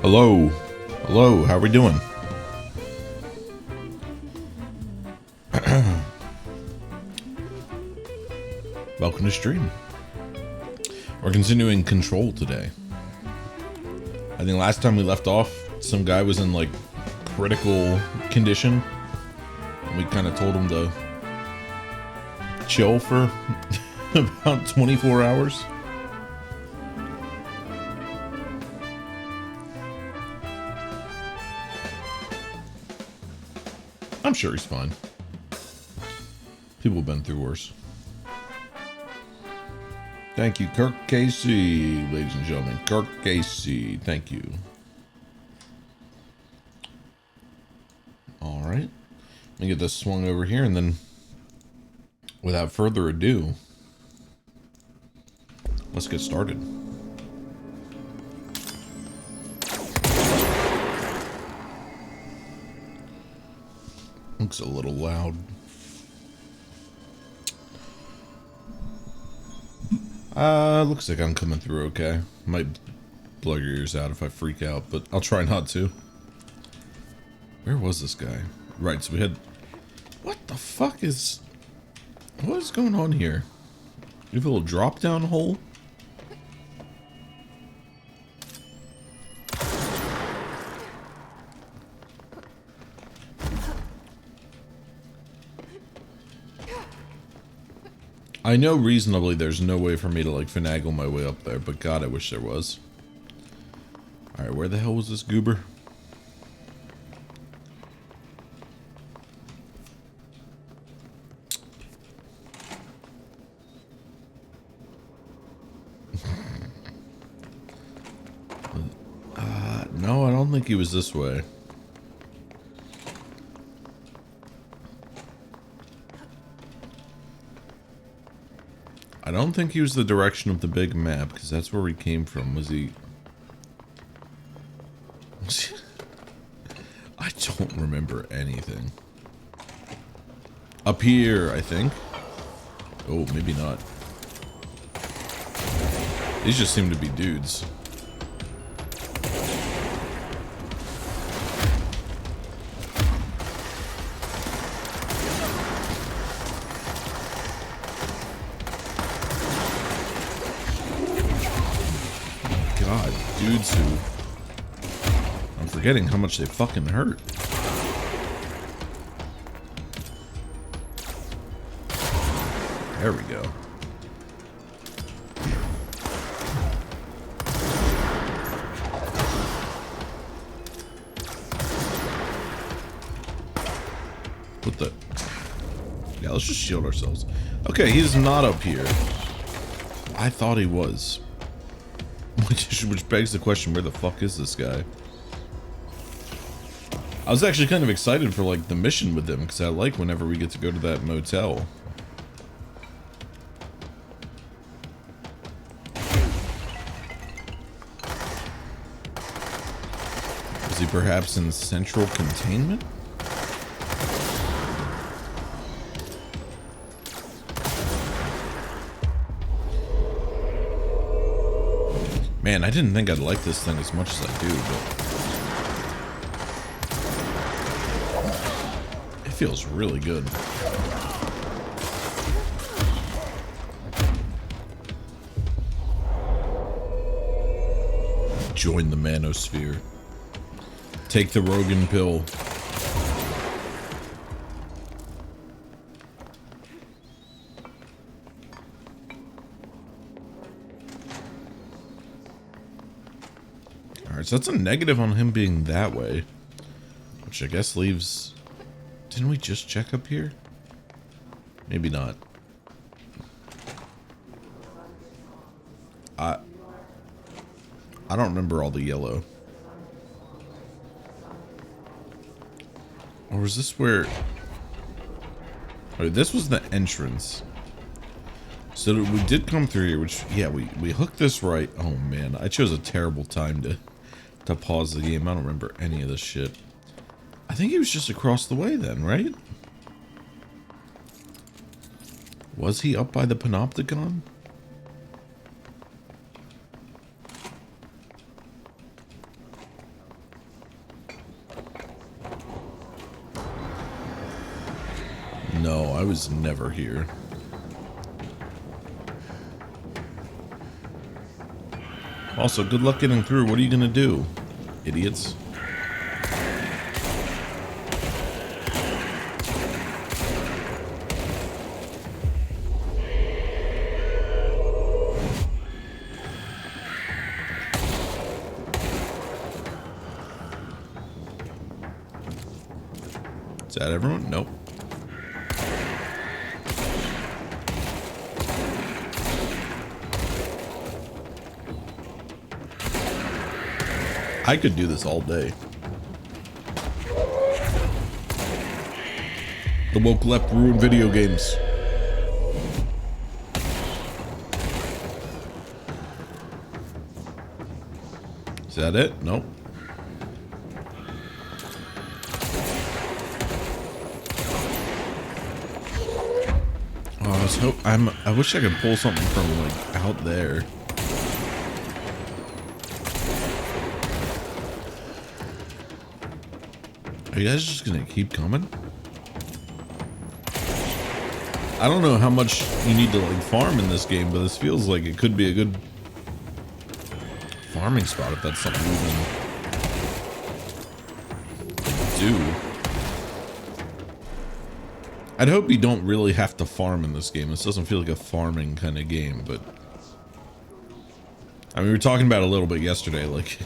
Hello. Hello, how are we doing? Welcome to stream. We're continuing Control today. I think last time we left off, some guy was in like critical condition. And we kind of told him to chill for about 24 hours. I'm sure he's fine. People have been through worse. Thank you, Kirk Casey, ladies and gentlemen. Kirk Casey, thank you. All right. Let me get this swung over here, and then, without further ado, let's get started. Looks a little loud. Looks like I'm coming through okay. Might blow your ears out if I freak out, but I'll try not to. Where was this guy? Right, so we had... What the fuck is... What is going on here? You have a little drop-down hole? I know reasonably there's no way for me to like finagle my way up there, but God, I wish there was. Alright, where the hell was this goober? No, I don't think he was this way. I don't think he was the direction of the big map, because that's where we came from. Was he... I don't remember anything. Up here, I think. Oh, maybe not. These just seem to be dudes. Dudes who... I'm forgetting how much they fucking hurt. There we go. What the... Yeah, let's just shield ourselves. Okay, he's not up here. I thought he was. Which begs the question, where the fuck is this guy? I was actually kind of excited for like the mission with him, because I like whenever we get to go to that motel. Is he perhaps in central containment? Man, I didn't think I'd like this thing as much as I do, but... It feels really good. Join the manosphere. Take the Rogan pill. So that's a negative on him being that way, which I guess leaves... Didn't we just check up here? Maybe not. I don't remember all the yellow. Or was this where... Oh, this was the entrance. So we did come through here, which... Yeah, we hooked this right. Oh man, I chose a terrible time to pause the game. I don't remember any of this shit. I think he was just across the way then, right? Was he up by the Panopticon? No, I was never here. Also, good luck getting through. What are you gonna do, idiots? Is that everyone? Nope. I could do this all day. The woke left ruined video games. Is that it? Nope. Oh, I wish I could pull something from like out there. Are you guys just gonna keep coming? I don't know how much you need to like farm in this game, but this feels like it could be a good farming spot if that's something you can do. I'd hope you don't really have to farm in this game. This doesn't feel like a farming kind of game, but I mean, we were talking about it a little bit yesterday, like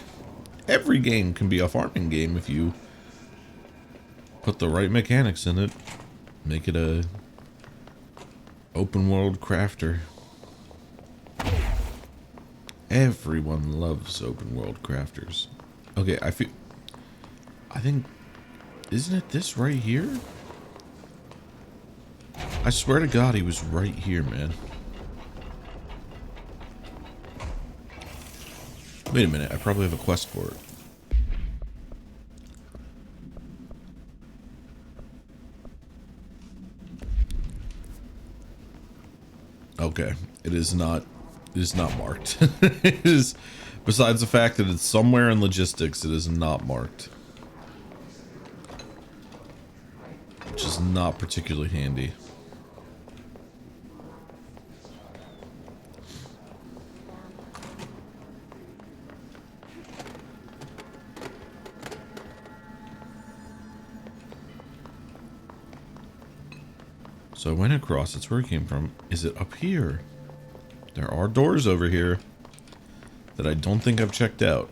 every game can be a farming game if you put the right mechanics in it. Make it a open world crafter. Everyone loves open world crafters. Okay, I think, isn't it this right here? I swear to God, he was right here, man. Wait a minute, I probably have a quest for it. Okay, it is not marked. It is, besides the fact that it's somewhere in logistics, it is not marked. Which is not particularly handy. So I went across, that's where it came from. Is it up here? There are doors over here that I don't think I've checked out.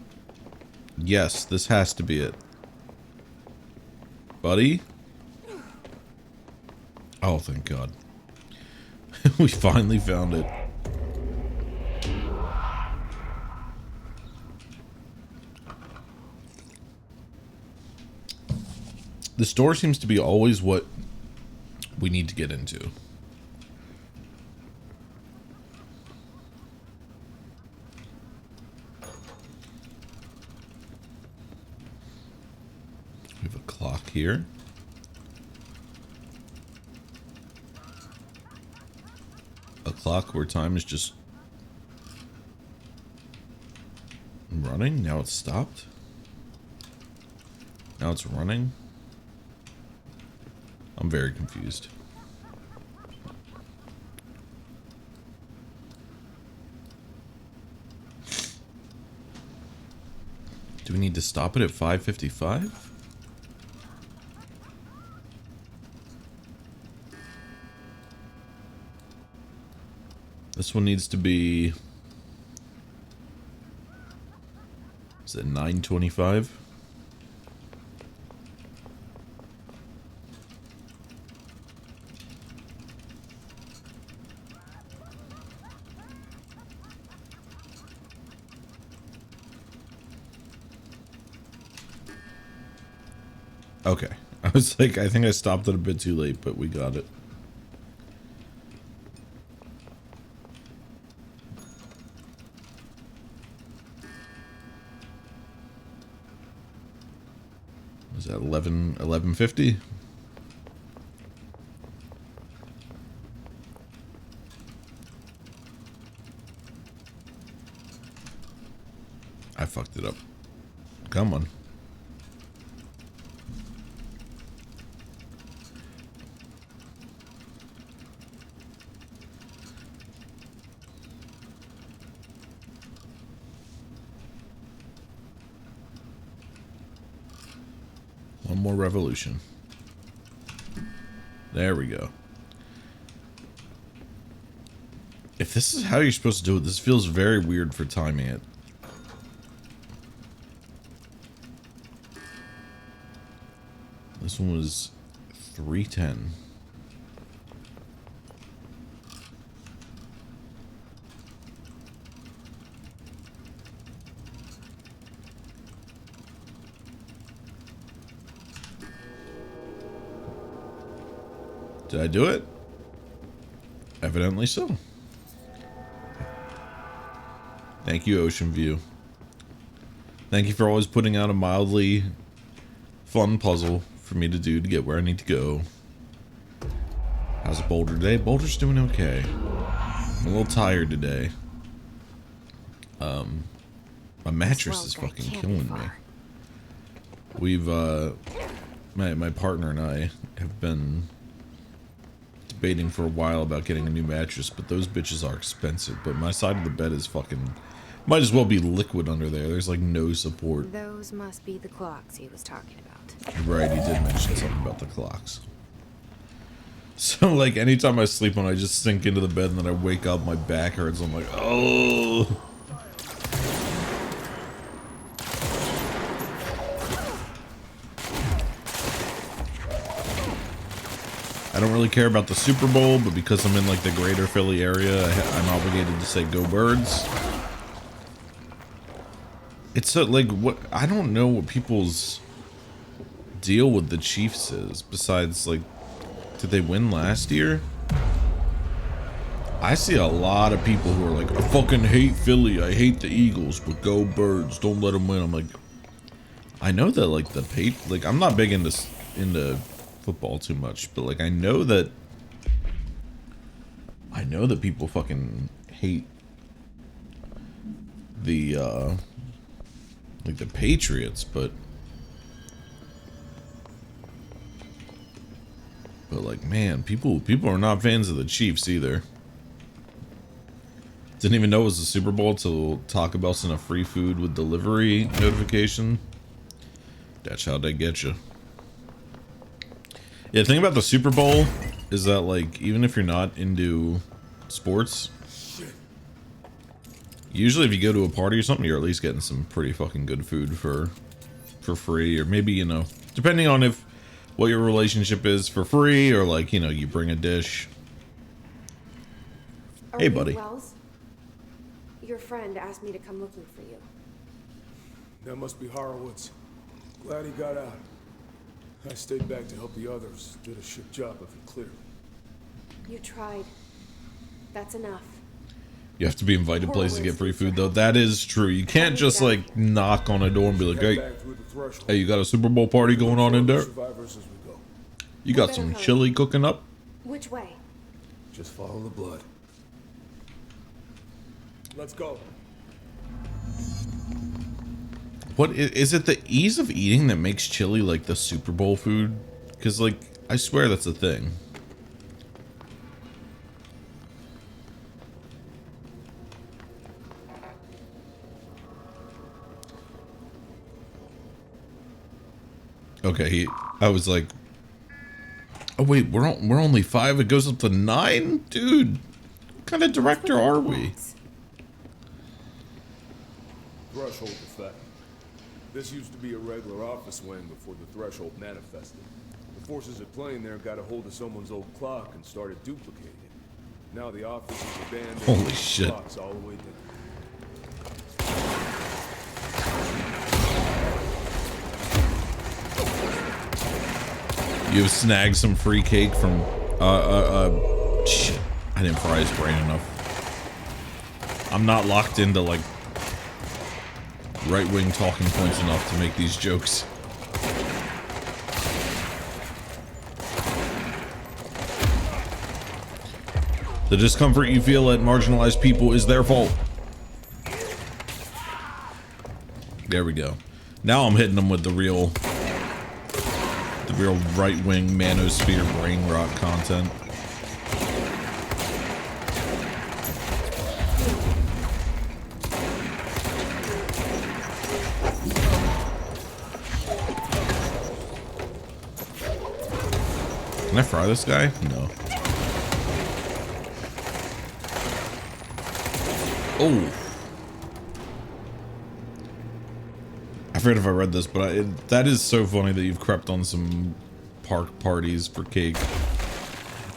Yes, this has to be it. Buddy? Oh, thank God. We finally found it. This door seems to be always what we need to get into. We have a clock here. A clock where time is just running. Now it's stopped. Now it's running. I'm very confused. Do we need to stop it at 5:55? This one needs to be... Is it 9:25? Okay. I was like, I think I stopped it a bit too late, but we got it. Was that 11:50? I fucked it up. Come on. One more revolution. There we go. If this is how you're supposed to do it, this feels very weird for timing it. This one was 310. Did I do it? Evidently so. Thank you, Ocean View. Thank you for always putting out a mildly fun puzzle for me to do to get where I need to go. How's Boulder today? Boulder's doing okay. I'm a little tired today. My mattress is fucking killing me. We've, my partner and I have been debating for a while about getting a new mattress, but those bitches are expensive. But my side of the bed is fucking, might as well be liquid under there. There's like no support. Those must be the clocks he was talking about. Right, he did mention something about the clocks. So like anytime I sleep on, I just sink into the bed and then I wake up, my back hurts. I'm like, oh. I don't really care about the Super Bowl, but because I'm in like the greater Philly area, I'm obligated to say go Birds. It's so, like, what, I don't know what people's deal with the Chiefs is, besides like, did they win last year? I see a lot of people who are like, I fucking hate Philly, I hate the Eagles, but go Birds, don't let them win. I'm like, I know that like like I'm not big into football too much, but like I know that people fucking hate the like the Patriots, but like, man, people are not fans of the Chiefs either. Didn't even know it was the Super Bowl till Taco Bell sent a free food with delivery notification. That's how they get you. Yeah, the thing about the Super Bowl is that, like, even if you're not into sports, usually if you go to a party or something, you're at least getting some pretty fucking good food for free, or maybe, you know, depending on what your relationship is, for free, or like, you know, you bring a dish. Hey, buddy. Wells? Your friend asked me to come looking for you. That must be Horowitz. Glad he got out. I stayed back to help the others. Did a shit job of it clear. You tried. That's enough. You have to be invited places to get free food, though. That is true. You can't just, like, knock on a door and be like, hey, you got a Super Bowl party going on in there? You got some chili cooking up? Which way? Just follow the blood. Let's go. What is it? The ease of eating that makes chili like the Super Bowl food? Because, like, I swear that's a thing. Okay, I was like, oh wait, we're only 5. It goes up to 9, dude. What kind of director are we? Threshold effect. This used to be a regular office wing before the threshold manifested. The forces at play in there got a hold of someone's old clock and started duplicating it. Now the office is abandoned. Holy shit. Clock's all the way down. You've snagged some free cake from, shit. I didn't fry his brain enough. I'm not locked into, like, right-wing talking points enough to make these jokes. The discomfort you feel at marginalized people is their fault. There we go. Now I'm hitting them with the real right-wing manosphere brain rot content. Can I fry this guy? No. Oh. I forget if I read this, but that is so funny that you've crept on some park parties for cake.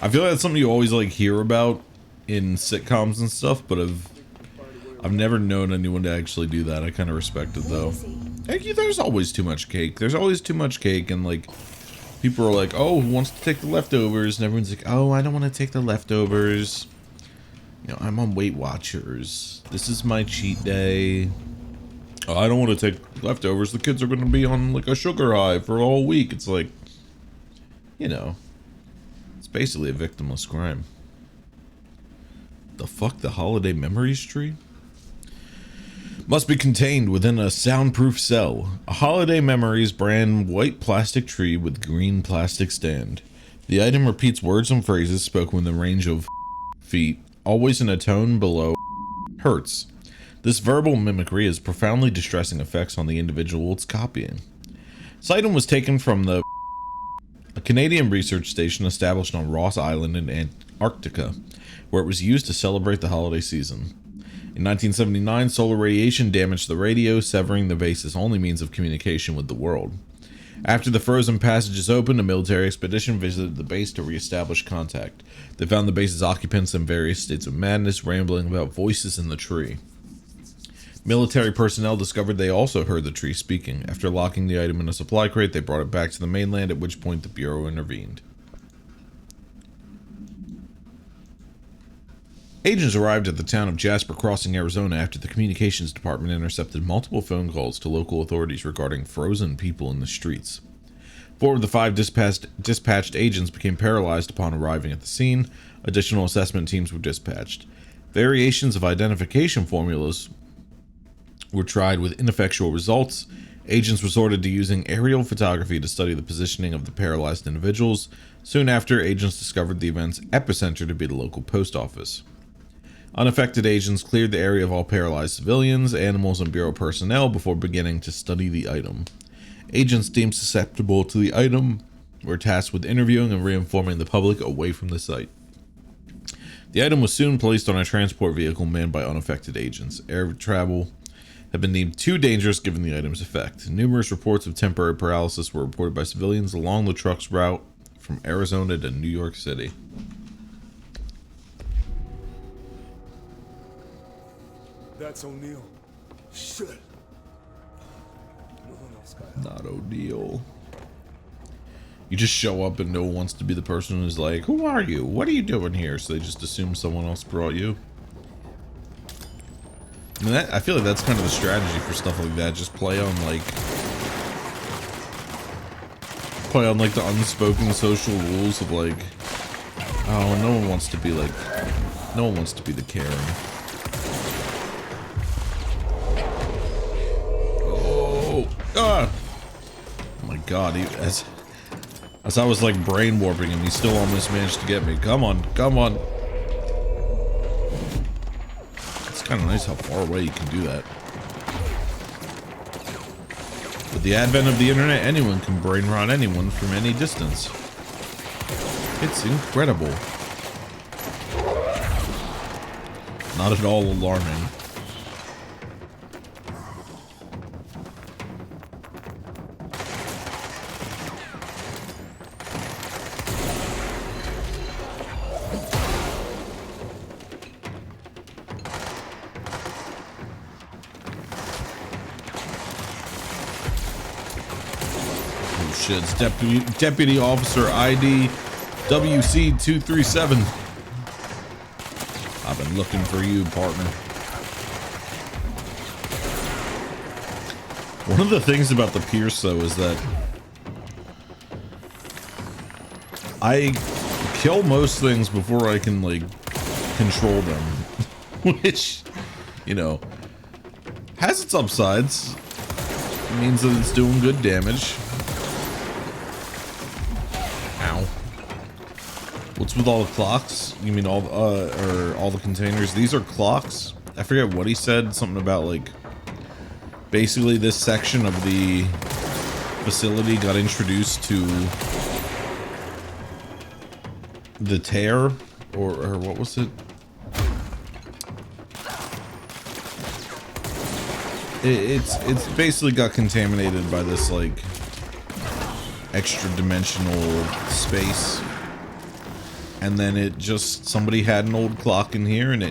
I feel like that's something you always like hear about in sitcoms and stuff, but I've never known anyone to actually do that. I kind of respect it though. There's always too much cake. There's always too much cake, and like people are like, "Oh, who wants to take the leftovers?" And everyone's like, "Oh, I don't want to take the leftovers. You know, I'm on Weight Watchers. This is my cheat day. Oh, I don't want to take leftovers. The kids are going to be on like a sugar high for a whole week." It's like, you know, it's basically a victimless crime. The fuck? The holiday memories tree? Must be contained within a soundproof cell. A holiday memories brand white plastic tree with green plastic stand. The item repeats words and phrases spoken within the range of feet, always in a tone below hertz. This verbal mimicry has profoundly distressing effects on the individual it's copying. This item was taken from a Canadian research station established on Ross Island in Antarctica, where it was used to celebrate the holiday season. In 1979, solar radiation damaged the radio, severing the base's only means of communication with the world. After the frozen passages opened, a military expedition visited the base to reestablish contact. They found the base's occupants in various states of madness, rambling about voices in the tree. Military personnel discovered they also heard the tree speaking. After locking the item in a supply crate, they brought it back to the mainland, at which point the Bureau intervened. Agents arrived at the town of Jasper Crossing, Arizona after the communications department intercepted multiple phone calls to local authorities regarding frozen people in the streets. 4 of the 5 dispatched agents became paralyzed upon arriving at the scene. Additional assessment teams were dispatched. Variations of identification formulas were tried with ineffectual results. Agents resorted to using aerial photography to study the positioning of the paralyzed individuals. Soon after, agents discovered the event's epicenter to be the local post office. Unaffected agents cleared the area of all paralyzed civilians, animals, and Bureau personnel before beginning to study the item. Agents deemed susceptible to the item were tasked with interviewing and reinforming the public away from the site. The item was soon placed on a transport vehicle manned by unaffected agents. Air travel had been deemed too dangerous given the item's effect. Numerous reports of temporary paralysis were reported by civilians along the truck's route from Arizona to New York City. That's O'Neill. Shit. No one else got help. Not O'Neill. You just show up and no one wants to be the person who's like, "Who are you? What are you doing here?" So they just assume someone else brought you. I mean, I feel like that's kind of the strategy for stuff like that. Just play on like the unspoken social rules of like, oh, no one wants to be the Karen. Oh my god, as I was like brain warping him, he still almost managed to get me. Come on, come on. It's kind of nice how far away you can do that. With the advent of the internet, anyone can brain rot anyone from any distance. It's incredible. Not at all alarming. Shit, it's Deputy Officer ID WC237. I've been looking for you, partner. One of the things about the Pierce, though, is that I kill most things before I can, like, control them. Which, you know, has its upsides. It means that it's doing good damage. What's with all the clocks? You mean all the containers? These are clocks? I forget what he said. Something about like basically this section of the facility got introduced to the tear, or what was it? It's basically got contaminated by this like extra dimensional space, and then it just, somebody had an old clock in here, and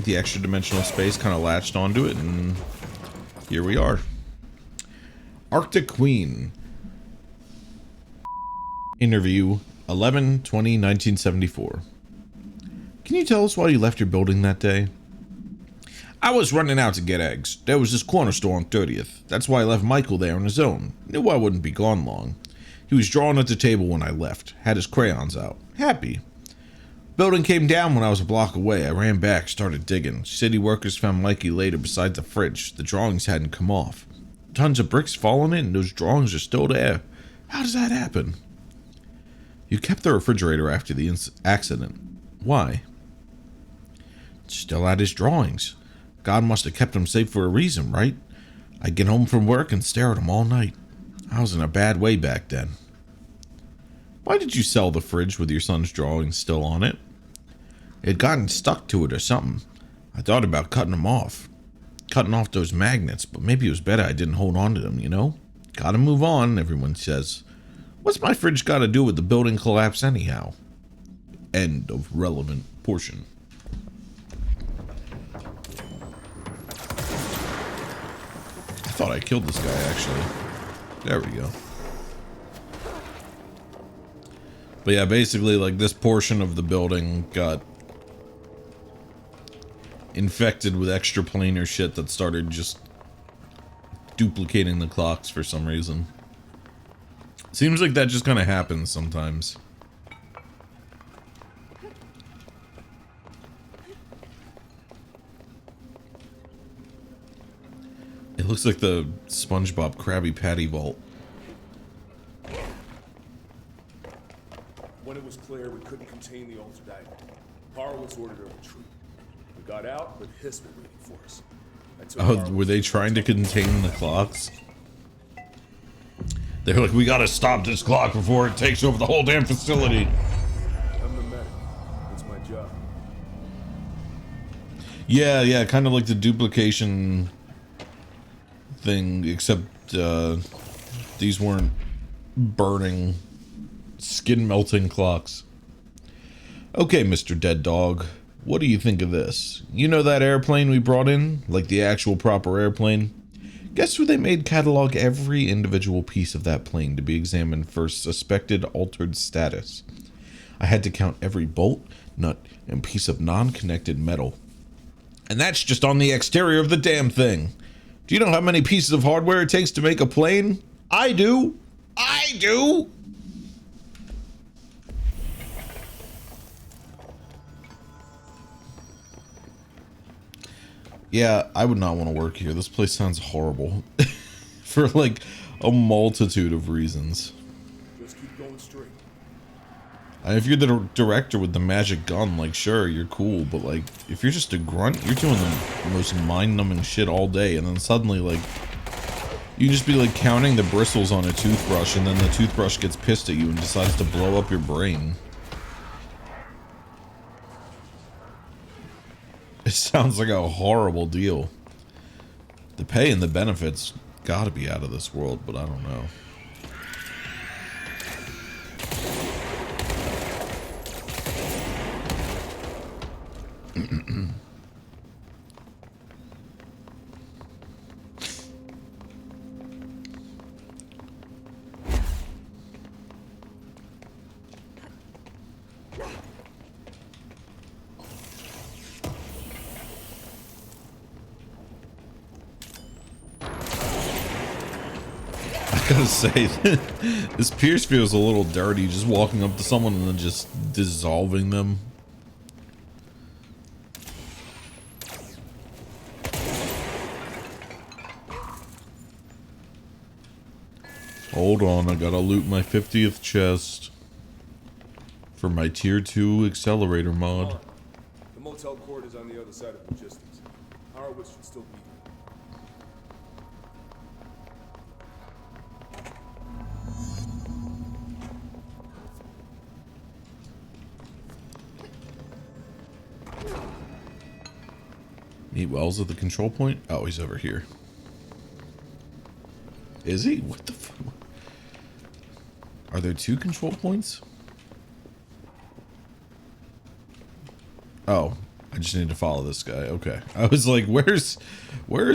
the extra dimensional space kind of latched onto it, and here we are. Arctic Queen. Interview 11/20/1974. Can you tell us why you left your building that day? I was running out to get eggs. There was this corner store on 30th. That's why I left Michael there on his own. Knew I wouldn't be gone long. He was drawing at the table when I left. Had his crayons out. Happy. Building came down when I was a block away. I ran back, started digging. City workers found Mikey later beside the fridge. The drawings hadn't come off. Tons of bricks fallen in, and those drawings are still there. How does that happen? You kept the refrigerator after the accident. Why? Still had his drawings. God must have kept them safe for a reason, right? I'd get home from work and stare at them all night. I was in a bad way back then. Why did you sell the fridge with your son's drawings still on it? It had gotten stuck to it or something. I thought about cutting them off. Cutting off those magnets, but maybe it was better I didn't hold on to them, you know? Gotta move on, everyone says. What's my fridge gotta do with the building collapse anyhow? End of relevant portion. I thought I killed this guy, actually. There we go. But yeah, basically, like, this portion of the building got infected with extra planar shit that started just duplicating the clocks for some reason. Seems like that just kind of happens sometimes. It looks like the SpongeBob Krabby Patty vault. When it was clear we couldn't contain the altered item, Horowitz ordered a retreat. We got out, but Hiss were waiting for us. Oh, were they trying to contain the clocks? They were like, we gotta stop this clock before it takes over the whole damn facility. I'm the medic. It's my job. Yeah, kind of like the duplication thing, except these weren't burning, skin-melting clocks. Okay, Mr. Dead Dog, what do you think of this? You know that airplane we brought in? Like the actual proper airplane? Guess who they made catalog every individual piece of that plane to be examined for suspected altered status. I had to count every bolt, nut, and piece of non-connected metal. And that's just on the exterior of the damn thing. Do you know how many pieces of hardware it takes to make a plane? I do! I do! Yeah, I would not want to work here. This place sounds horrible. For like a multitude of reasons. Just keep going straight. And if you're the director with the magic gun, like, sure, you're cool, but like, if you're just a grunt, you're doing the most mind-numbing shit all day, and then suddenly, like, you can just be like counting the bristles on a toothbrush, and then the toothbrush gets pissed at you and decides to blow up your brain. It sounds like a horrible deal. The pay and the benefits gotta be out of this world, but I don't know. I gotta say, this Pierce feels a little dirty, just walking up to someone and then just dissolving them. Hold on, I gotta loot my 50th chest for my tier 2 accelerator mod. The motel court is on the other side of logistics. Horowitz should still be here. Meet Wells at the control point? Oh, he's over here. Is he? What the fuck? Are there 2 control points? Oh, I just need to follow this guy. Okay. I was like, where's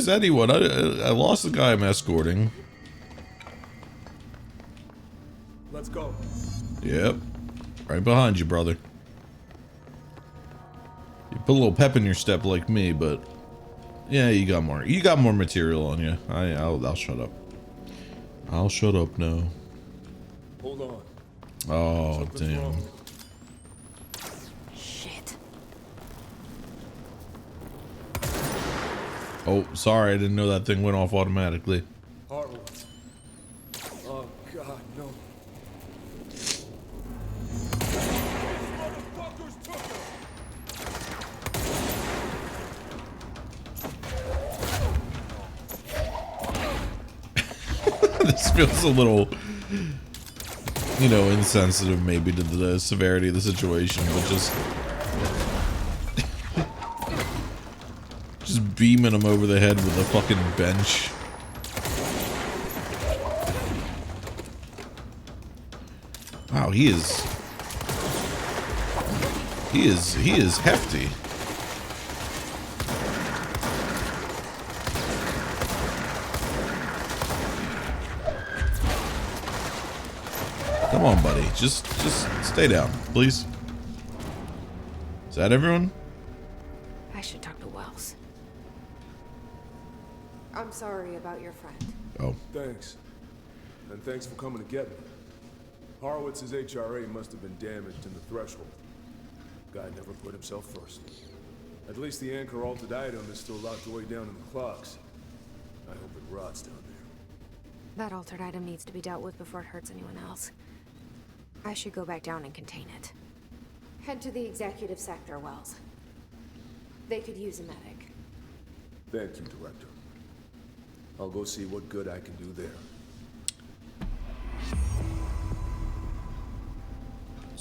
anyone? I lost the guy I'm escorting. Let's go. Yep. Right behind you, brother. You put a little pep in your step like me, but yeah, you got more material on you. I'll shut up. I'll shut up now. Hold on. Oh, Something's damn. wrong. Shit. Oh, sorry, I didn't know that thing went off automatically. Horowitz. Oh, God, no. Motherfuckers took her! This feels a little, you know, insensitive maybe to the severity of the situation, but just beaming him over the head with a fucking bench. Wow, he is hefty. Come on, buddy. Just stay down, please. Is that everyone? I should talk to Wells. I'm sorry about your friend. Oh, Thanks. And thanks for coming to get me. Horowitz's HRA must have been damaged in the threshold. Guy never put himself first. At least the anchor altered item is still locked away down in the clocks. I hope it rots down there. That altered item needs to be dealt with before it hurts anyone else. I should go back down and contain it. Head to the executive sector, Wells. They could use a medic. Thank you, Director. I'll go see what good I can do there.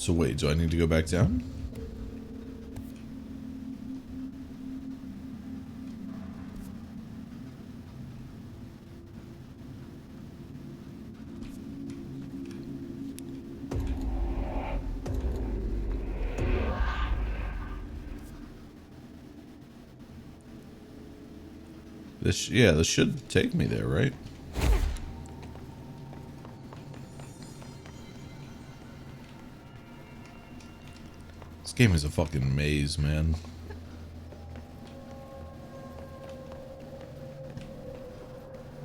so wait, do I need to go back down? This should take me there, right? This game is a fucking maze, man.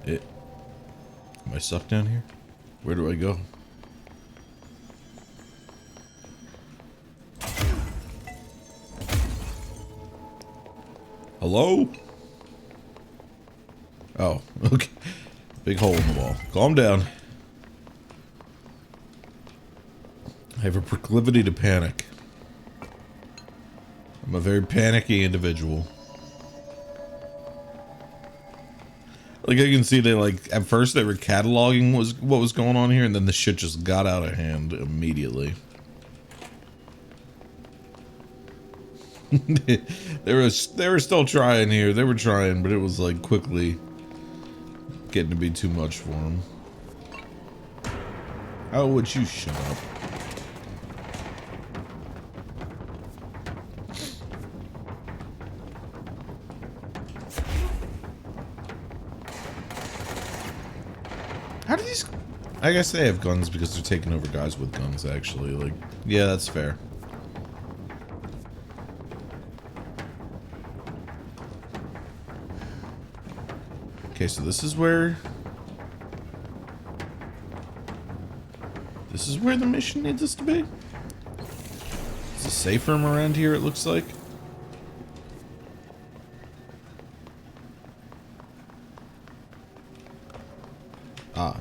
Am I stuck down here? Where do I go? Hello? Oh, okay. Big hole in the wall. Calm down. I have a proclivity to panic. I'm a very panicky individual. Like, I can see they, like, at first they were cataloging what was going on here, and then the shit just got out of hand immediately. They were still trying here. They were trying, but it was, like, quickly getting to be too much for them. Oh, would you shut up? How do these... I guess they have guns because they're taking over guys with guns, actually. Like, yeah, that's fair. Okay, so this is where the mission needs us to be. There's a safe room around here, it looks like. Ah.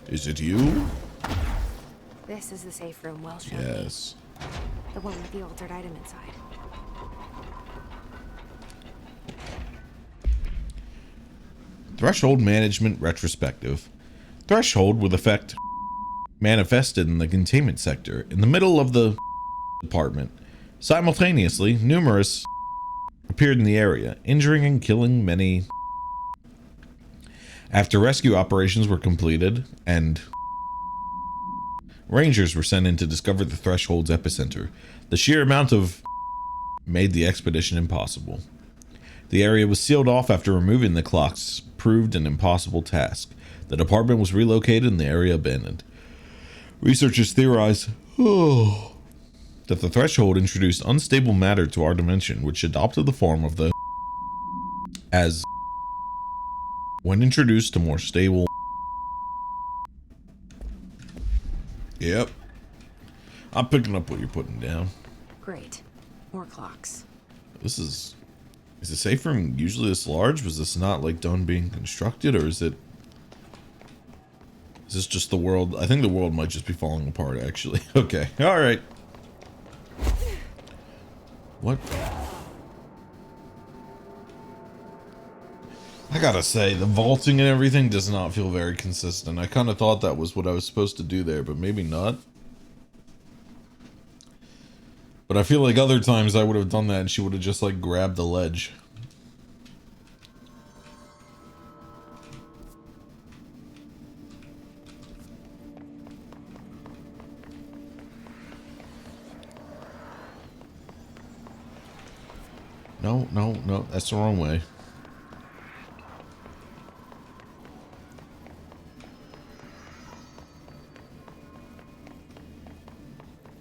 Is it you? This is the safe room Wells showed me. Yes. The one with the altered item inside. Threshold Management Retrospective. Threshold with effect manifested in the containment sector in the middle of the department. Simultaneously, numerous appeared in the area, injuring and killing many. After rescue operations were completed and rangers were sent in to discover the threshold's epicenter, the sheer amount of made the expedition impossible. The area was sealed off after removing the clocks proved an impossible task. The department was relocated and the area abandoned. Researchers theorize that the threshold introduced unstable matter to our dimension, which adopted the form of the as when introduced to more stable. Yep. I'm picking up what you're putting down. Great. More clocks. This is the safe room usually this large? Was this not like done being constructed, or is this just the world? I think the world might just be falling apart, actually. Okay. All right. What? I gotta say, the vaulting and everything does not feel very consistent. I kind of thought that was what I was supposed to do there, but maybe not. But I feel like other times I would have done that and she would have just like grabbed the ledge. No, no, no, that's the wrong way.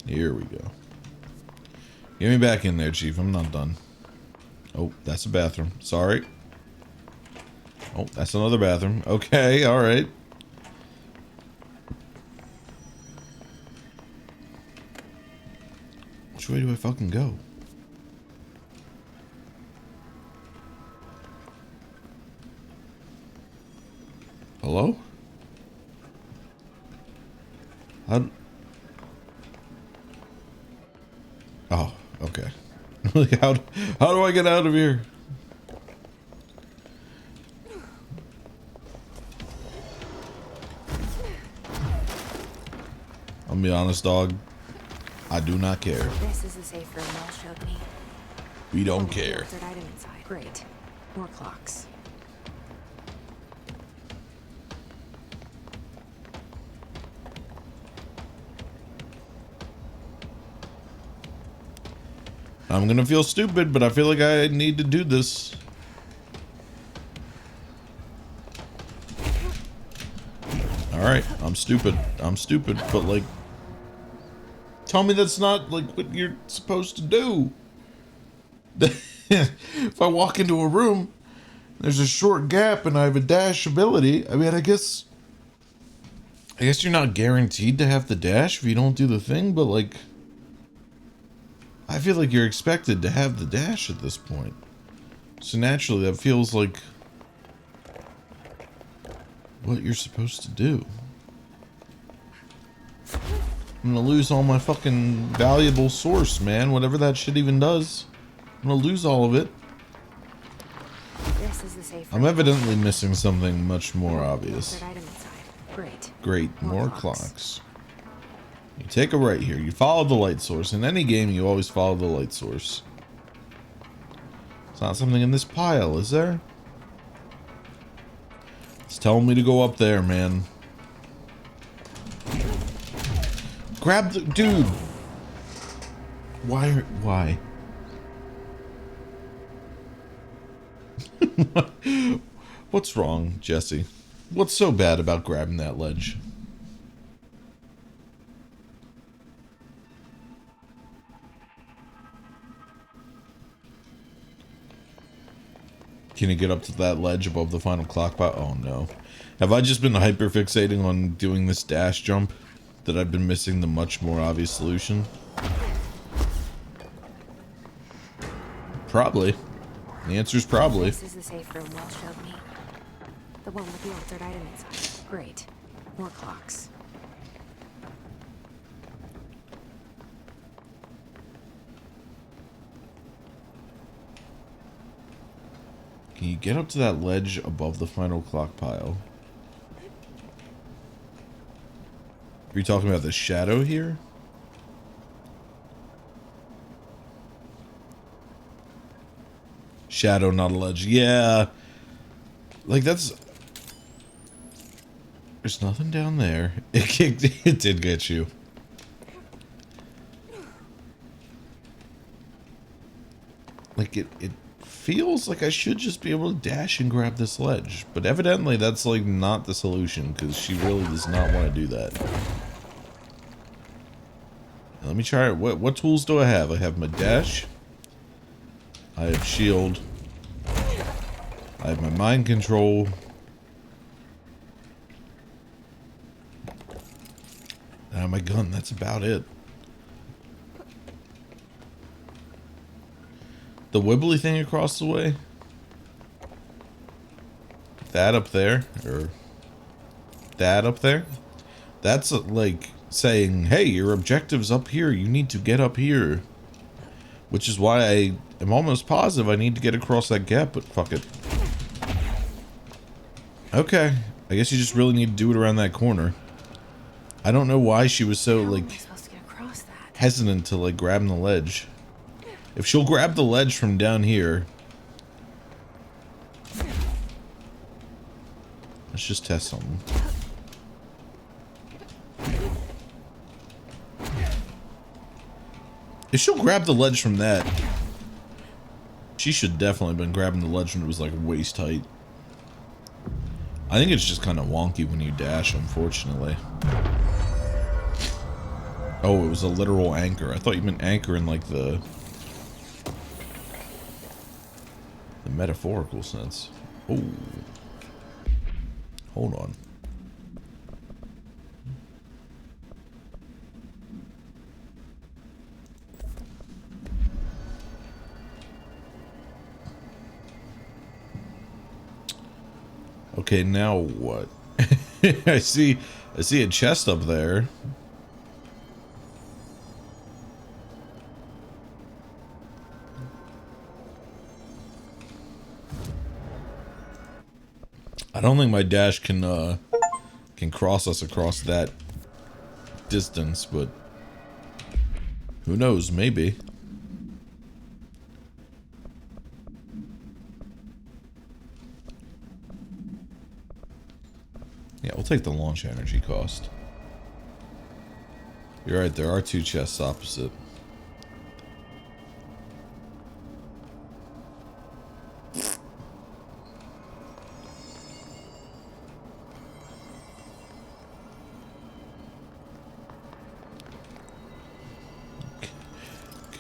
Here we go. Get me back in there, Chief. I'm not done. Oh, that's a bathroom. Sorry. Oh, that's another bathroom. Okay, alright. Which way do I fucking go? Hello? Oh, okay. how do I get out of here? I'll be honest, dog. I do not care. This is the safe room Mel showed me. We don't care. Third item inside. Great. More clocks. I'm gonna feel stupid, but I feel like I need to do this. Alright, I'm stupid. I'm stupid, but like... Tell me that's not like what you're supposed to do. If I walk into a room, there's a short gap and I have a dash ability, I mean, I guess you're not guaranteed to have the dash if you don't do the thing, but like... I feel like you're expected to have the dash at this point. So naturally, that feels like what you're supposed to do. I'm gonna lose all my fucking valuable source, man. Whatever that shit even does. I'm gonna lose all of it. This is the safe I'm room. evidently missing something much more obvious. Third item inside. Great. Great, more clocks. You take a right here. You follow the light source. In any game, you always follow the light source. It's not something in this pile, is there? It's telling me to go up there, man. Grab the... Dude! Why? What's wrong, Jesse? What's so bad about grabbing that ledge? Can you get up to that ledge above the final clock pile? Oh no. Have I just been hyperfixating on doing this dash jump that I've been missing the much more obvious solution? Probably. The answer is probably. This is the safe room Mel showed me. The one with the altered item inside. Great. More clocks. Can you get up to that ledge above the final clock pile? Are you talking about the shadow here? Shadow, not a ledge. Yeah. Like, that's... There's nothing down there. It did get you. Like, it feels like I should just be able to dash and grab this ledge. But evidently, that's, like, not the solution, because she really does not want to do that. Let me try it. What tools do I have? I have my dash. I have shield. I have my mind control. I have my gun. That's about it. The wibbly thing across the way? That up there? Or that up there? That's like saying, hey, your objective's up here. You need to get up here. Which is why I am almost positive I need to get across that gap, but fuck it. Okay. I guess you just really need to do it around that corner. I don't know why she was so, like, hesitant to, like, grab the ledge. If she'll grab the ledge from down here... Let's just test something. If she'll grab the ledge from that... She should definitely have been grabbing the ledge when it was, like, waist height. I think it's just kind of wonky when you dash, unfortunately. Oh, it was a literal anchor. I thought you meant anchor in, like, the metaphorical sense. Oh. Hold on. Okay, now what? I see a chest up there. I don't think my dash can cross us across that distance, but who knows, maybe. Yeah, we'll take the launch energy cost. You're right, there are two chests opposite.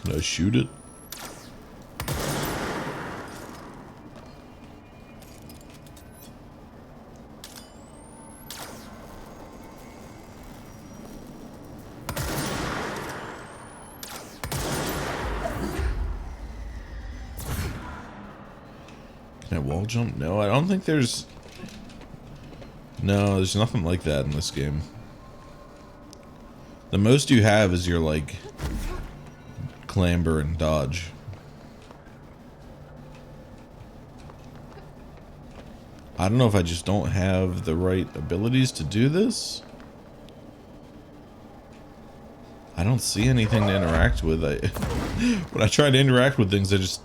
Can I shoot it? Can I wall jump? No, I don't think there's... No, there's nothing like that in this game. The most you have is your, like, clamber and dodge. I don't know if I just don't have the right abilities to do this. I don't see anything to interact with. When I try to interact with things, I just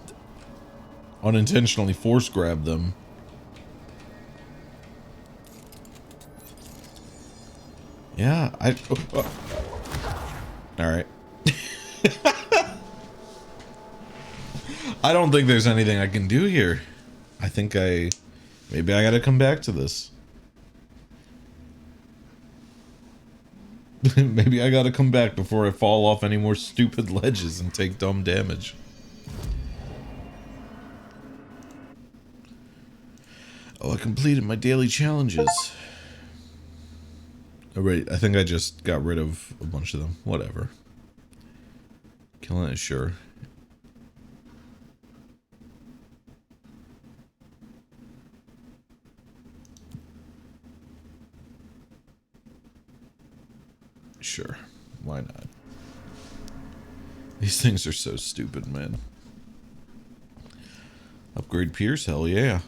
unintentionally force grab them. Yeah, Alright. I don't think there's anything I can do here. I think maybe I gotta come back to this. Maybe I gotta come back before I fall off any more stupid ledges and take dumb damage. Oh, I completed my daily challenges. Oh, right, I think I just got rid of a bunch of them. Whatever. Killing it, sure. Sure. Why not? These things are so stupid, man. Upgrade Pierce? Hell yeah.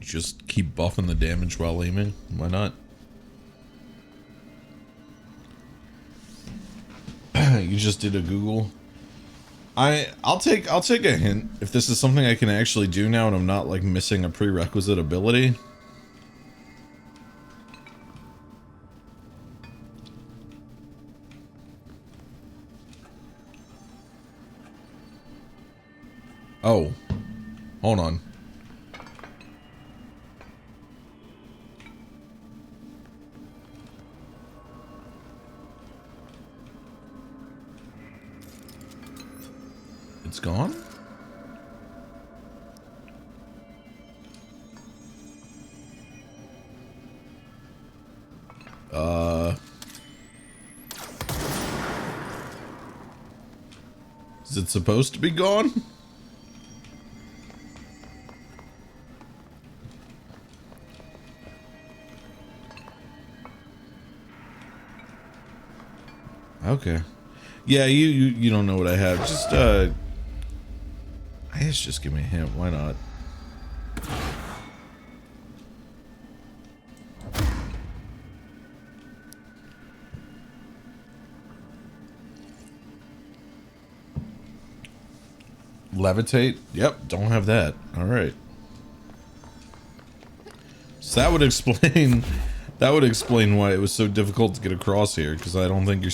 just keep buffing the damage while aiming. Why not? You just did a Google. I'll take a hint if this is something I can actually do now and I'm not like missing a prerequisite ability. Oh, hold on. It's gone? Is it supposed to be gone? Okay. Yeah, you don't know what I have. Just I guess just give me a hint. Why not? Levitate? Yep, don't have that. All right. So that would explain why it was so difficult to get across here, because I don't think you're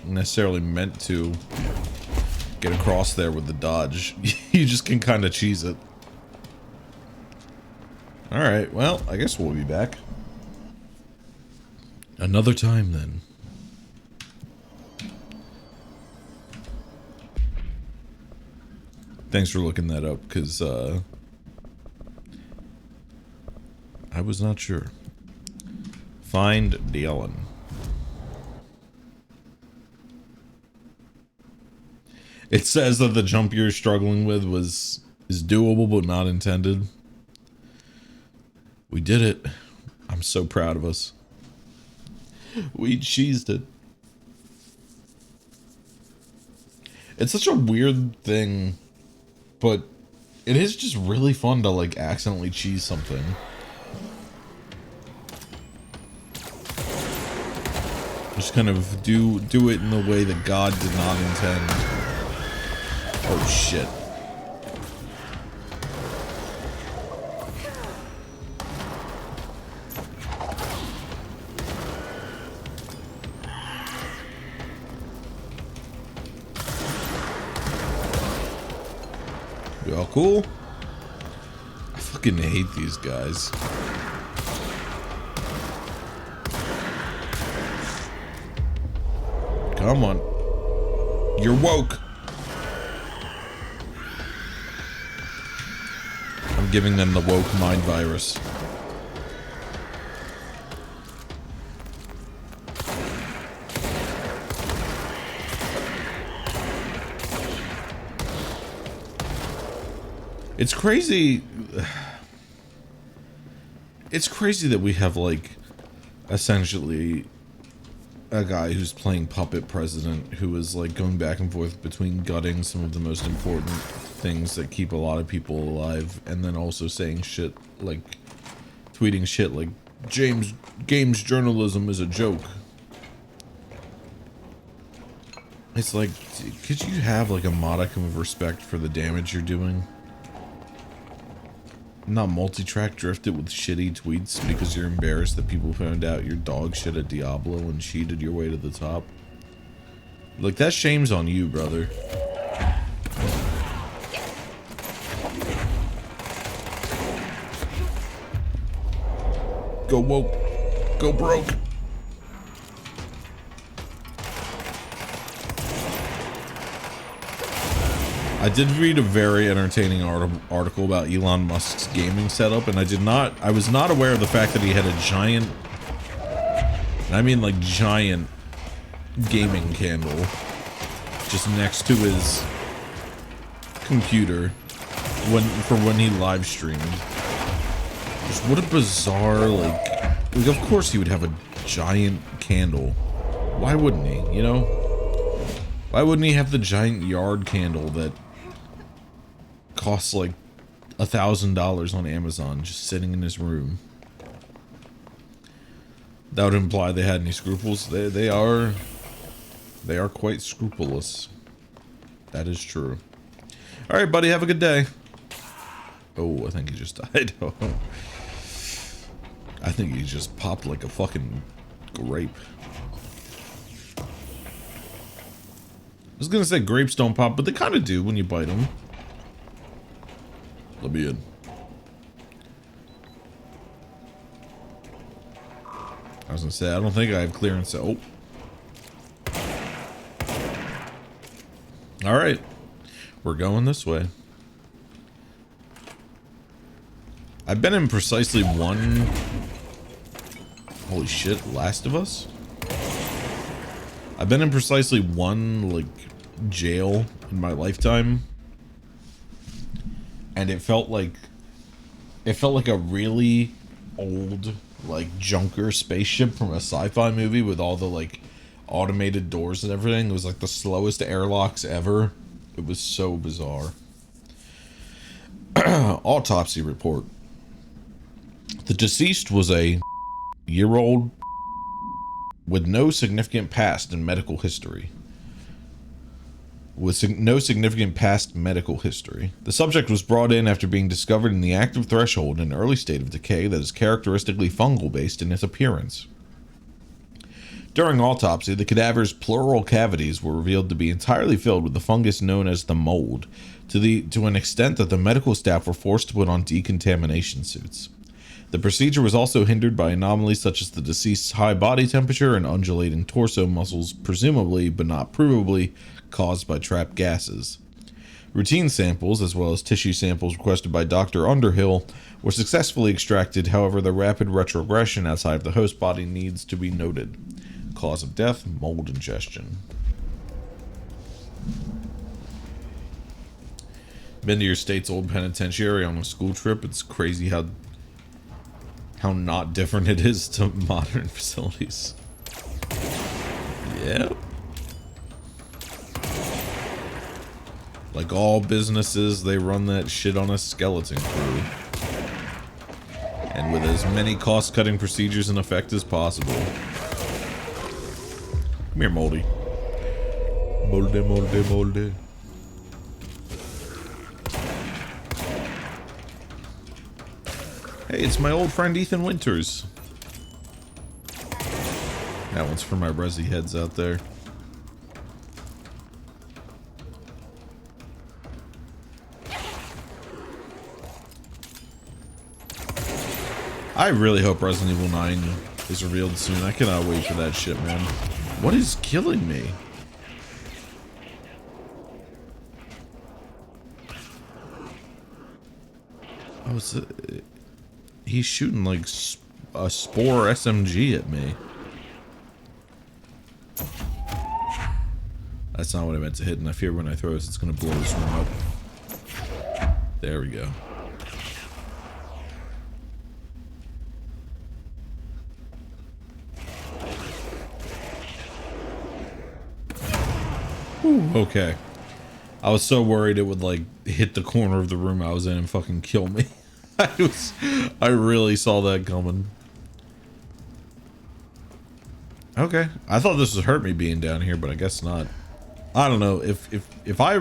necessarily meant to get across there with the dodge. You just can kind of cheese it. Alright, well, I guess we'll be back. Another time, then. Thanks for looking that up, because, I was not sure. Find Dylan. It says that the jump you're struggling with is doable but not intended. We did it. I'm so proud of us. We cheesed it. It's such a weird thing, but it is just really fun to like accidentally cheese something. Just kind of do it in the way that God did not intend. Oh shit. Y'all cool? I fucking hate these guys. Come on. You're woke. I'm giving them the woke mind virus. It's crazy. It's crazy that we have, like, essentially a guy who's playing puppet president who is, like, going back and forth between gutting some of the most important things that keep a lot of people alive and then also saying shit, like, tweeting shit like, games journalism is a joke. It's like, could you have, like, a modicum of respect for the damage you're doing? Not multi-track drift it with shitty tweets because you're embarrassed that people found out you're dog shit at Diablo and cheated your way to the top. Like, that shame's on you, brother. Go woke. Go broke. I did read a very entertaining article about Elon Musk's gaming setup, and I was not aware of the fact that he had a giant, and I mean like giant, gaming candle just next to his computer for when he live streamed. Just what a bizarre, like of course he would have a giant candle. Why wouldn't he, you know? Why wouldn't he have the giant yard candle that costs like $1,000 on Amazon just sitting in his room. That would imply they had any scruples. They are quite scrupulous. That is true. All right, buddy, have a good day. Oh, I think he just died. Oh. I think he just popped like a fucking grape. I was gonna say grapes don't pop, but they kind of do when you bite them. Let me in. I was gonna say, I don't think I have clearance. Oh. Alright. We're going this way. I've been in precisely one... Holy shit, Last of Us? I've been in precisely one, like, jail in my lifetime. And it felt like a really old, like, junker spaceship from a sci-fi movie with all the, like, automated doors and everything. It was like the slowest airlocks ever. It was so bizarre. Autopsy report. The deceased was a year-old with no significant past in medical history. No significant past medical history. The subject was brought in after being discovered in the active threshold in an early state of decay that is characteristically fungal-based in its appearance. During autopsy, the cadaver's pleural cavities were revealed to be entirely filled with the fungus known as the mold, to an extent that the medical staff were forced to put on decontamination suits. The procedure was also hindered by anomalies such as the deceased's high body temperature and undulating torso muscles, presumably, but not provably, caused by trapped gases. Routine samples, as well as tissue samples requested by Dr. Underhill, were successfully extracted. However, the rapid retrogression outside of the host body needs to be noted. Cause of death, mold ingestion. Been to your state's old penitentiary on a school trip. It's crazy how not different it is to modern facilities. Yep. Like all businesses, they run that shit on a skeleton crew. And with as many cost-cutting procedures in effect as possible. Come here, Moldy. Moldy, moldy, moldy. Hey, it's my old friend Ethan Winters. That one's for my Resi heads out there. I really hope Resident Evil 9 is revealed soon. I cannot wait for that shit, man. What is killing me? Oh, he's shooting like a Spore SMG at me. That's not what I meant to hit, and I fear when I throw this, it's gonna blow this room up. There we go. Ooh, okay. I was so worried it would like hit the corner of the room I was in and fucking kill me. I really saw that coming. Okay. I thought this would hurt me being down here, but I guess not. I don't know. If I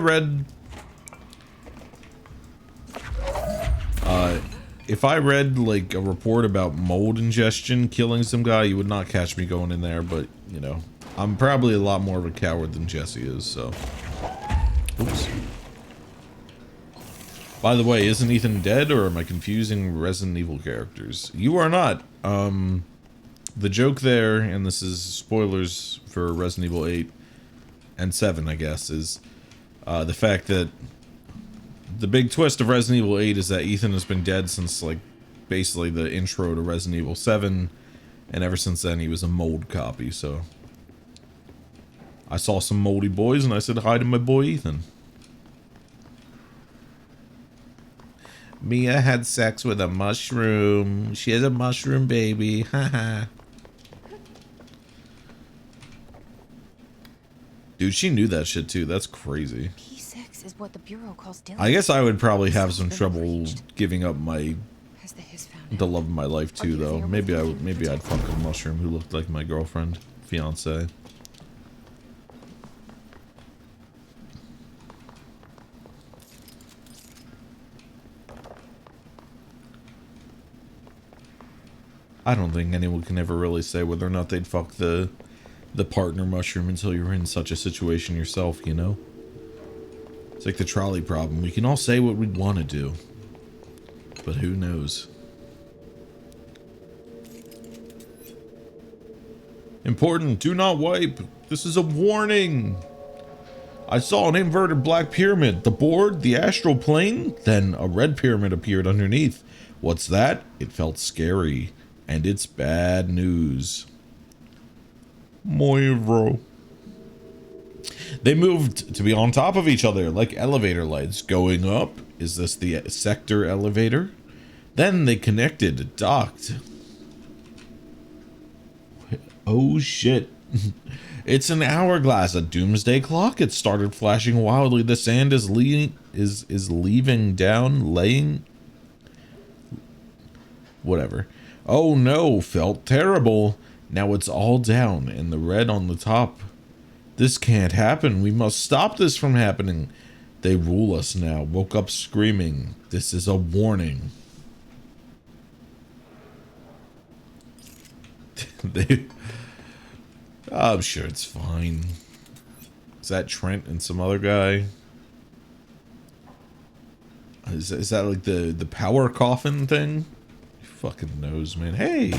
read like a report about mold ingestion killing some guy, you would not catch me going in there, but you know, I'm probably a lot more of a coward than Jesse is, so. Oops. By the way, isn't Ethan dead, or am I confusing Resident Evil characters? You are not. The joke there, and this is spoilers for Resident Evil 8 and 7, I guess, is the fact that the big twist of Resident Evil 8 is that Ethan has been dead since, like, basically the intro to Resident Evil 7, and ever since then he was a mold copy, so. I saw some moldy boys and I said hi to my boy Ethan. Mia had sex with a mushroom. She has a mushroom baby. Haha. Dude, she knew that shit too. That's crazy. P6. This is what the Bureau calls Dylan. I guess I would probably have some trouble giving up my Has the Hiss found the him? love of my life Are too, you though. there Maybe with I me would. to Maybe I'd protect fuck a mushroom who looked like my girlfriend, fiance. I don't think anyone can ever really say whether or not they'd fuck the partner mushroom until you're in such a situation yourself, you know? It's like the trolley problem. We can all say what we'd want to do, but who knows? Important, do not wipe. This is a warning. I saw an inverted black pyramid. The board, the astral plane, then a red pyramid appeared underneath. What's that? It felt scary. And it's bad news. Moira. They moved to be on top of each other like elevator lights going up. Is this the sector elevator? Then they connected, docked. Oh shit. It's an hourglass, a doomsday clock. It started flashing wildly. The sand is leaving down, laying. Whatever. Oh no, felt terrible. Now it's all down and the red on the top. This can't happen. We must stop this from happening. They rule us now. Woke up screaming. This is a warning. I'm sure it's fine. Is that Trent and some other guy? Is that like the power coffin thing? Fucking knows, man. Hey!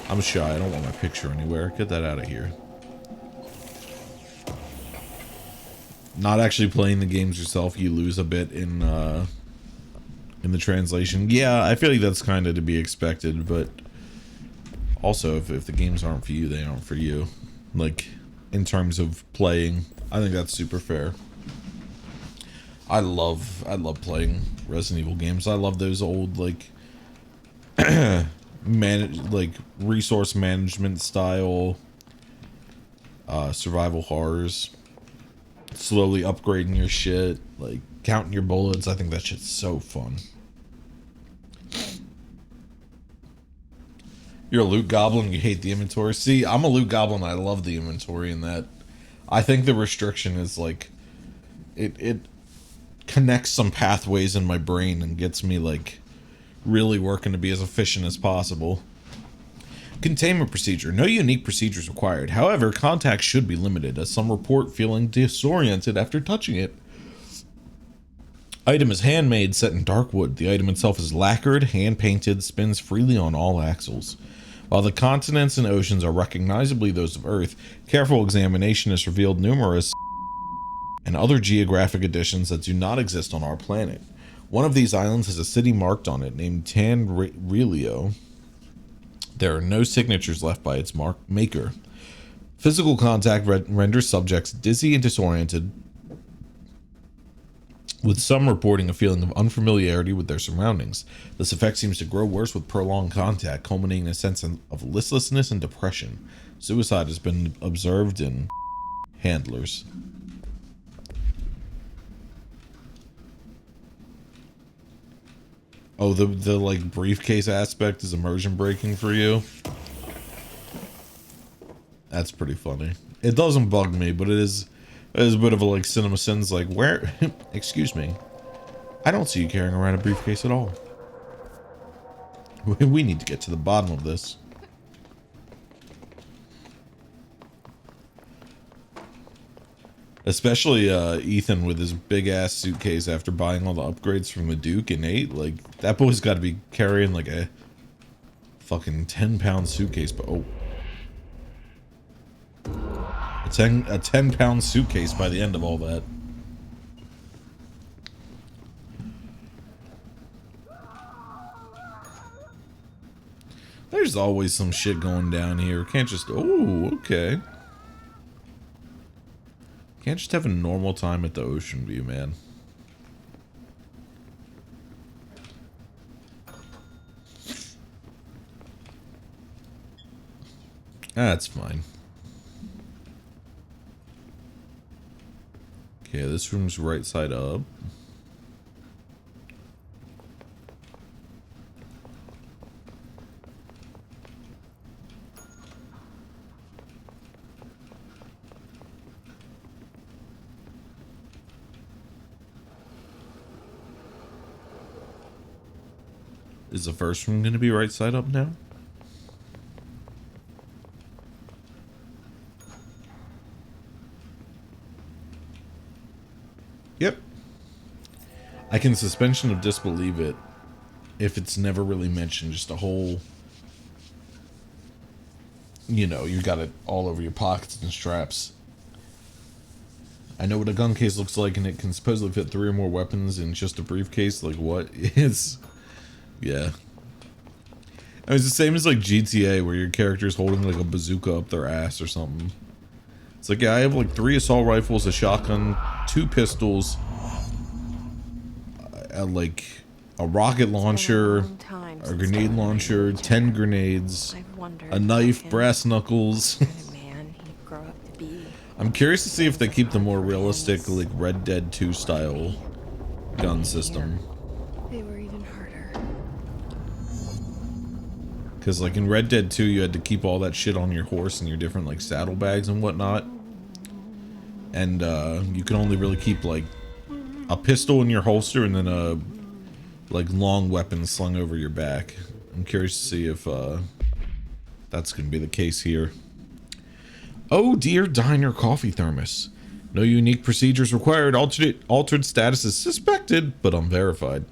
I'm shy. I don't want my picture anywhere. Get that out of here. Not actually playing the games yourself, you lose a bit in the translation. Yeah, I feel like that's kind of to be expected, but also if the games aren't for you, they aren't for you. Like, in terms of playing, I think that's super fair. I love playing Resident Evil games. I love those old, like, resource management style survival horrors. Slowly upgrading your shit, like counting your bullets. I think that shit's so fun. You're a loot goblin, you hate the inventory. See, I'm a loot goblin, I love the inventory in that. I think the restriction is like it connects some pathways in my brain and gets me like really working to be as efficient as possible. Containment procedure. No unique procedures required. However, contact should be limited, as some report feeling disoriented after touching it. Item is handmade, set in dark wood. The item itself is lacquered, hand-painted, spins freely on all axles. While the continents and oceans are recognizably those of Earth, careful examination has revealed numerous and other geographic additions that do not exist on our planet. One of these islands has a city marked on it named Tanrilio. There are no signatures left by its maker. Physical contact renders subjects dizzy and disoriented, with some reporting a feeling of unfamiliarity with their surroundings. This effect seems to grow worse with prolonged contact, culminating in a sense of listlessness and depression. Suicide has been observed in handlers. Oh, the like briefcase aspect is immersion breaking for you? That's pretty funny. It doesn't bug me, but it is a bit of a like CinemaSins like, where excuse me. I don't see you carrying around a briefcase at all. We need to get to the bottom of this. Especially Ethan with his big ass suitcase after buying all the upgrades from the Duke and 8. Like, that boy's got to be carrying like a fucking 10-pound suitcase. But oh, a 10-pound suitcase by the end of all that. There's always some shit going down here. Can't just, oh, okay. Can't just have a normal time at the ocean view, man. That's fine. Okay, this room's right side up. Is the first room going to be right side up now? Yep. I can suspension of disbelieve it if it's never really mentioned. Just a whole, you know, you got it all over your pockets and straps. I know what a gun case looks like, and it can supposedly fit 3 or more weapons in just a briefcase. Like, what? It's... Yeah. I mean, it's the same as, like, GTA, where your character's holding, like, a bazooka up their ass or something. It's like, yeah, I have, like, 3 assault rifles, a shotgun, 2 pistols, like, a rocket launcher, a grenade launcher, 10 grenades, a knife, brass knuckles. I'm curious to see if they keep the more realistic, like, Red Dead 2 style gun system. They were even harder. Because, like, in Red Dead 2, you had to keep all that shit on your horse and your different, like, saddlebags and whatnot. And, you can only really keep, like, a pistol in your holster and then a, like, long weapon slung over your back. I'm curious to see if, that's gonna be the case here. Oh dear, diner coffee thermos. No unique procedures required. Altered status is suspected, but unverified.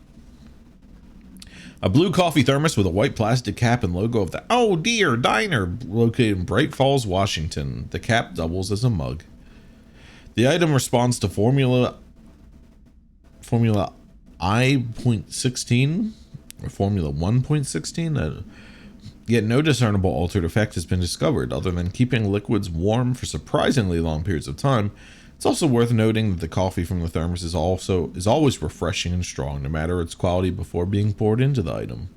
A blue coffee thermos with a white plastic cap and logo of the Oh Dear Diner, located in Bright Falls, Washington. The cap doubles as a mug. The item responds to Formula I.16 or Formula 1.16. Yet no discernible altered effect has been discovered, other than keeping liquids warm for surprisingly long periods of time. It's also worth noting that the coffee from the thermos is always refreshing and strong, no matter its quality, before being poured into the item.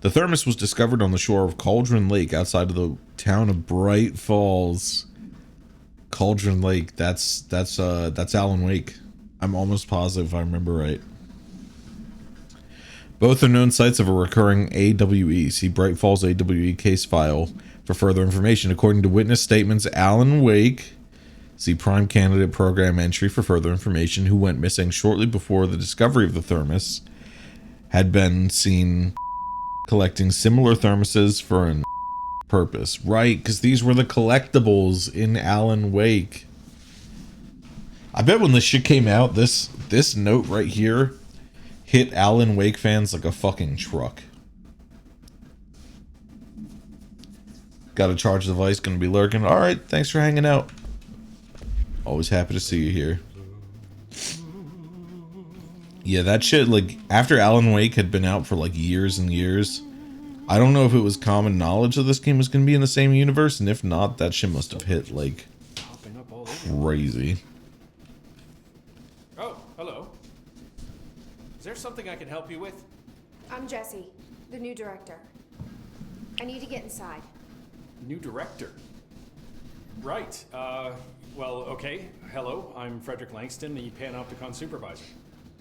The thermos was discovered on the shore of Cauldron Lake, outside of the town of Bright Falls. Cauldron Lake, that's Alan Wake. I'm almost positive if I remember right. Both are known sites of a recurring AWE. See Bright Falls AWE case file for further information. According to witness statements, Alan Wake, see Prime Candidate Program entry for further information, who went missing shortly before the discovery of the thermos, had been seen collecting similar thermoses for an purpose. Right, because these were the collectibles in Alan Wake. I bet when this shit came out, this note right here hit Alan Wake fans like a fucking truck. Got a charge device, gonna be lurking. Alright, thanks for hanging out. Always happy to see you here. Yeah, that shit, like, after Alan Wake had been out for, like, years and years, I don't know if it was common knowledge that this game was gonna be in the same universe, and if not, that shit must have hit, like, crazy. Oh, hello. Is there something I can help you with? I'm Jesse, the new director. I need to get inside. New director. Right. Well, okay. Hello, I'm Frederick Langston, the Panopticon supervisor.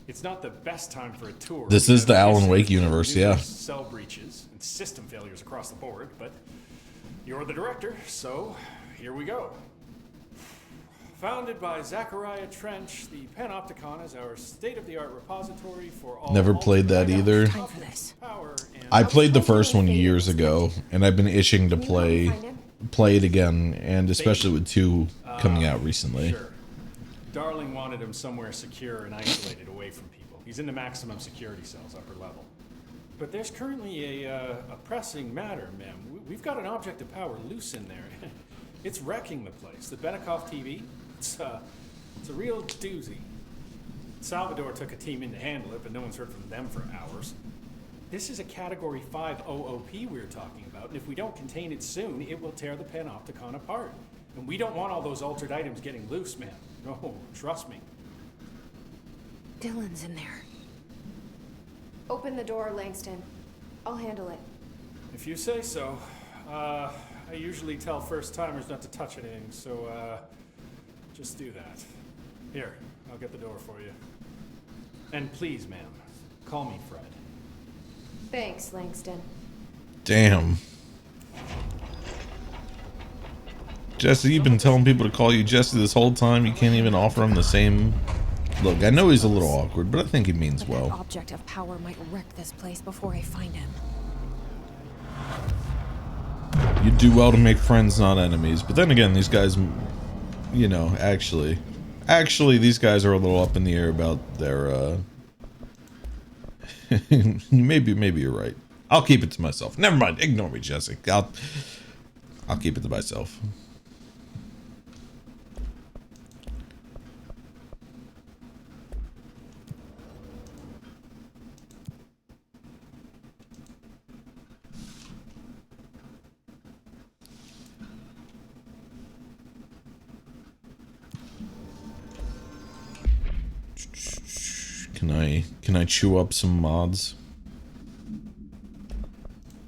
It's not the best time for a tour. This is the Alan Wake universe, yeah. Cell breaches and system failures across the board, but you're the director, so here we go. Founded by Zachariah Trench, the Panopticon is our state-of-the-art repository for all... Never played that either. I played the first one years ago, and I've been itching to play it again, and especially with 2 coming out recently. Sure. Darling wanted him somewhere secure and isolated away from people. He's in the maximum security cells, upper level. But there's currently a pressing matter, ma'am. We've got an object of power loose in there. It's wrecking the place. The Benikoff TV, it's a real doozy. Salvador took a team in to handle it, but no one's heard from them for hours. This is a Category 5 OOP we're talking about, and if we don't contain it soon, it will tear the Panopticon apart. And we don't want all those altered items getting loose, man. No, trust me. Dylan's in there. Open the door, Langston. I'll handle it. If you say so. I usually tell first-timers not to touch anything, so, just do that. Here, I'll get the door for you. And please, ma'am, call me Fred. Thanks, Langston. Damn. Jesse, you've been telling people to call you Jesse this whole time. You can't even offer him the same... Look, I know he's a little awkward, but I think he means But that well. object of power might wreck this place before I find him. You do well to make friends, not enemies. But then again, these guys, you know, actually, these guys are a little up in the air about their, maybe you're right. I'll keep it to myself. Never mind. Ignore me, Jesse. I'll keep it to myself. Can I chew up some mods?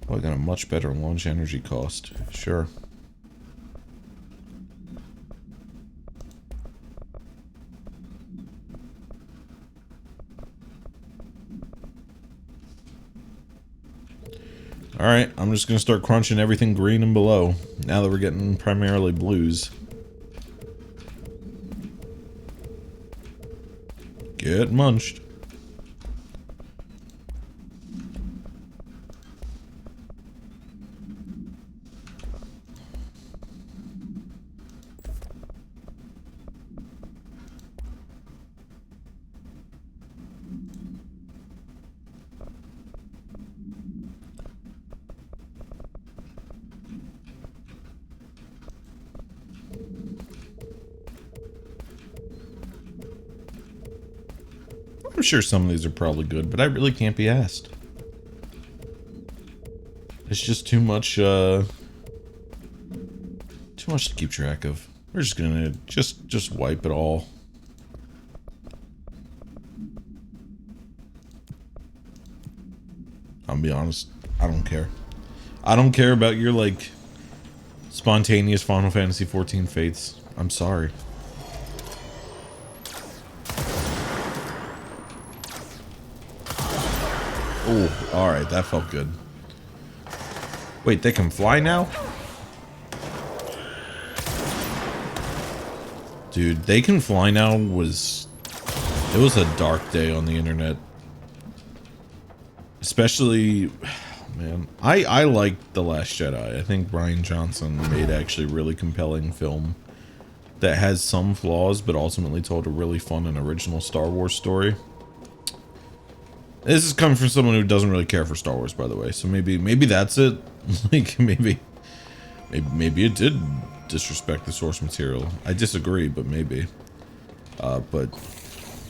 Oh, I got a much better launch energy cost. Sure. Alright, I'm just gonna start crunching everything green and below, now that we're getting primarily blues. Get munched. I'm sure some of these are probably good, but I really can't be asked. It's just too much to keep track of. We're just gonna just wipe it all. I'll be honest, I don't care. I don't care about your like spontaneous Final Fantasy XIV fates. I'm sorry. Oh, alright, that felt good. Wait, they can fly now? Dude, they can fly now was... It was a dark day on the internet. Especially... Man, I liked The Last Jedi. I think Rian Johnson made actually really compelling film that has some flaws, but ultimately told a really fun and original Star Wars story. This is coming from someone who doesn't really care for Star Wars, by the way. So maybe that's it. Like maybe it did disrespect the source material. I disagree, but maybe. But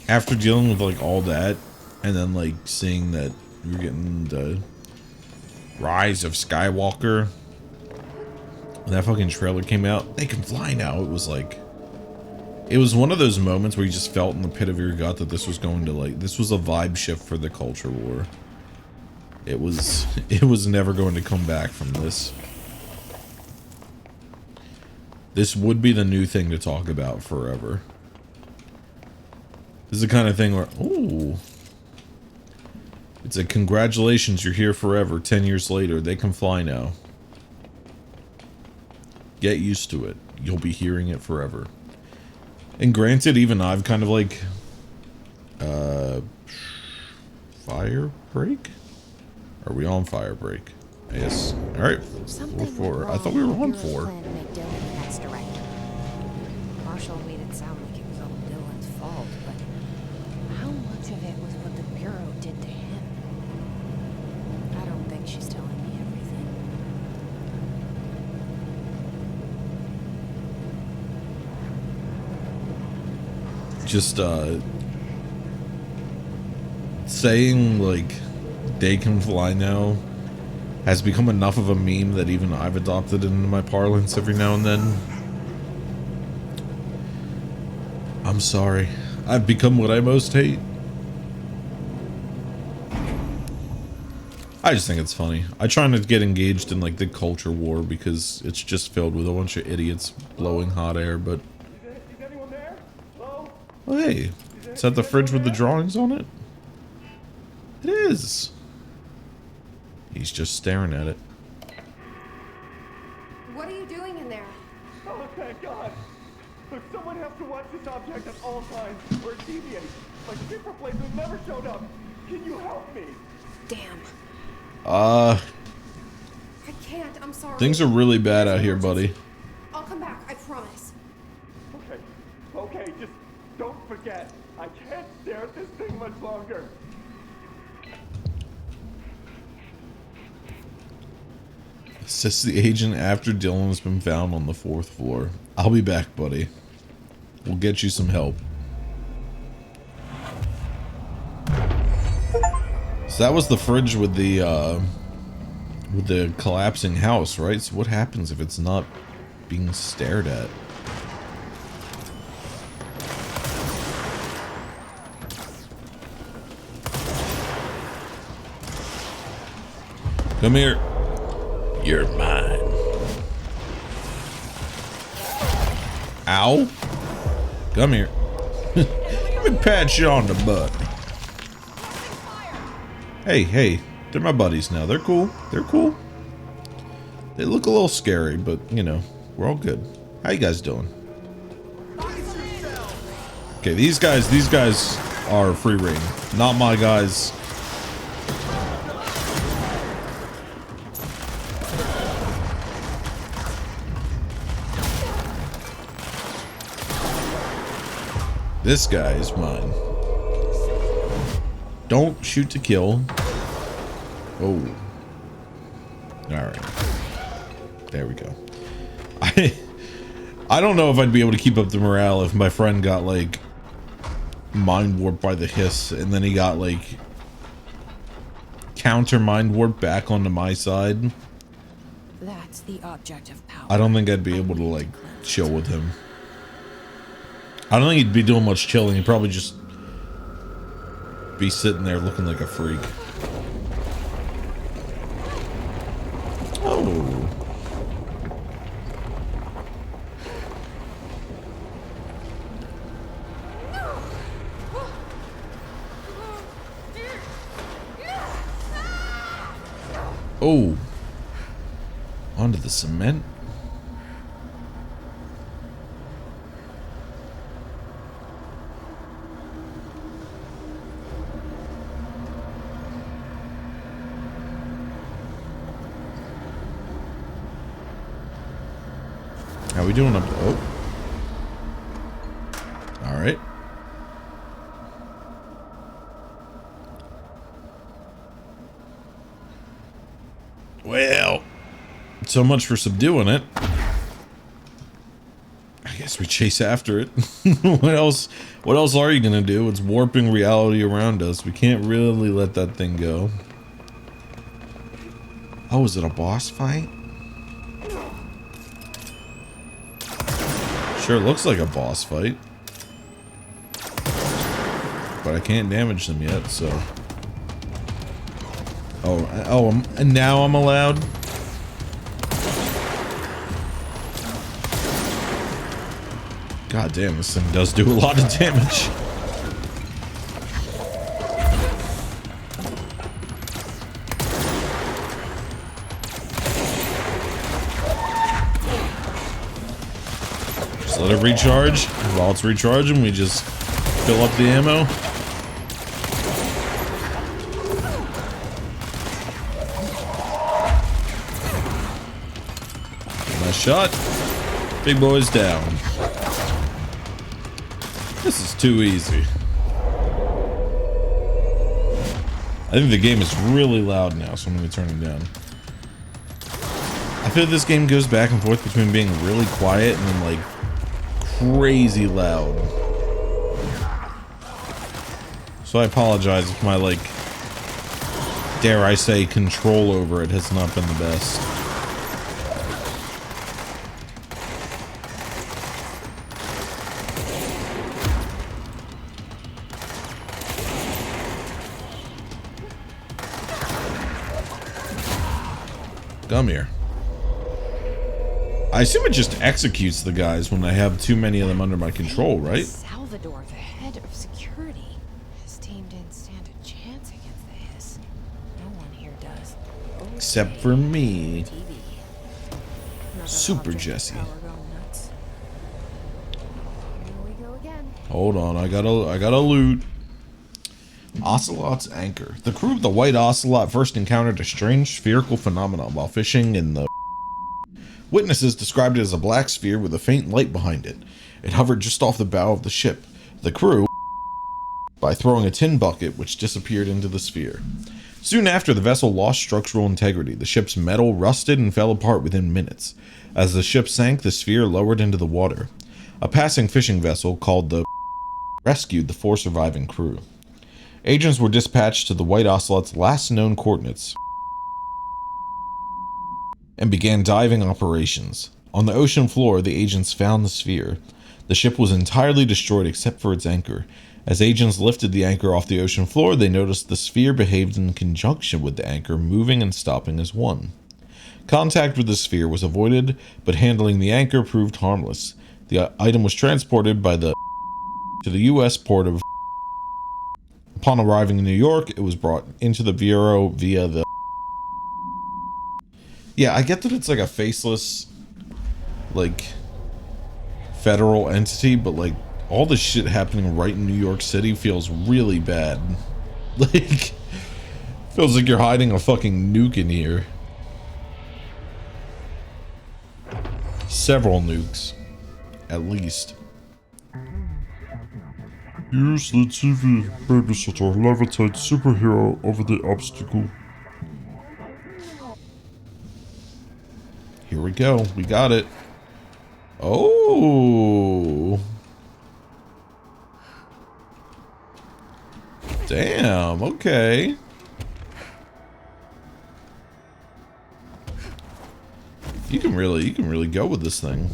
after dealing with like all that, and then like seeing that you're getting the Rise of Skywalker, when that fucking trailer came out, they can fly now. It was like, it was one of those moments where you just felt in the pit of your gut that this was going to like, this was a vibe shift for the culture war. It was never going to come back from this. This would be the new thing to talk about forever. This is the kind of thing where, ooh. It's like, congratulations, you're here forever. 10 years later, they can fly now. Get used to it. You'll be hearing it forever. And granted, even I've kind of like, fire break? Are we on fire break? Yes. All right. We're 4. I thought we were on 4. Marshall made it sound like it was all Dylan's fault, but how much of it was what the Bureau did to him? I don't think she's telling me everything. Just saying like they can fly now has become enough of a meme that even I've adopted into my parlance every now and then. I'm sorry. I've become what I most hate. I just think it's funny. I try not to get engaged in like the culture war because it's just filled with a bunch of idiots blowing hot air, but Is anyone there? Hello? Oh, hey. Is that the fridge with the drawings on it? It is. He's just staring at it. What are you doing in there? Oh, thank God! Look, someone has to watch this object at all times, or it deviates. Like ship replacement never showed up. Can you help me? Damn. Uh, I can't. I'm sorry. things are really bad out here, buddy. I'll come back. I promise. Okay, just don't forget. I can't stare at this thing much longer. Assist the agent after Dylan has been found on the 4th floor. I'll be back, buddy. We'll get you some help. So that was the fridge with the collapsing house, right? So what happens if it's not being stared at? Come here. You're mine. Ow. Come here. Let me pat you on the butt. Hey, they're my buddies now. They're cool. They're cool. They look a little scary, but, you know, we're all good. How you guys doing? Okay, these guys are free reign. Not my guys. This guy is mine. Don't shoot to kill. Oh. Alright. There we go. I don't know if I'd be able to keep up the morale if my friend got, like, mind warped by the hiss, and then he got, like, counter mind warped back onto my side. That's the object of power. I don't think I'd be able to, like, chill with him. I don't think he'd be doing much chilling. He'd probably just be sitting there looking like a freak. Oh. Oh. Onto the cement. How we doing up there? Oh. Alright. Well, so much for subduing it. I guess we chase after it. What else are you gonna do? It's warping reality around us. We can't really let that thing go. Oh, is it a boss fight? Sure looks like a boss fight. But I can't damage them yet, so... Oh, and now I'm allowed? God damn, this thing does do a lot of damage. Just let it recharge. While it's recharging, we just fill up the ammo. Nice shot. Big boy's down. This is too easy. I think the game is really loud now, so I'm going to turn it down. I feel this game goes back and forth between being really quiet and then, like, crazy loud. So I apologize if my, like, dare I say, control over it has not been the best. Come here. I assume it just executes the guys when I have too many of them under my control, right? Salvador the Except for me. TV. Another Super object of Jesse. power going nuts. Here we go again. Hold on, I gotta loot. Ocelot's anchor. The crew of the White Ocelot first encountered a strange spherical phenomenon while fishing in the... Witnesses described it as a black sphere with a faint light behind it. It hovered just off the bow of the ship. The crew... by throwing a tin bucket, which disappeared into the sphere. Soon after, the vessel lost structural integrity. The ship's metal rusted and fell apart within minutes. As the ship sank, the sphere lowered into the water. A passing fishing vessel called the rescued the 4 surviving crew. Agents were dispatched to the White Ocelot's last known coordinates and began diving operations. On the ocean floor, the agents found the sphere. The ship was entirely destroyed except for its anchor. As agents lifted the anchor off the ocean floor, they noticed the sphere behaved in conjunction with the anchor, moving and stopping as one. Contact with the sphere was avoided, but handling the anchor proved harmless. The item was transported by the to the U.S. port of... Upon arriving in New York, it was brought into the Bureau via the... Yeah, I get that it's like a faceless, like, federal entity, but like, all the shit happening right in New York City feels really bad. Like, feels like you're hiding a fucking nuke in here. Several nukes, at least. Use the TV babysitter levitate superhero over the obstacle. Here we go. We got it. Oh. Damn, okay. You can really go with this thing.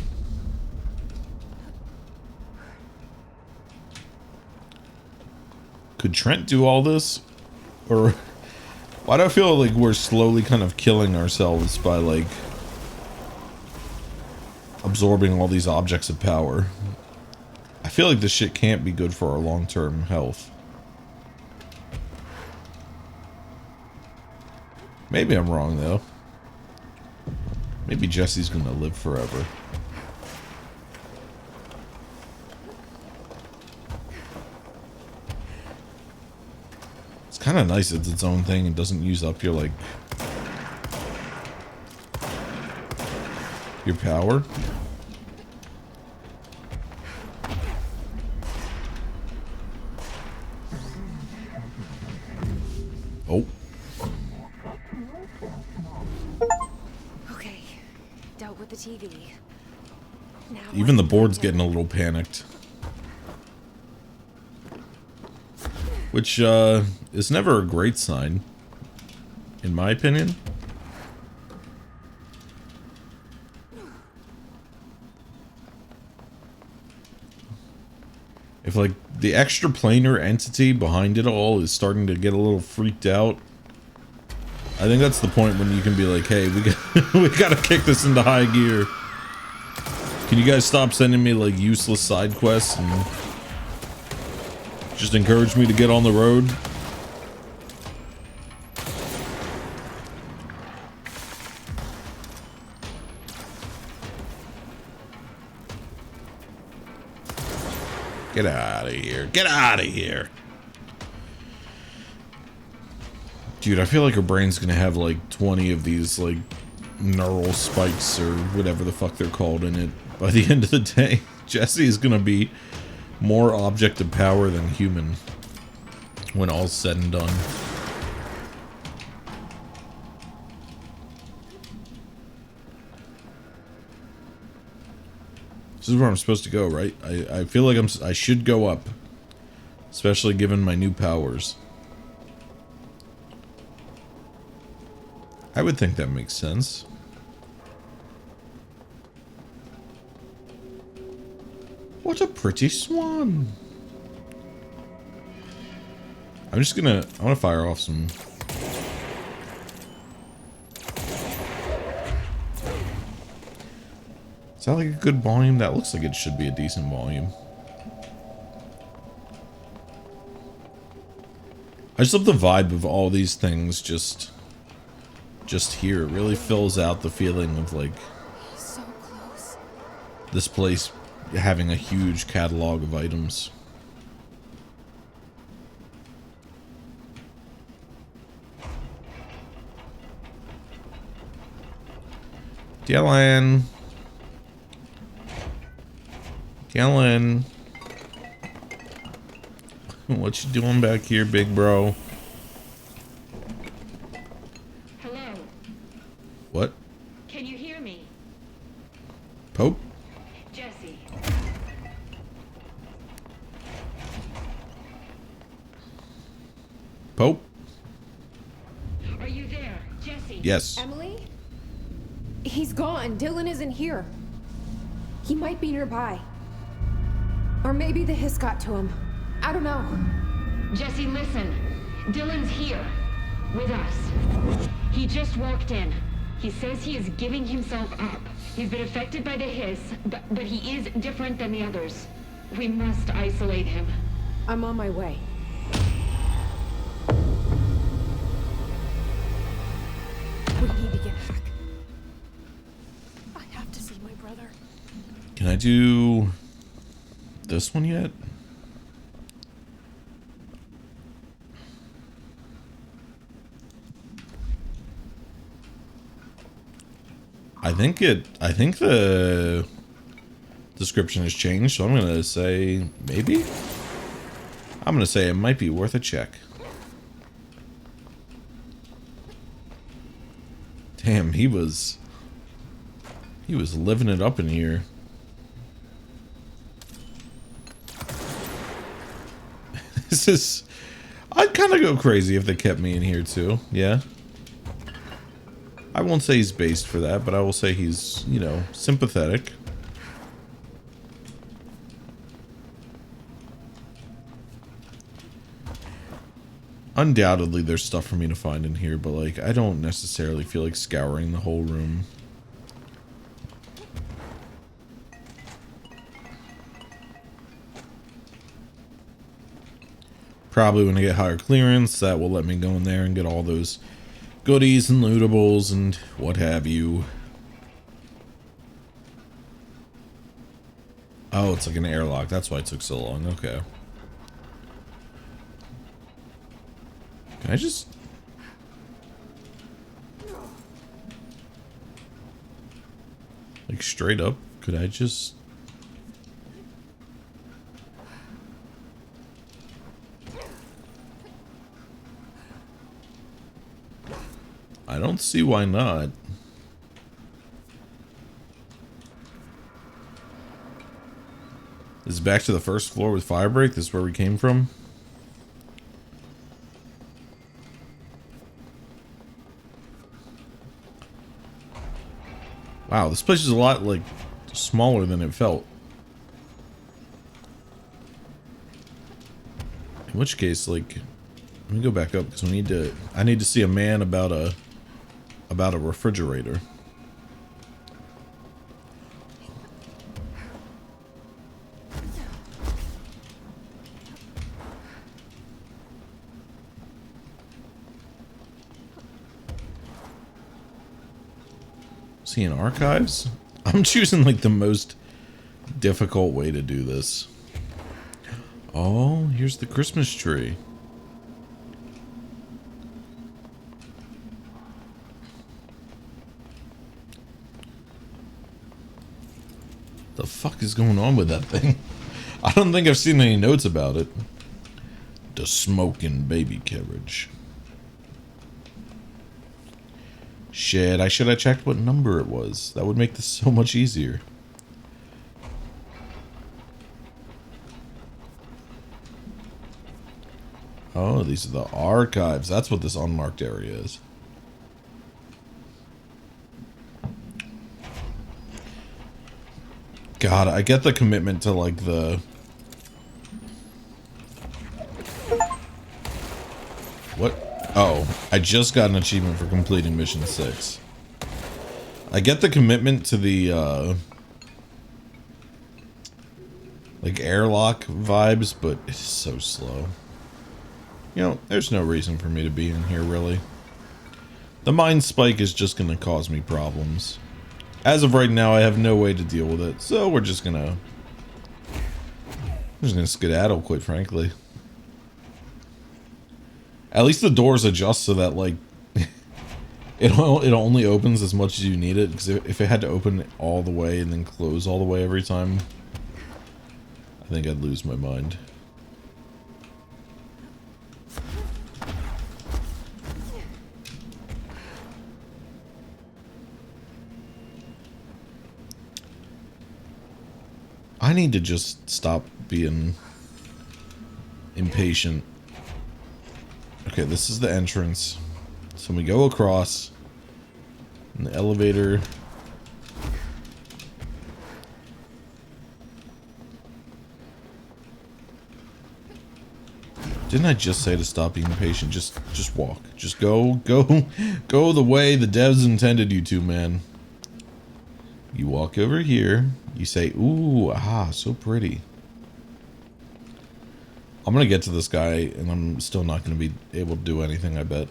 Could Trent do all this? Or why do I feel like we're slowly kind of killing ourselves by like absorbing all these objects of power? I feel like this shit can't be good for our long-term health. Maybe I'm wrong though. Maybe Jesse's gonna live forever. It's kind of nice it's its own thing and doesn't use up your like your power. Oh. Okay, dealt with the TV. Now Even the what? board's getting a little panicked. Which, is never a great sign. In my opinion. If, like, the extraplanar entity behind it all is starting to get a little freaked out, I think that's the point when you can be like, hey, we gotta kick this into high gear. Can you guys stop sending me, like, useless side quests and just encourage me to get on the road? Get out of here. Get out of here. Dude, I feel like her brain's gonna have like 20 of these like neural spikes or whatever the fuck they're called in it by the end of the day. Jesse is gonna be more object of power than human when all's said and done. This is where I'm supposed to go, right? I feel like I should go up, especially given my new powers. I would think that makes sense. What a pretty swan. I want to fire off some. Is that like a good volume? That looks like it should be a decent volume. I just love the vibe of all these things just just here. It really fills out the feeling of like So close. this place having a huge catalog of items. Dylan. Dylan. What you doing back here, big bro? Hello, What? can you hear me? Pope? Jesse. Pope? Are you there? Jesse? Yes. Emily? He's gone. Dylan isn't here. He might be nearby. Or maybe the hiss got to him. I don't know. Jesse, listen. Dylan's here. With us. He just walked in. He says he is giving himself up. He's been affected by the hiss, but he is different than the others. We must isolate him. I'm on my way. We need to get back. I have to see my brother. Can I do this one yet? I think the description has changed, so I'm gonna say maybe? I'm gonna say it might be worth a check. Damn, he was living it up in here. This is... I'd kind of go crazy if they kept me in here too, yeah? I won't say he's based for that, but I will say he's, you know, sympathetic. Undoubtedly there's stuff for me to find in here, but like, I don't necessarily feel like scouring the whole room. Probably when I get higher clearance, that will let me go in there and get all those goodies and lootables and what have you. Oh, it's like an airlock. That's why it took so long. Okay. Can I just... like straight up? Could I just... I don't see why not. This is back to the first floor with Firebreak. This is where we came from. Wow, this place is a lot like smaller than it felt. In which case, like, let me go back up because I need to see a man about a refrigerator. See in archives? I'm choosing like the most difficult way to do this. Oh, here's the Christmas tree. The fuck is going on with that thing? I don't think I've seen any notes about it. The smoking baby carriage. Shit, I should have checked what number it was. That would make this so much easier. Oh, these are the archives. That's what this unmarked area is. God, I get the commitment to like the... What? Oh, I just got an achievement for completing mission 6. I get the commitment to the like airlock vibes, but it's so slow. You know, there's no reason for me to be in here really. The mind spike is just going to cause me problems. As of right now, I have no way to deal with it, so we're just gonna skedaddle, quite frankly. At least the doors adjust so that, like, it only opens as much as you need it, because if it had to open all the way and then close all the way every time, I think I'd lose my mind. I need to just stop being impatient. Okay, this is the entrance. So we go across in the elevator. Didn't I just say to stop being impatient? Just walk. Just go the way the devs intended you to, man. You walk over here. You say, ooh, ah, so pretty. I'm gonna get to this guy, and I'm still not gonna be able to do anything, I bet.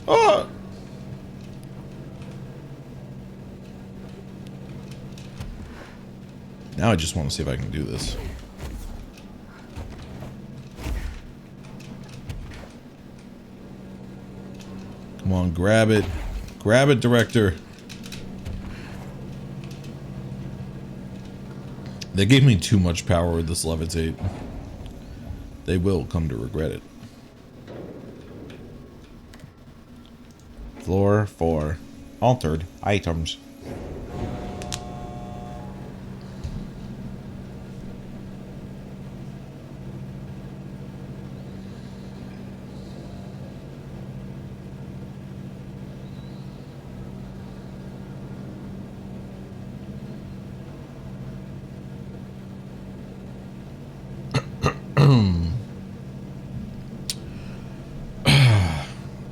Ah! Now I just want to see if I can do this. Come on, grab it. Grab it, director. They gave me too much power with this levitate. They will come to regret it. Floor 4. Altered items.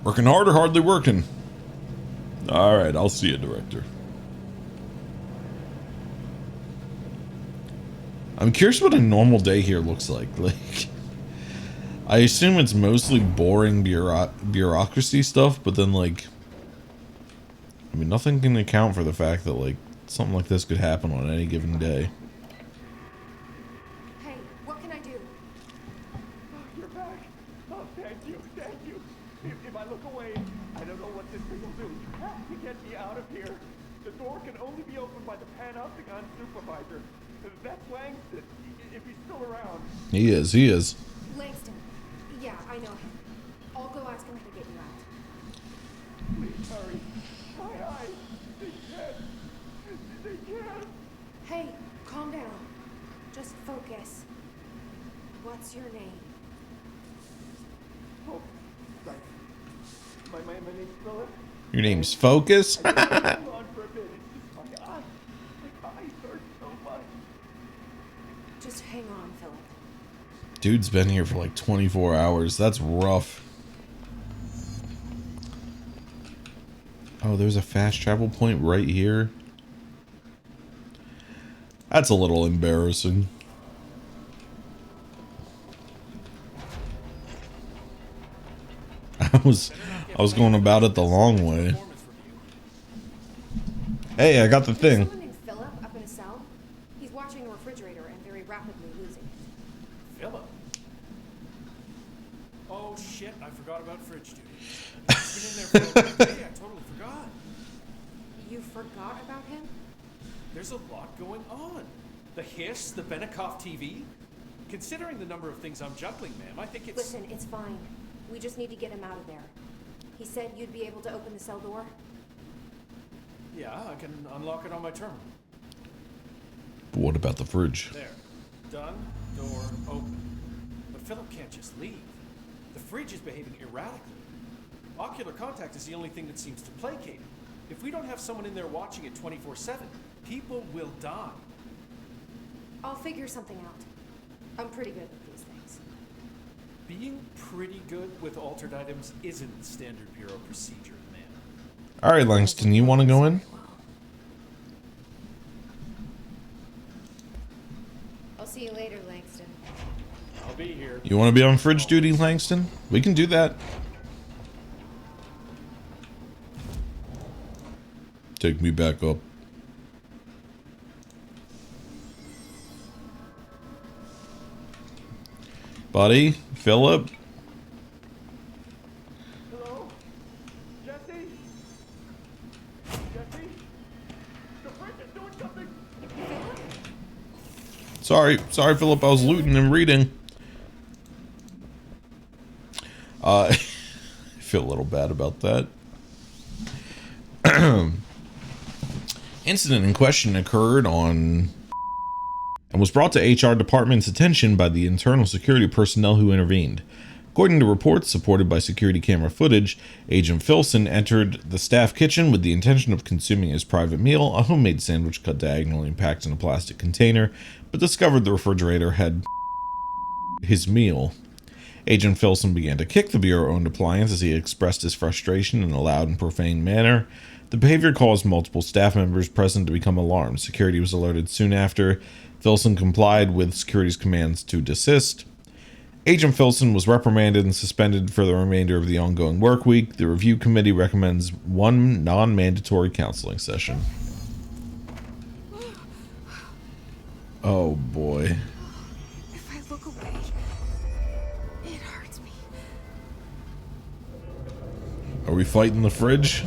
Working hard or hardly working? Alright, I'll see you, director. I'm curious what a normal day here looks like. Like, I assume it's mostly boring bureaucracy stuff, but then, like, I mean, nothing can account for the fact that, like, something like this could happen on any given day. Hey, what can I do? Oh, you're back. Oh, thank you, thank you. If I look away, I don't know what this thing will do. You have to get me out of here. The door can only be opened by the Panopticon supervisor. That's Langston, if he's still around. He is. Langston. Yeah, I know him. I'll go ask him how to get you out. Please hurry. My eyes. They can't. They can't. Hey, calm down. Just focus. What's your name? Oh, right. My name's Philip. Your name's Focus? Hold on for a bit. It's just my eyes. My eyes hurt so much. Just hang on, Philip. Dude's been here for like 24 hours. That's rough. Oh, there's a fast travel point right here. That's a little embarrassing. I was going about it the long way. Hey, I got the There's thing. someone named Philip up in a cell. He's watching a refrigerator and very rapidly losing it. Philip? Oh shit, I forgot about fridge duty. He's been in there for a day, I totally forgot. You forgot about him? There's a lot going on. The hiss, the Benikoff TV. Considering the number of things I'm juggling, ma'am, I think it's... Listen, it's fine. We just need to get him out of there. He said you'd be able to open the cell door. Yeah, I can unlock it on my terminal. But what about the fridge? There. Done. Door open. But Philip can't just leave. The fridge is behaving erratically. Ocular contact is the only thing that seems to placate him. If we don't have someone in there watching it 24/7, people will die. I'll figure something out. I'm pretty good with these things. being pretty good with altered items isn't standard Bureau procedure, man. All right, Langston, you want to go in? I'll see you later, Langston. I'll be here. You want to be on fridge duty, Langston? We can do that. Take me back up. Buddy, Philip. Hello? Jesse? Jesse? The fridge is doing something! Sorry, Philip. I was looting and reading. I feel a little bad about that. Incident in question occurred on and was brought to HR department's attention by the internal security personnel who intervened. According to reports supported by security camera footage, Agent Filson entered the staff kitchen with the intention of consuming his private meal, a homemade sandwich cut diagonally and packed in a plastic container, but discovered the refrigerator had his meal. Agent Filson began to kick the Bureau-owned appliance as he expressed his frustration in a loud and profane manner. The behavior caused multiple staff members present to become alarmed. Security was alerted soon after. Filson complied with security's commands to desist. Agent Filson was reprimanded and suspended for the remainder of the ongoing work week. The review committee recommends one non-mandatory counseling session. Oh boy. If I look away, it hurts me. Are we fighting the fridge?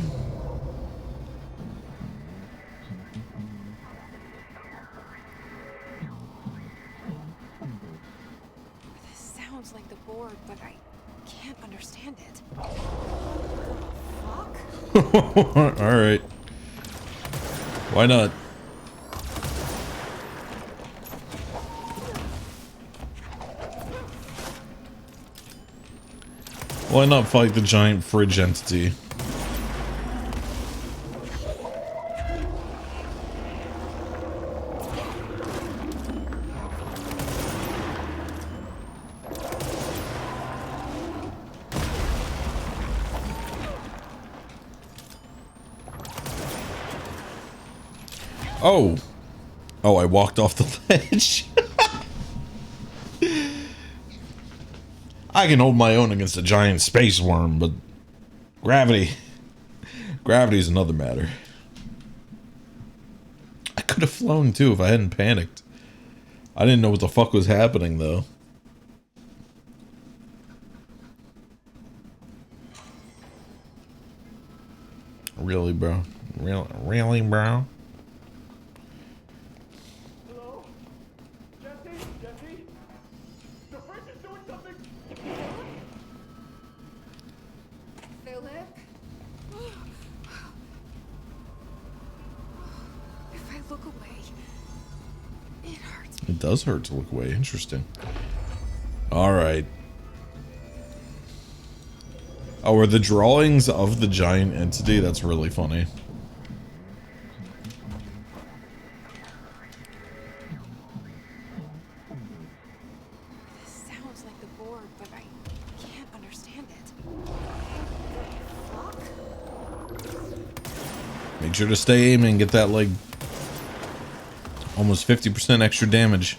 This sounds like the board, but I can't understand it. Fuck? Alright. Why not? Why not fight the giant fridge entity? Oh. Oh, I walked off the ledge. I can hold my own against a giant space worm, but gravity's another matter. I could have flown too if I hadn't panicked. I didn't know what the fuck was happening though. Really, bro? Really, bro? Hello? Jesse? Jesse? The fridge is doing something! Philip? If I look away, it hurts me. It does hurt to look away. Interesting. Alright. Oh, are the drawings of the giant entity? That's really funny. This sounds like the board, but I can't understand it. Fuck? Make sure to stay aiming, get that like almost 50% extra damage.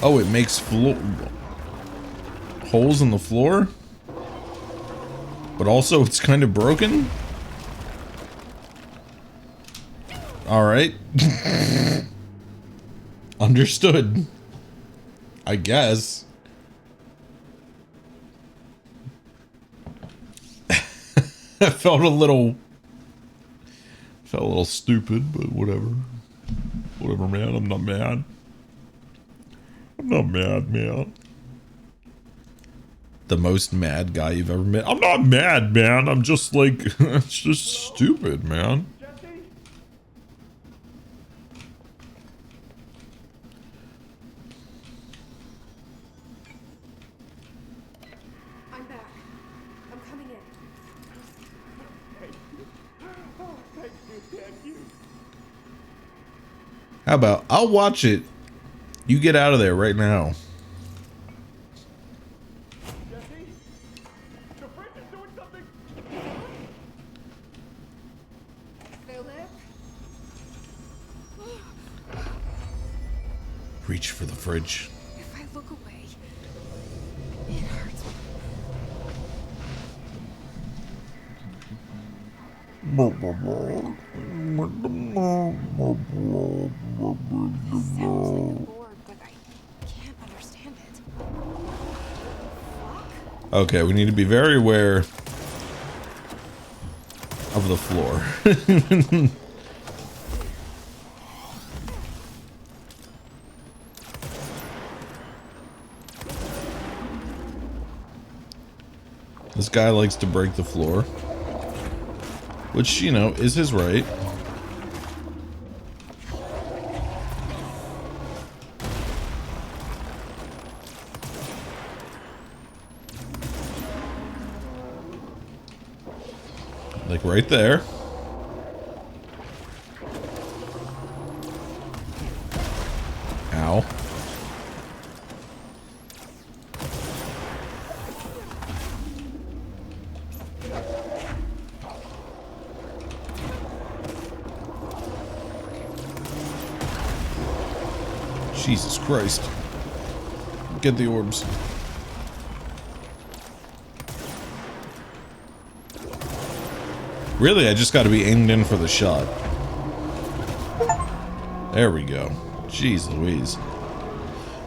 Oh, it makes holes in the floor, but also it's kind of broken. All right. Understood, I guess. I felt a little stupid, but whatever. Whatever, man. I'm not mad. I'm not mad, man. The most mad guy you've ever met. I'm not mad, man. I'm just like, it's just stupid, man. Jesse? I'm back. I'm coming in. Thank you. Oh, thank you. How about I'll watch it. You get out of there right now. Jesse? The fridge is doing something! Philip? Reach for the fridge. If I look away, it hurts. He sounds like an orb, but I can't understand it. Fuck? Okay, we need to be very aware of the floor. This guy likes to break the floor, which, you know, is his right. Like right there. Ow. Jesus Christ. Get the orbs. Really, I just got to be aimed in for the shot. There we go. Jeez Louise.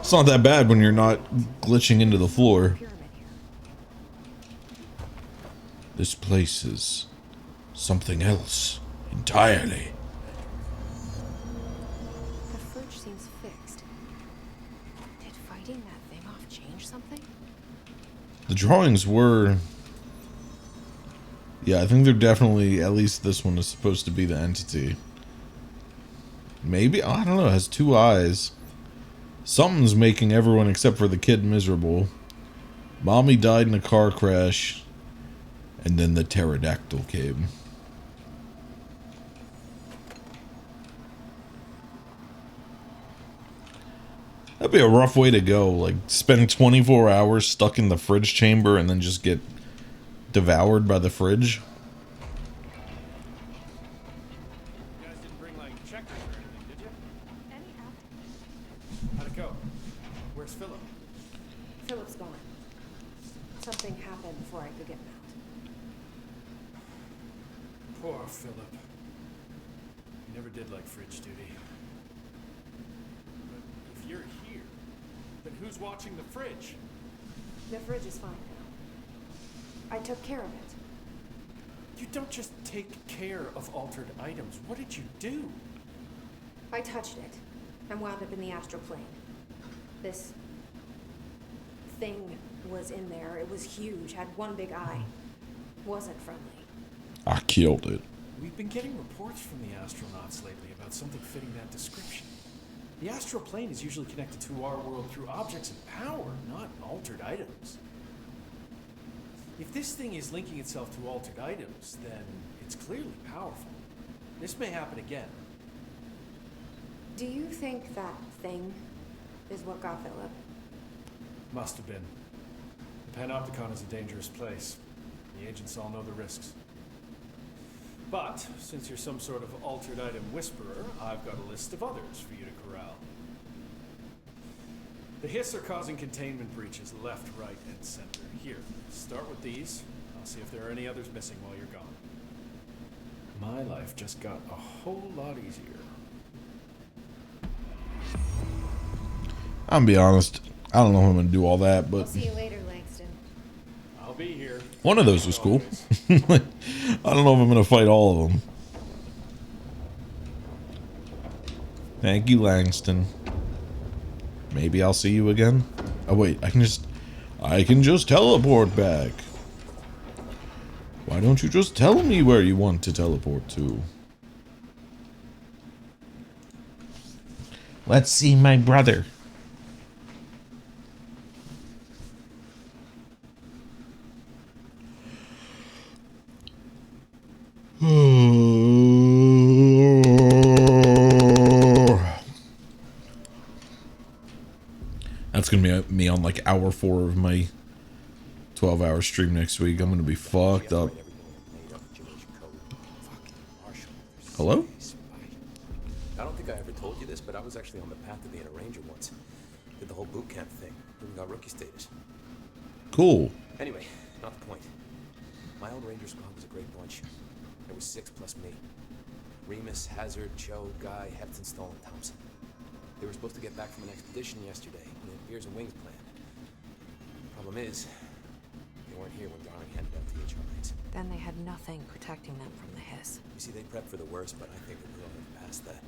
It's not that bad when you're not glitching into the floor. Pyramid here. This place is something else entirely. The fridge seems fixed. Did fighting that thing off change something? The drawings were... Yeah, I think they're definitely, at least this one is supposed to be the entity. Maybe? I don't know, it has two eyes. Something's making everyone except for the kid miserable. Mommy died in a car crash. And then the pterodactyl came. That'd be a rough way to go. Like, spend 24 hours stuck in the fridge chamber and then just get devoured by the fridge. You guys didn't bring, like, checkers or anything, did you? How'd it go? Where's Philip? Philip's gone. Something happened before I could get him out. Poor Philip. He never did like fridge duty. But if you're here, then who's watching the fridge? The fridge is fine now. I took care of it. You don't just take care of altered items. What did you do? I touched it and wound up in the astral plane. This thing was in there. It was huge, had one big eye. Wasn't friendly. I killed it. We've been getting reports from the astronauts lately about something fitting that description. The astral plane is usually connected to our world through objects of power, not altered items. If this thing is linking itself to altered items, then it's clearly powerful. This may happen again. Do you think that thing is what got Philip? Must have been. The Panopticon is a dangerous place. The agents all know the risks. But, since you're some sort of altered item whisperer, I've got a list of others for you to corral. The Hiss are causing containment breaches left, right, and center. Here, start with these. I'll see if there are any others missing while you're gone. My life just got a whole lot easier. I'm gonna be honest. I don't know if I'm gonna do all that, We'll but see you later, Langston. I'll be here. one of those was cool. I don't know if I'm gonna fight all of them. Thank you, Langston. Maybe I'll see you again. Oh wait, I can just teleport back. Why don't you just tell me where you want to teleport to? Let's see my brother. That's gonna be me on like hour 4 of my 12-hour stream next week. I'm gonna be fucked up. Hello? I don't think I ever told you this, but I was actually on the path to being a ranger once. Did the whole boot camp thing. Even got rookie status. Cool. Anyway, not the point. My old ranger squad was a great bunch. There was 6 plus me. Remus, Hazard, Cho, Guy, Hefton, Stoll, and Thompson. They were supposed to get back from an expedition yesterday. We had Beers and Wings planned. Problem is, they weren't here when Darling handed out the HRAs. Then they had nothing protecting them from the hiss. You see, they prepped for the worst, but I think that we're already past that.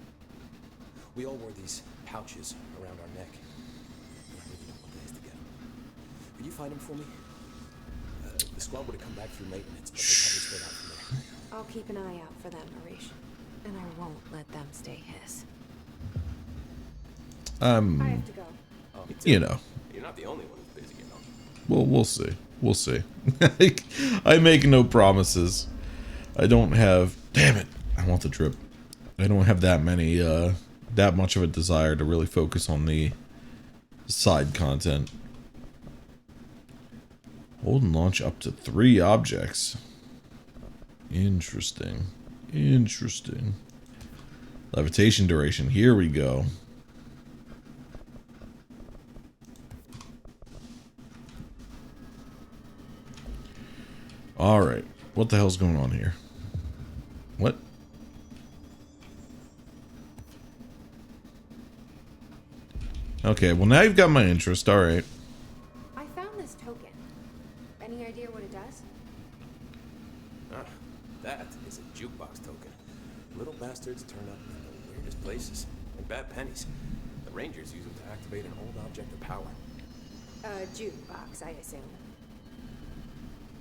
We all wore these pouches around our neck. I really don't want the hiss to get them. Could you find them for me? The squad would have come back through maintenance, but they probably straight out from there. I'll keep an eye out for them, Arish. And I won't let them stay hiss. I have to go. Me too. You know. You're not the only one who's busy, you know. Well, we'll see. We'll see. I make no promises. I don't have... Damn it. I want the drip. I don't have that many, that much of a desire to really focus on the side content. Hold and launch up to 3 objects. Interesting. Interesting. Levitation duration. Here we go. Alright. What the hell's going on here? What? Okay, well now you've got my interest. Alright. I found this token. Any idea what it does? Ah, that is a jukebox token. Little bastards turn up in the weirdest places. Like bad pennies. The Rangers use them to activate an old object of power. A jukebox, I assume.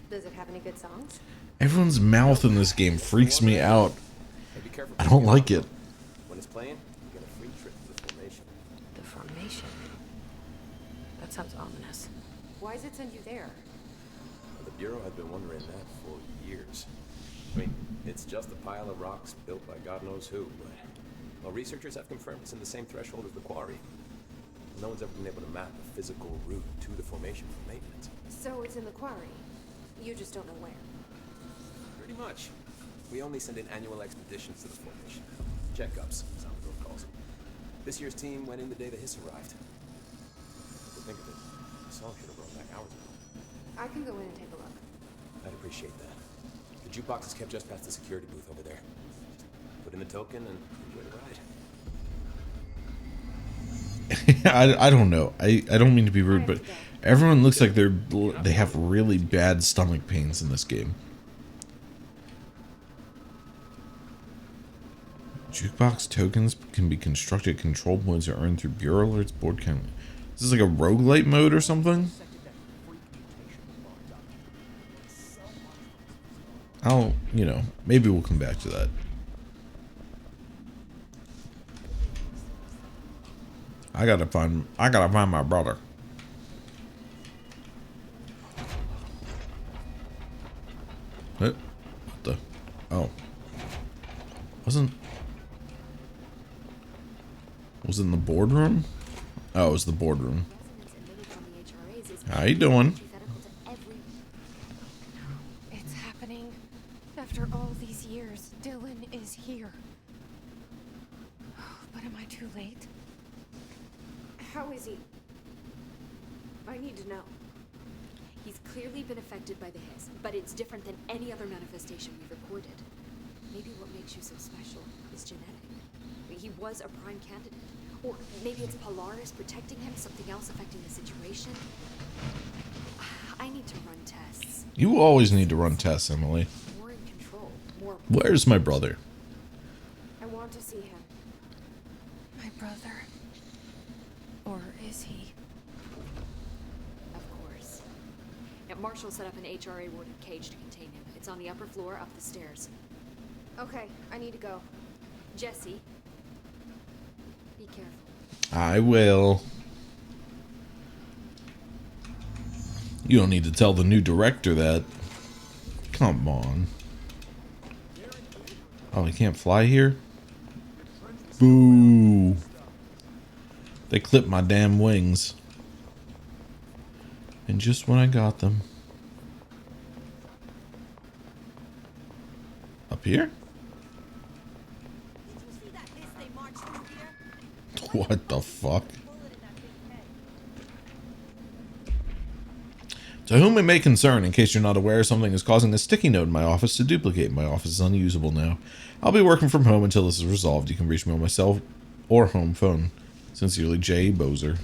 Does it have any good songs? Everyone's mouth in this game freaks me out. Hey, be careful. I don't like it. When it's playing, you get a free trip to the formation. The formation. That sounds ominous. Why does it send you there? The Bureau had been wondering that for years. I mean, it's just a pile of rocks built by God knows who, but... Well, researchers have confirmed it's in the same threshold as the quarry. No one's ever been able to map a physical route to the formation for maintenance. So it's in the quarry. You just don't know where. Pretty much. We only send in annual expeditions to the formation. Checkups, Somerville calls them. This year's team went in the day the hiss arrived. To think of it, the song should have rolled back hours ago. I can go in and take a look. I'd appreciate that. The jukebox is kept just past the security booth over there. Put in the token and enjoy the ride. I don't know. I don't mean to be rude, but everyone looks like they have really bad stomach pains in this game. Jukebox tokens can be constructed at control points or earned through Bureau alerts, board count. Is this like a roguelite mode or something? I'll, you know, maybe we'll come back to that. I gotta find my brother. What the? Oh. Was it in the boardroom? Oh, it was the boardroom. How you doing? It's happening. After all these years, Dylan is here. But am I too late? How is he? I need to know. He's clearly been affected by the hiss, but it's different than any other manifestation we've recorded. Maybe what makes you so special is genetic. He was a prime candidate. Or maybe it's Polaris protecting him, something else affecting the situation. I need to run tests. You always need to run tests, Emily. More in control, more... Where's my brother? I want to see him. My brother. Or is he? Of course. Now, Marshall set up an HRA-warded cage to contain him. It's on the upper floor, up the stairs. Okay, I need to go. Jesse, be careful. I will. You don't need to tell the new director that. Come on. Oh, he can't fly here? Boo. They clipped my damn wings. And just when I got them. Up here? What the fuck? To whom it may concern, in case you're not aware, something is causing a sticky note in my office to duplicate. My office is unusable now. I'll be working from home until this is resolved. You can reach me on my cell or home phone. Sincerely, J. Bozer.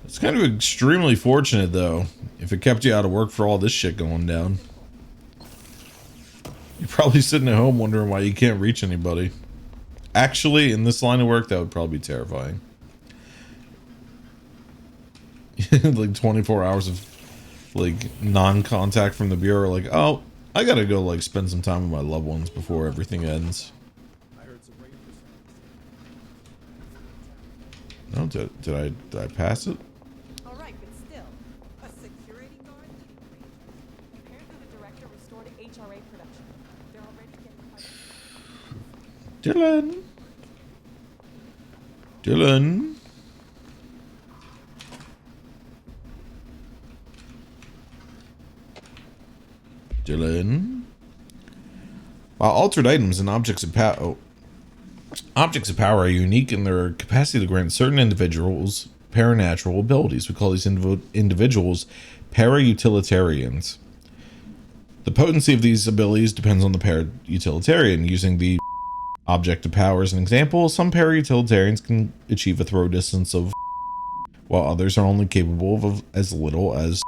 It's kind of extremely fortunate, though, if it kept you out of work for all this shit going down. You're probably sitting at home wondering why you can't reach anybody. Actually, in this line of work, that would probably be terrifying. Like 24 hours of like non-contact from the bureau. Like, oh, I gotta go like spend some time with my loved ones before everything ends. No, did I pass it? All right, but still, a security guard leading raid. Apparently, the director restored HRA production. They're already getting. Dylan. While altered items and objects of power are unique in their capacity to grant certain individuals paranatural abilities. We call these individuals para-utilitarians. The potency of these abilities depends on the para-utilitarian. Using the object of power as an example, some para-utilitarians can achieve a throw distance of while others are only capable of as little as.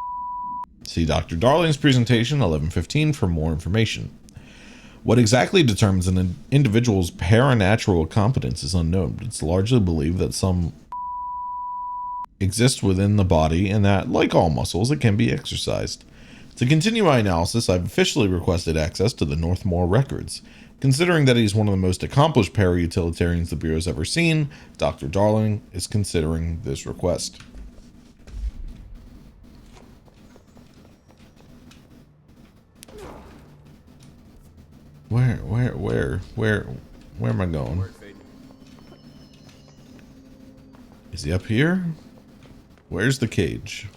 See Dr. Darling's presentation 11:15 for more information. What exactly determines an individual's paranatural competence is unknown, but it's largely believed that some exist within the body and that, like all muscles, it can be exercised. To continue my analysis, I've officially requested access to the Northmore records. Considering that he's one of the most accomplished para-utilitarians the Bureau's ever seen, Dr. Darling is considering this request. Where am I going? Is he up here? Where's the cage?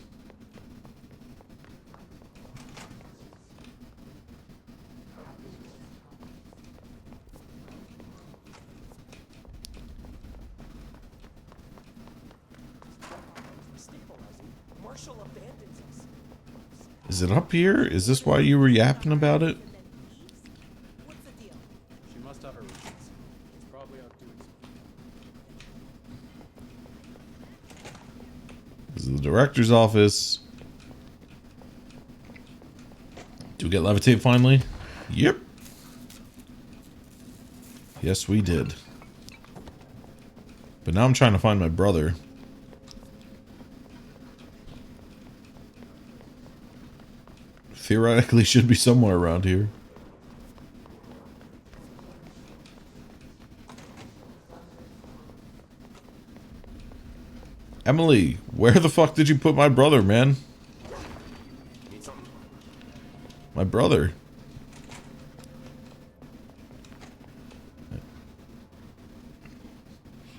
Is it up here? Is this why you were yapping about it? She must have her reasons. It's probably out doing something. This is the director's office. Do we get levitate finally? Yep. Yes, we did. But now I'm trying to find my brother. Theoretically should be somewhere around here. Emily, where the fuck did you put my brother, man? My brother.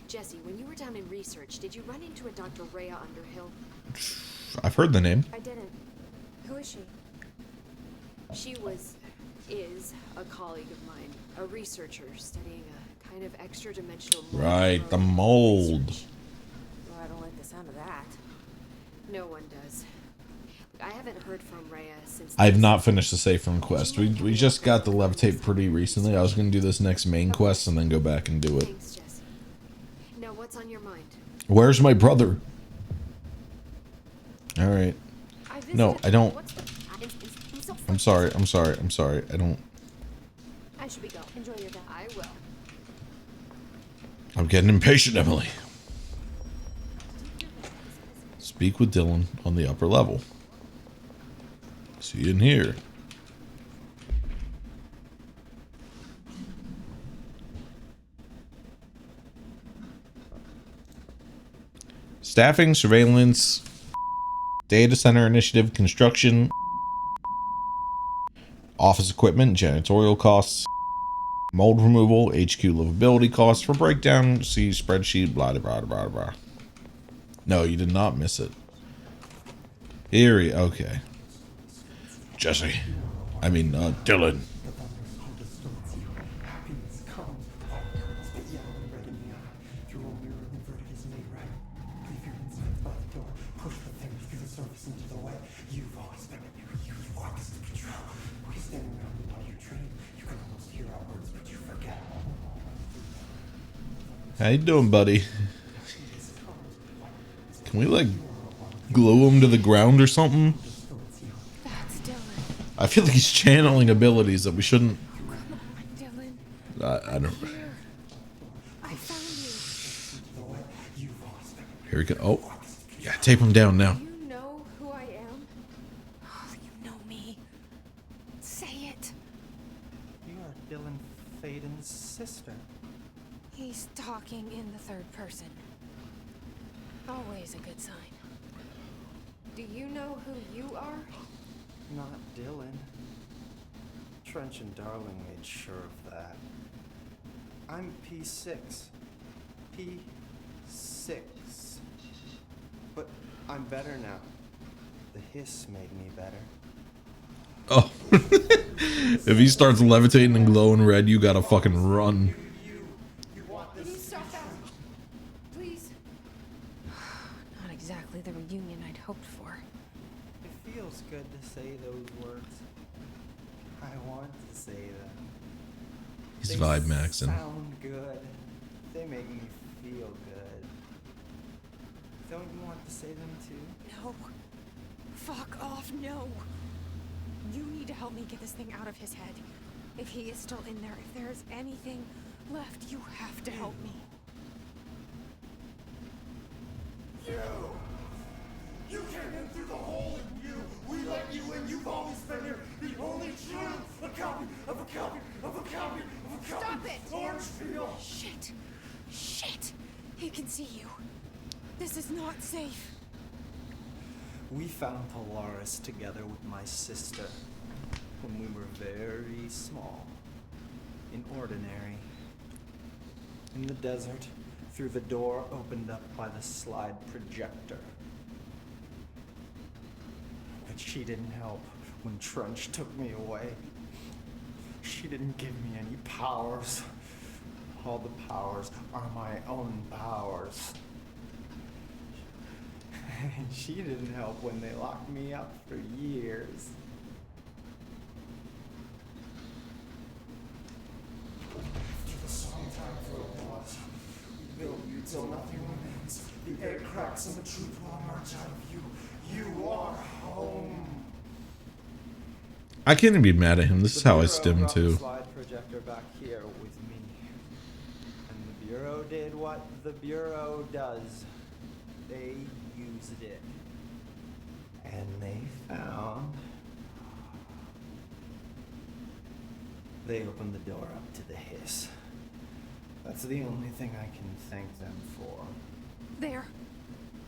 Jesse, when you were down in research, did you run into a Dr. Rhea Underhill? I've heard the name. I didn't. Who is she? She is a colleague of mine, a researcher studying a kind of extra-dimensional mold. Right, the mold. Well, I don't like the sound of that. No one does. I haven't heard from Rhea since. I've not finished the safe room quest. We just got the levitate pretty recently. I was going to do this next main quest and then go back and do it. Thanks, Jesse. Now, what's on your mind? Where's my brother? All right. No, I don't. I'm sorry. I don't. I should be going. Enjoy your day. I will. I'm getting impatient, Emily. Speak with Dylan on the upper level. See you in here. Staffing, surveillance, data center initiative, construction, office equipment, janitorial costs, mold removal, HQ livability costs. For breakdown, see spreadsheet, blah, blah, blah, blah, blah. No, you did not miss it. Eerie, okay. Jesse. I mean, Dylan. How you doing, buddy? Can we, like, glue him to the ground or something? That's Dylan. I feel like he's channeling abilities that we shouldn't... Come on, Dylan. I don't... Here. I found you. Here we go. Oh. Yeah, tape him down now. You know who I am? Oh, you know me. Say it. You are Dylan Faden's sister. He's talking in the third person. Always a good sign. Do you know who you are? Not Dylan. Trench and Darling made sure of that. I'm P6. P6. But I'm better now. The hiss made me better. Oh. If he starts levitating and glowing red, you gotta fucking run. Can you stop that? Please. Not exactly the reunion I'd hoped for. It feels good to say those words. I want to say them. He's They vibe maxing. sound good. They make me feel good. Don't you want to say them too? No. Fuck off, no. You need to help me get this thing out of his head. If he is still in there, if there is anything left, you have to help me. You came in through the hole in you. We let you in. You've always been here. The only true. A copy of a copy of a copy of a copy. Stop it! Orangefield. Shit. Shit. He can see you. This is not safe. We found Polaris together with my sister when we were very small. In Ordinary. In the desert, through the door opened up by the slide projector. But she didn't help when Trench took me away. She didn't give me any powers. All the powers are my own powers. And she didn't help when they locked me up for years. To the song time for applause. We build you till nothing remains. The air cracks and the truth will emerge out of you. You are home. I can't even be mad at him. This is how I stim The too. slide projector back here with me. And the Bureau did what the Bureau does. They used it. And they found... They opened the door up to the hiss. That's the only thing I can thank them for. There.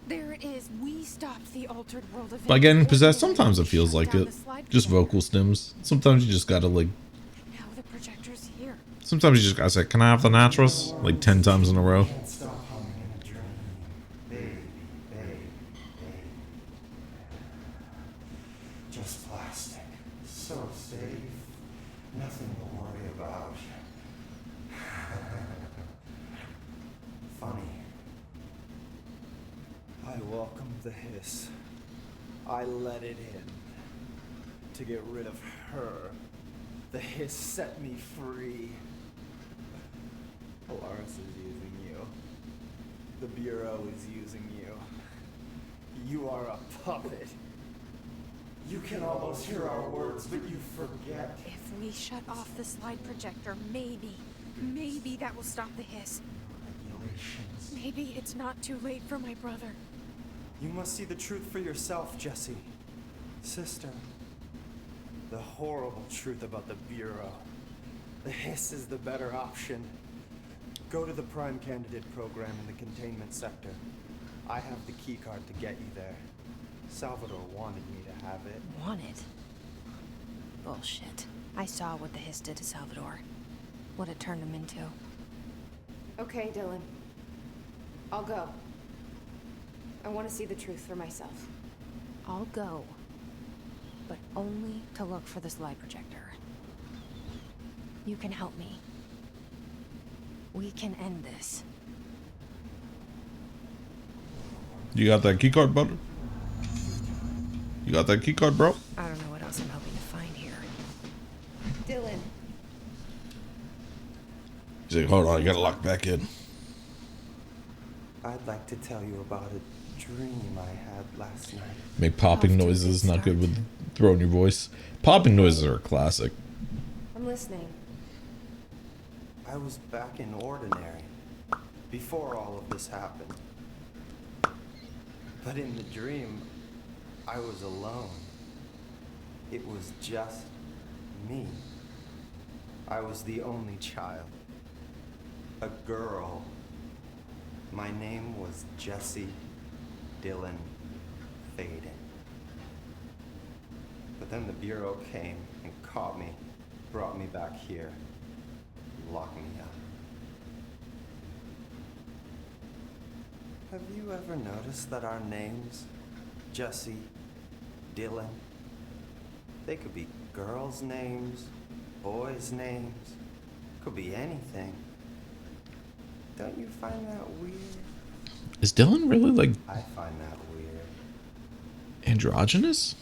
There it is. We stopped the altered world event. By getting possessed, sometimes it feels Shut like down it. the slide Just projector. vocal stims. Sometimes you just gotta like. Now the projector's here. Sometimes you just gotta say, "Can I have the naturals?" Like 10 times in a row. Can't stop humming in a dream. Baby, baby, baby. Just plastic. So safe. Nothing to worry about. Funny. I welcomed the hiss. I let it in. To get rid of her. The hiss set me free. Polaris is using you. The Bureau is using you. You are a puppet. You can almost hear our words, but you forget. If we shut off the slide projector, maybe that will stop the hiss. Regulations. Maybe it's not too late for my brother. You must see the truth for yourself, Jesse. Sister. The horrible truth about the Bureau. The hiss is the better option. Go to the Prime Candidate program in the containment sector. I have the keycard to get you there. Salvador wanted me to have it. Wanted? Bullshit. I saw what the hiss did to Salvador. What it turned him into. Okay, Dylan. I'll go. I want to see the truth for myself. I'll go, but only to look for this light projector. You can help me. We can end this. You got that keycard, bud? You got that keycard, bro? I don't know what else I'm hoping to find here. Dylan. He's like, hold on, I gotta lock back in. I'd like to tell you about a dream I had last night. Make popping noises, not good with throwing your voice. Popping noises are a classic. I'm listening. I was back in Ordinary before all of this happened. But in the dream, I was alone. It was just me. I was the only child. A girl. My name was Jesse Dylan Faden. But then the Bureau came and caught me, brought me back here, locked me up. Have you ever noticed that our names, Jesse, Dylan, they could be girls' names, boys' names, could be anything. Don't you find that weird? Is Dylan really like I find that weird. androgynous?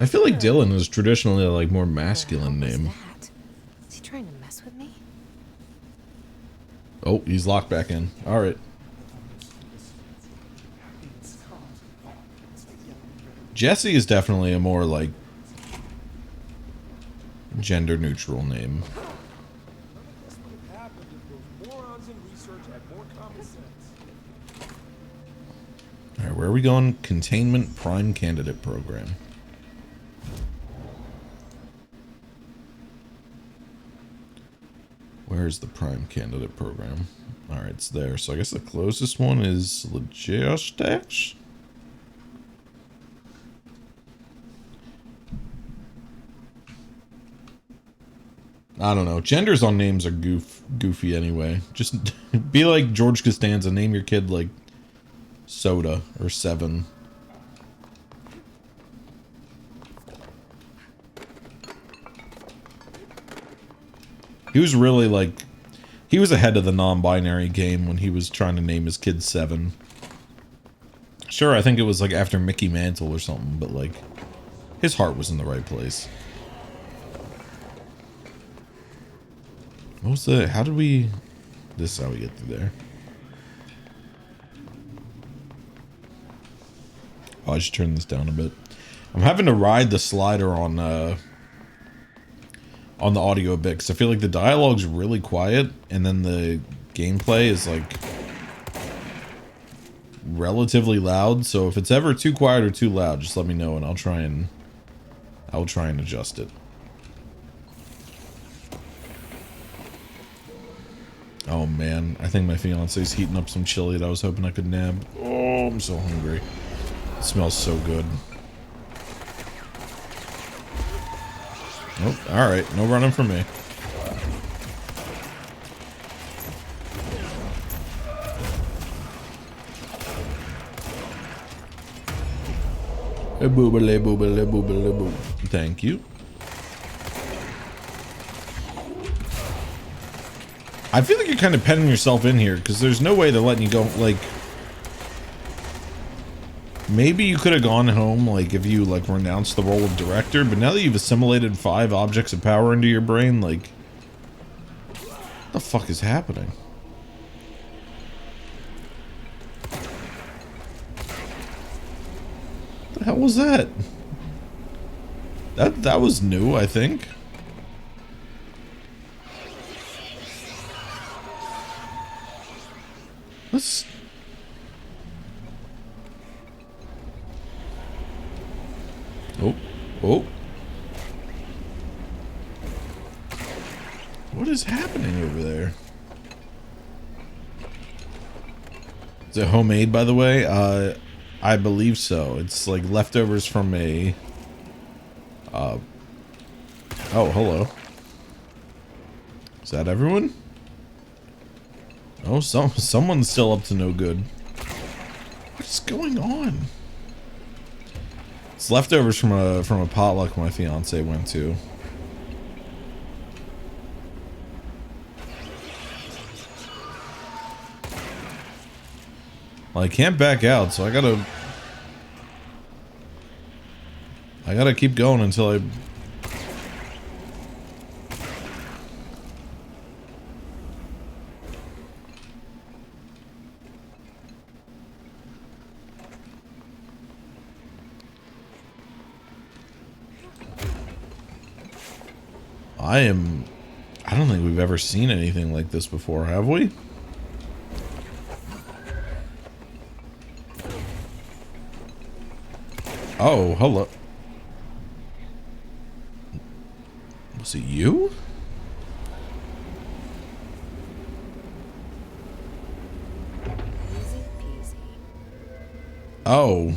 I feel like Dylan is traditionally a like more masculine name. Is he trying to mess with me? Oh, he's locked back in. Alright. Jesse is definitely a more like gender neutral name. Alright, where are we going? Containment Prime Candidate Program. Where's the Prime Candidate Program? Alright, it's there. So I guess the closest one is Logistics. I don't know. Genders on names are goofy anyway. Just be like George Costanza. Name your kid like Soda or Seven. He was really like, he was ahead of the non-binary game when he was trying to name his kid Seven. Sure, I think it was like after Mickey Mantle or something, but like, his heart was in the right place. What was the, how did we, this is how we get through there. Oh, I should turn this down a bit. I'm having to ride the slider on the audio a bit, because I feel like the dialogue's really quiet, and then the gameplay is like relatively loud, so if it's ever too quiet or too loud, just let me know and I'll try and adjust it. Oh man, I think my fiance's heating up some chili that I was hoping I could nab. Oh, I'm so hungry. It smells so good. Oh, alright, no running from me. Boobily boobily boobily boo. Thank you. I feel like you're kind of penning yourself in here, because there's no way they're letting you go, like... Maybe you could have gone home, like, if you, like, renounced the role of director, but now that you've assimilated 5 objects of power into your brain, like... What the fuck is happening? What the hell was that? That was new, I think. Let's... Oh, oh. What is happening over there? Is it homemade, by the way? I believe so. It's like leftovers from a... Oh, hello. Is that everyone? Oh, someone's still up to no good. What's going on? It's leftovers from a potluck my fiance went to. Well, I can't back out, so I gotta keep going until I... I don't think we've ever seen anything like this before, have we? Oh, hello. Was it you? Easy peasy. Oh.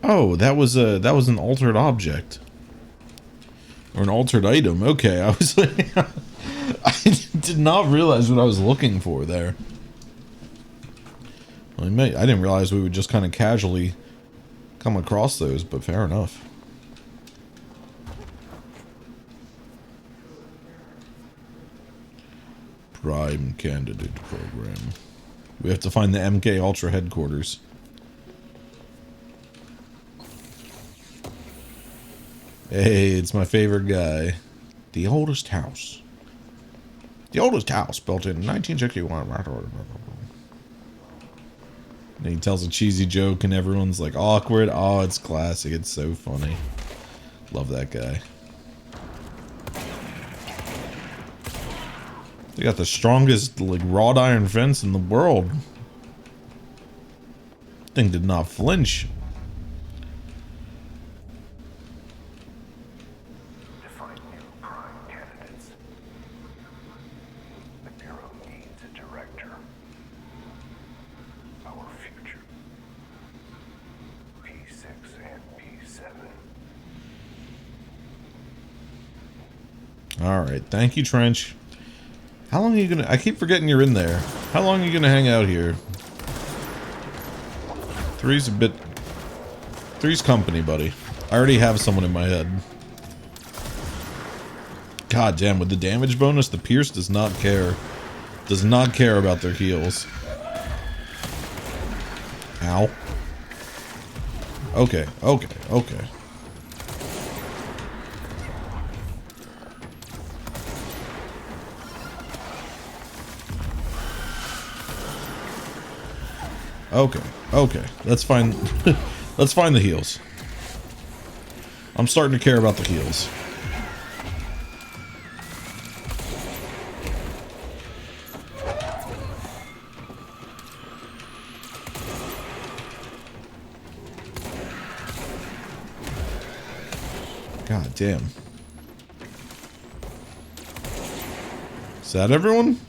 Oh, that was an altered object. Or an altered item. Okay, I was like, I did not realize what I was looking for there. Well, I didn't realize we would just kind of casually come across those, but fair enough. Prime Candidate Program. We have to find the MK Ultra headquarters. Hey, it's my favorite guy. The oldest house. The oldest house built in 1961. And he tells a cheesy joke and everyone's like awkward. Oh, it's classic. It's so funny. Love that guy. They got the strongest like wrought iron fence in the world. Thing did not flinch. Alright, thank you, Trench. How long are you gonna... I keep forgetting you're in there. How long are you gonna hang out here? Three's company, buddy. I already have someone in my head. God damn, with the damage bonus, the Pierce does not care. Does not care about their heals. Ow. Okay, okay, okay. Okay, okay. Let's find let's find the heals. I'm starting to care about the heals. God damn. Is that everyone?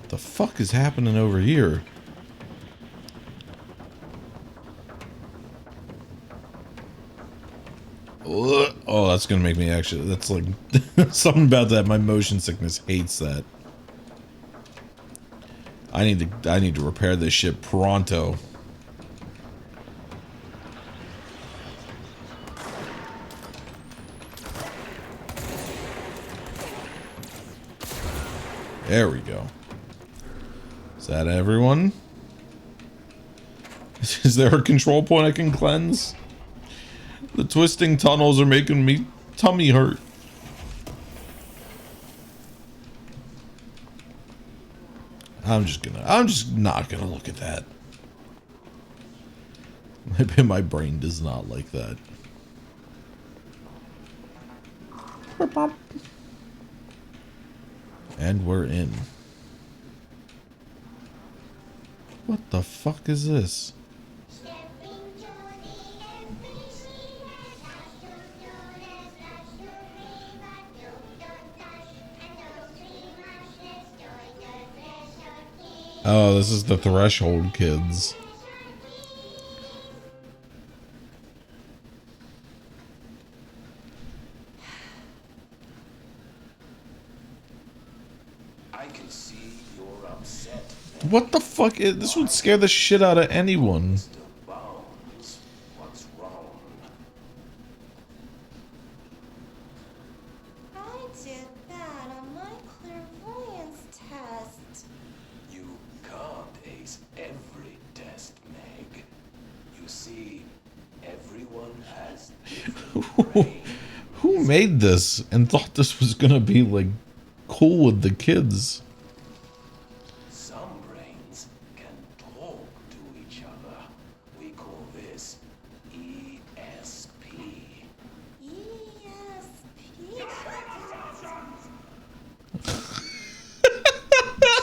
The fuck is happening over here? Ugh. Oh, that's gonna make me actually. That's like something about that. My motion sickness hates that. I need to repair this shit pronto. There we go. Is that everyone? Is there a control point I can cleanse? The twisting tunnels are making me tummy hurt. I'm just not gonna look at that. My brain does not like that. And we're in. What the fuck is this? Oh, this is the Threshold kids. I can see you're upset. What the fuck? This would scare the shit out of anyone. did bad on my clairvoyance test. You can't ace every test, Meg. You see, everyone has different brains. Who made this and thought this was gonna be like cool with the kids? Some brains can talk to each other. We call this ESP.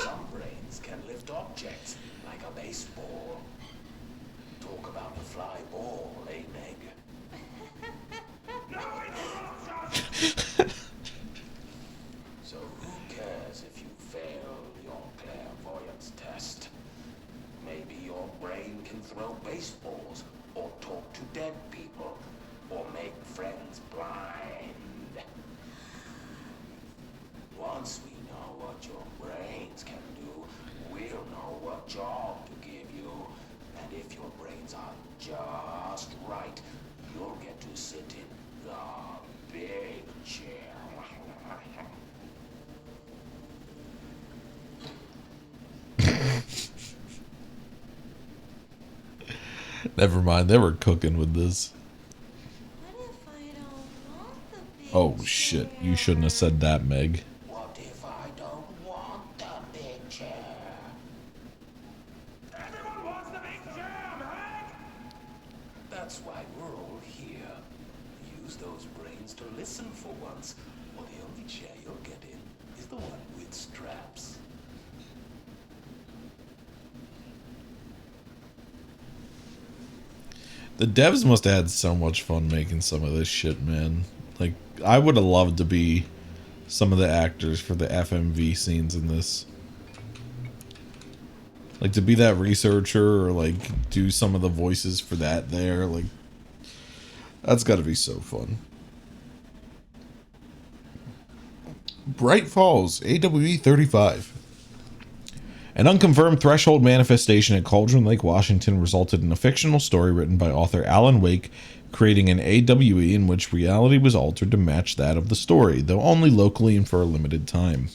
Some brains can lift objects like a baseball. Talk about the fly ball, eh, Meg? So who cares if you fail your clairvoyance test? Maybe your brain can throw baseballs, or talk to dead people, or make friends blind. Once we know what your brains can do, we'll know what job to give you. And if your brains are just right, you'll get to sit in the big chair. Never mind, they were cooking with this. Oh shit, you shouldn't have said that, Meg. What if I don't want the big chair? Everyone wants the big chair, Meg! That's why we're all here. Use those brains to listen for once, or the only chair you'll get in is the one with straps. The devs must have had so much fun making some of this shit, man. Like, I would have loved to be some of the actors for the FMV scenes in this. Like, to be that researcher or, like, do some of the voices for that there. Like, that's gotta be so fun. Bright Falls, AWE 35. An unconfirmed threshold manifestation at Cauldron Lake, Washington resulted in a fictional story written by author Alan Wake, creating an AWE in which reality was altered to match that of the story, though only locally and for a limited time.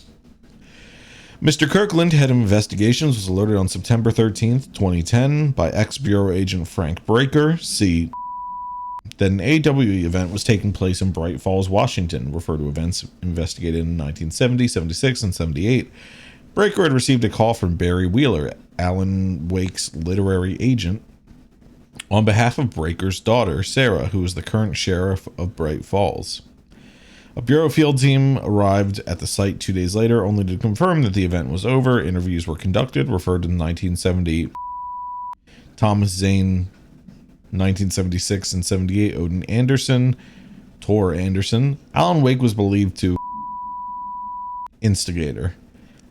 Mr. Kirkland, head of investigations, was alerted on September 13th, 2010 by ex-Bureau agent Frank Breaker, that an AWE event was taking place in Bright Falls, Washington, referred to events investigated in 1970, 76, and 78. Breaker had received a call from Barry Wheeler, Alan Wake's literary agent, on behalf of Breaker's daughter, Sarah, who was the current sheriff of Bright Falls. A Bureau field team arrived at the site 2 days later, only to confirm that the event was over. Interviews were conducted, referred to the 1970 Thomas Zane, 1976 and 78 Odin Anderson, Tor Anderson. Alan Wake was believed to instigator.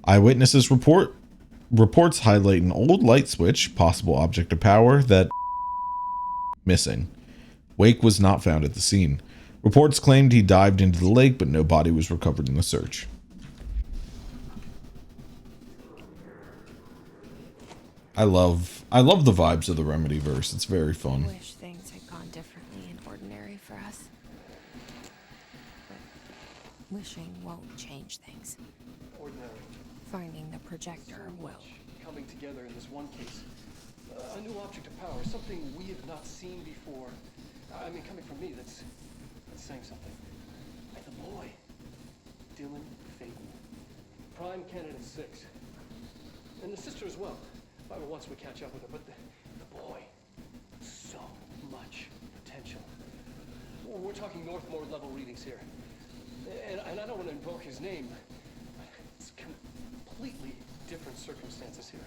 Eyewitnesses reports highlight an old light switch, possible object of power, that missing. Wake was not found at the scene. Reports claimed he dived into the lake, but no body was recovered in the search. I love the vibes of the Remedyverse. It's very fun. I wish things had gone differently and ordinary for us. But wishing won't change things. Ordinary. Finding the projector will. Coming together in this one case. A new object of power, something we have not seen before. I mean, coming from me, that's saying something. And the boy, Dylan Faden, Prime Candidate 6. And the sister as well. Once we catch up with her, but the boy, so much potential. We're talking Northmore level readings here. And I don't want to invoke his name. It's completely different circumstances here.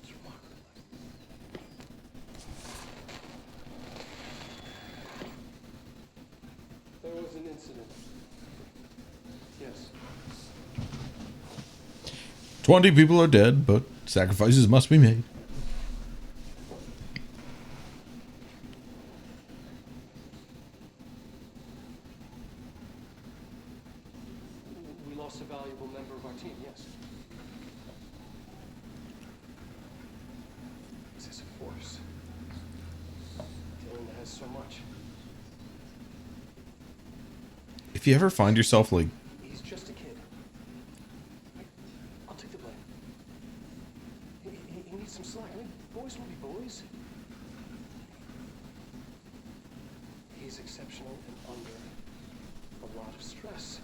It's remarkable. There was an incident. Yes. 20 people are dead, but sacrifices must be made. We lost a valuable member of our team, yes. This is a force. Dylan has so much. If you ever find yourself like, He's just a kid. I'll take the blame. He needs some slack. I mean, boys will be boys. He's exceptional and under a lot of stress.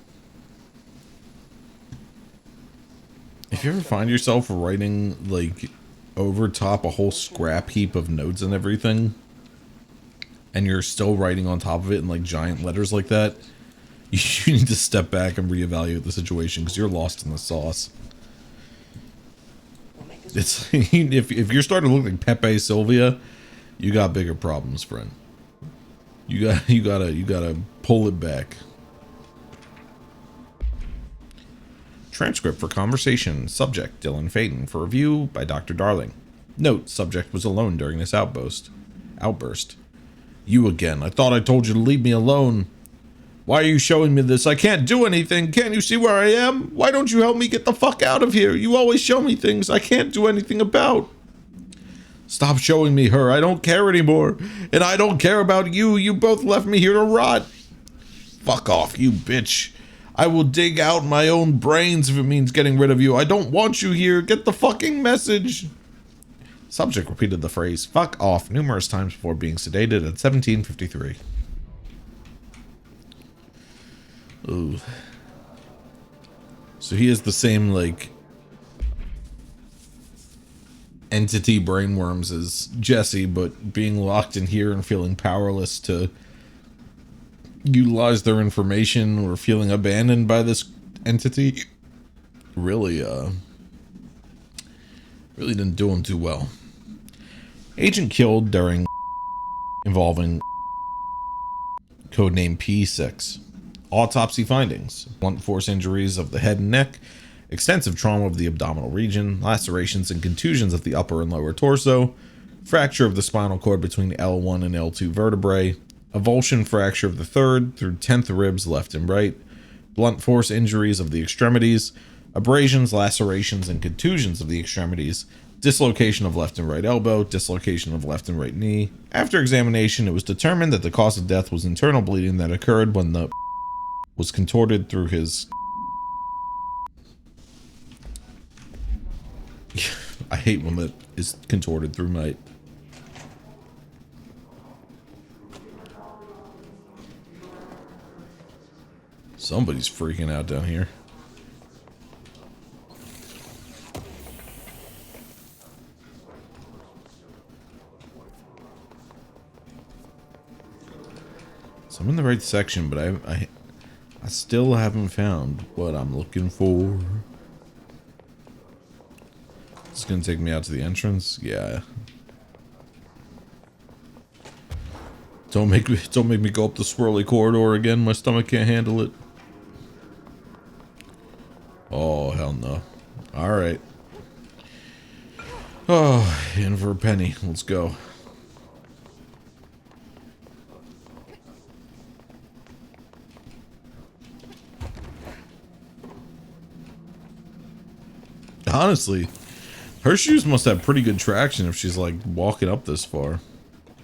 if you ever find yourself writing like over top a whole scrap heap of notes and everything, and you're still writing on top of it in like giant letters like that, you need to step back and reevaluate the situation because you're lost in the sauce. It's if you're starting to look like Pepe Sylvia, you got bigger problems, friend. You gotta pull it back. Transcript for conversation. Subject Dylan Faden for review by Dr. Darling. Note: subject was alone during this outburst. You again. I thought I told you to leave me alone. Why are you showing me this? I can't do anything. Can't you see where I am? Why don't you help me get the fuck out of here? You always show me things I can't do anything about. Stop showing me her. I don't care anymore. And I don't care about you. You both left me here to rot. Fuck off, you bitch. I will dig out my own brains if it means getting rid of you. I don't want you here. Get the fucking message. Subject repeated the phrase "fuck off" numerous times before being sedated at 17:53. Ooh. So he has the same, like, entity brainworms as Jesse, but being locked in here and feeling powerless to utilize their information or feeling abandoned by this entity really didn't do him too well. Agent killed during involving codename P6. Autopsy findings: blunt force injuries of the head and neck, extensive trauma of the abdominal region, lacerations and contusions of the upper and lower torso, fracture of the spinal cord between L1 and L2 vertebrae, avulsion fracture of the 3rd through 10th ribs left and right, blunt force injuries of the extremities, abrasions, lacerations, and contusions of the extremities, dislocation of left and right elbow, dislocation of left and right knee. After examination, it was determined that the cause of death was internal bleeding that occurred when the was contorted through his... I hate when that is contorted through my... Somebody's freaking out down here. So I'm in the right section, but I still haven't found what I'm looking for. It's gonna take me out to the entrance. Yeah. Don't make me go up the swirly corridor again. My stomach can't handle it. Oh hell no. All right. Oh, in for a penny. Let's go. Honestly, her shoes must have pretty good traction if she's like walking up this far.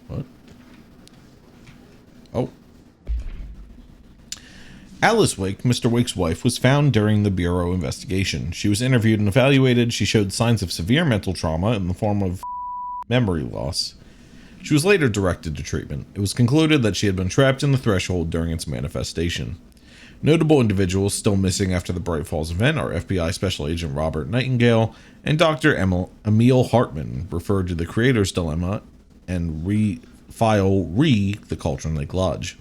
What? Oh. Alice Wake, Mr. Wake's wife, was found during the Bureau investigation. She was interviewed and evaluated. She showed signs of severe mental trauma in the form of memory loss. She was later directed to treatment. It was concluded that she had been trapped in the threshold during its manifestation. Notable individuals still missing after the Bright Falls event are FBI Special Agent Robert Nightingale and Dr. Emil Hartman, referred to the Creator's Dilemma and the Cauldron Lake Lodge.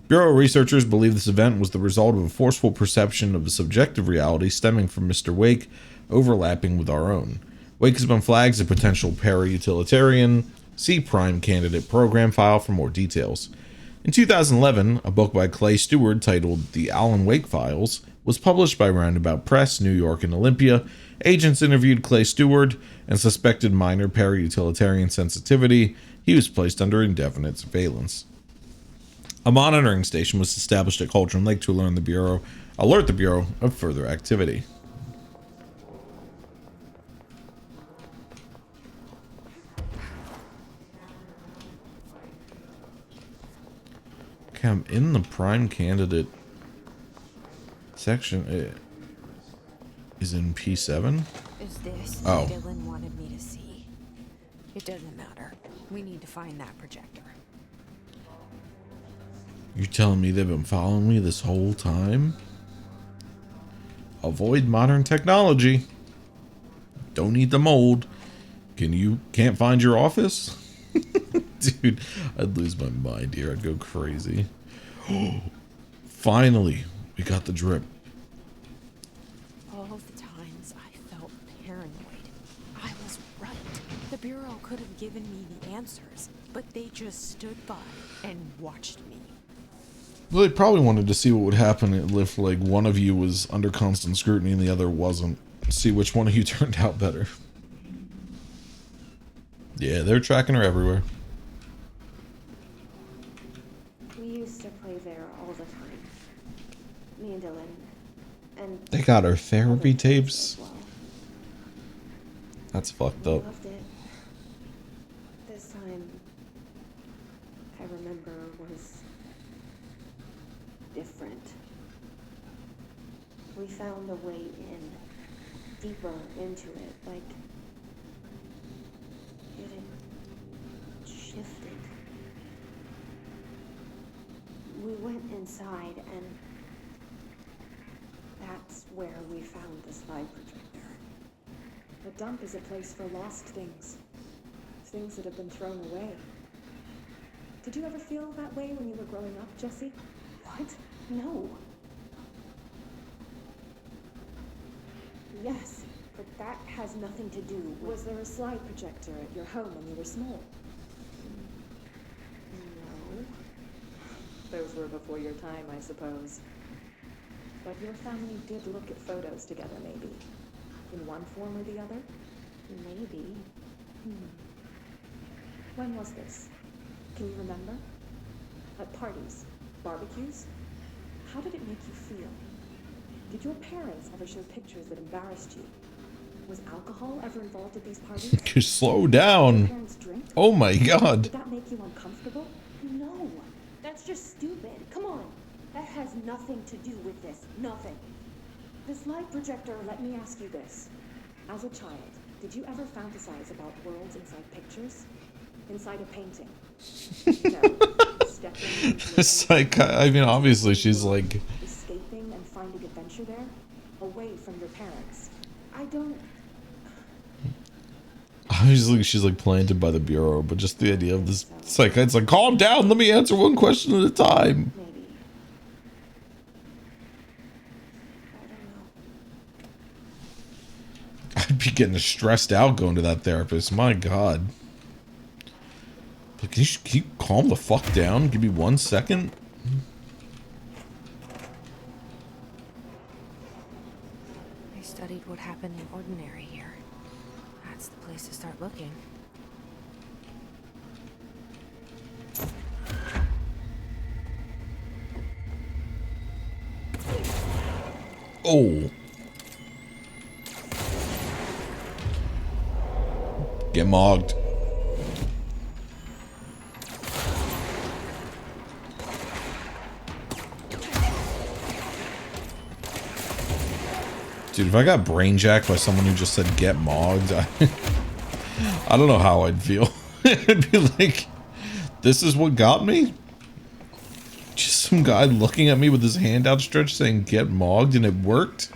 Bureau researchers believe this event was the result of a forceful perception of a subjective reality stemming from Mr. Wake overlapping with our own. Wake has been flagged as a potential para-utilitarian. See Prime Candidate Program file for more details. In 2011, a book by Clay Stewart titled The Alan Wake Files was published by Roundabout Press, New York and Olympia. Agents interviewed Clay Stewart and suspected minor para-utilitarian sensitivity. He was placed under indefinite surveillance. A monitoring station was established at Cauldron Lake to alert the Bureau of further activity. Okay, I'm in the Prime Candidate Section is in P7. Is this Oh. what Dylan wanted me to see? It doesn't matter. We need to find that projector. You're telling me they've been following me this whole time? Avoid modern technology. Don't eat the mold. Can't find your office? Dude, I'd lose my mind here. I'd go crazy. Finally, we got the drip. All the times I felt paranoid, I was right. The Bureau could have given me the answers, but they just stood by and watched me. Well, they probably wanted to see what would happen if, like, one of you was under constant scrutiny and the other wasn't. See which one of you turned out better. Yeah, they're tracking her everywhere. We used to play there all the time. Me and Dylan. And They got her therapy other kids tapes. as well. That's fucked We up. loved it. This time, I remember, was different. We found a way in, deeper into it, like it had shifted. We went inside, and that's where we found the slide projector. A dump is a place for lost things. Things that have been thrown away. Did you ever feel that way when you were growing up, Jesse? What? No. Yes, but that has nothing to do with... Was there a slide projector at your home when you were small? No. Those were before your time, I suppose. But your family did look at photos together, maybe. In one form or the other? Maybe. When was this? Can you remember? At parties? Barbecues? How did it make you feel? Did your parents ever show pictures that embarrassed you? Was alcohol ever involved at these parties? Just slow Did your down. parents drink? Oh my god. Did that make you uncomfortable? No. That's just stupid. Come on. That has nothing to do with this. Nothing. The slide projector, let me ask you this. As a child, did you ever fantasize about worlds inside pictures? Inside a painting? No. Stepping into It's like, I mean, obviously she's like, escaping and finding adventure there? Away from your parents? I don't... obviously she's like planted by the Bureau, but just the idea of this psych, it's like, calm down, let me answer one question at a time. Maybe. I don't know. I'd be getting stressed out going to that therapist. My god. But can you calm the fuck down? Give me 1 second. I studied what happened in Ordinary here. That's the place to start looking. Oh. Get mogged. Dude, if I got brain jacked by someone who just said get mogged, I don't know how I'd feel. It'd be like, this is what got me? Just some guy looking at me with his hand outstretched saying get mogged, and it worked?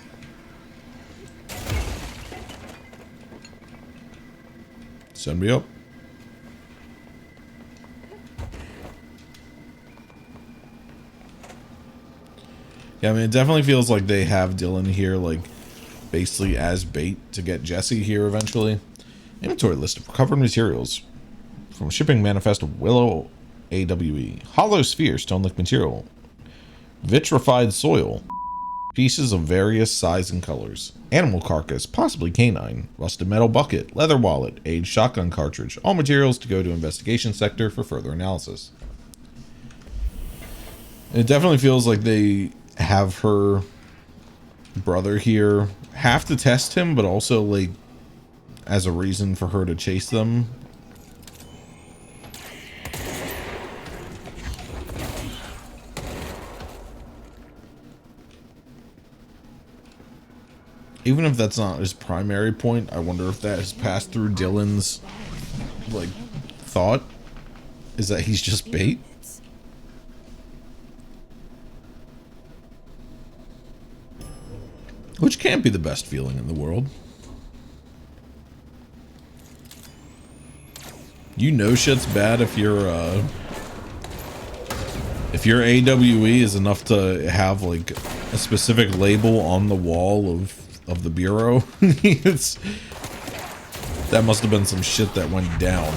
Send me up. Yeah, I mean, it definitely feels like they have Dylan here, like, basically as bait to get Jesse here eventually. Inventory list of recovered materials. From shipping manifest Willow AWE. Hollow sphere, stone-like material. Vitrified soil. Pieces of various size and colors. Animal carcass, possibly canine. Rusted metal bucket. Leather wallet. Aged shotgun cartridge. All materials to go to investigation sector for further analysis. It definitely feels like they have her brother here. Have to test him, but also, like, as a reason for her to chase them. even if that's not his primary point, I wonder if that has passed through Dylan's, like, thought. Is that he's just bait? Which can't be the best feeling in the world. You know shit's bad if your AWE is enough to have like a specific label on the wall of the bureau. That must have been some shit that went down.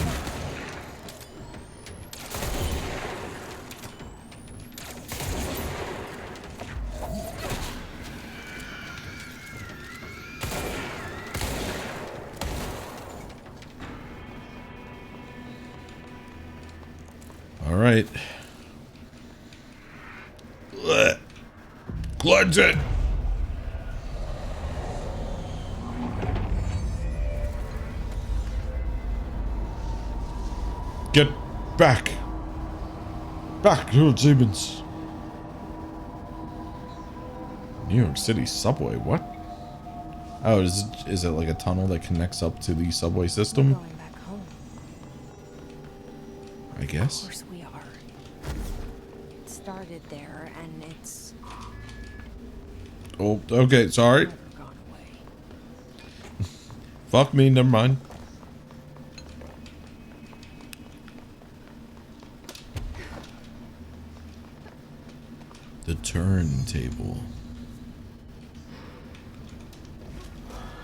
All right. Cleanse it. Get back. Back, you demons. New York City subway, what? Oh, is it like a tunnel that connects up to the subway system? Going back home. I guess. Of course we are. It started there, and it's Oh, okay, sorry. never gone away. Fuck me, never mind. The turntable.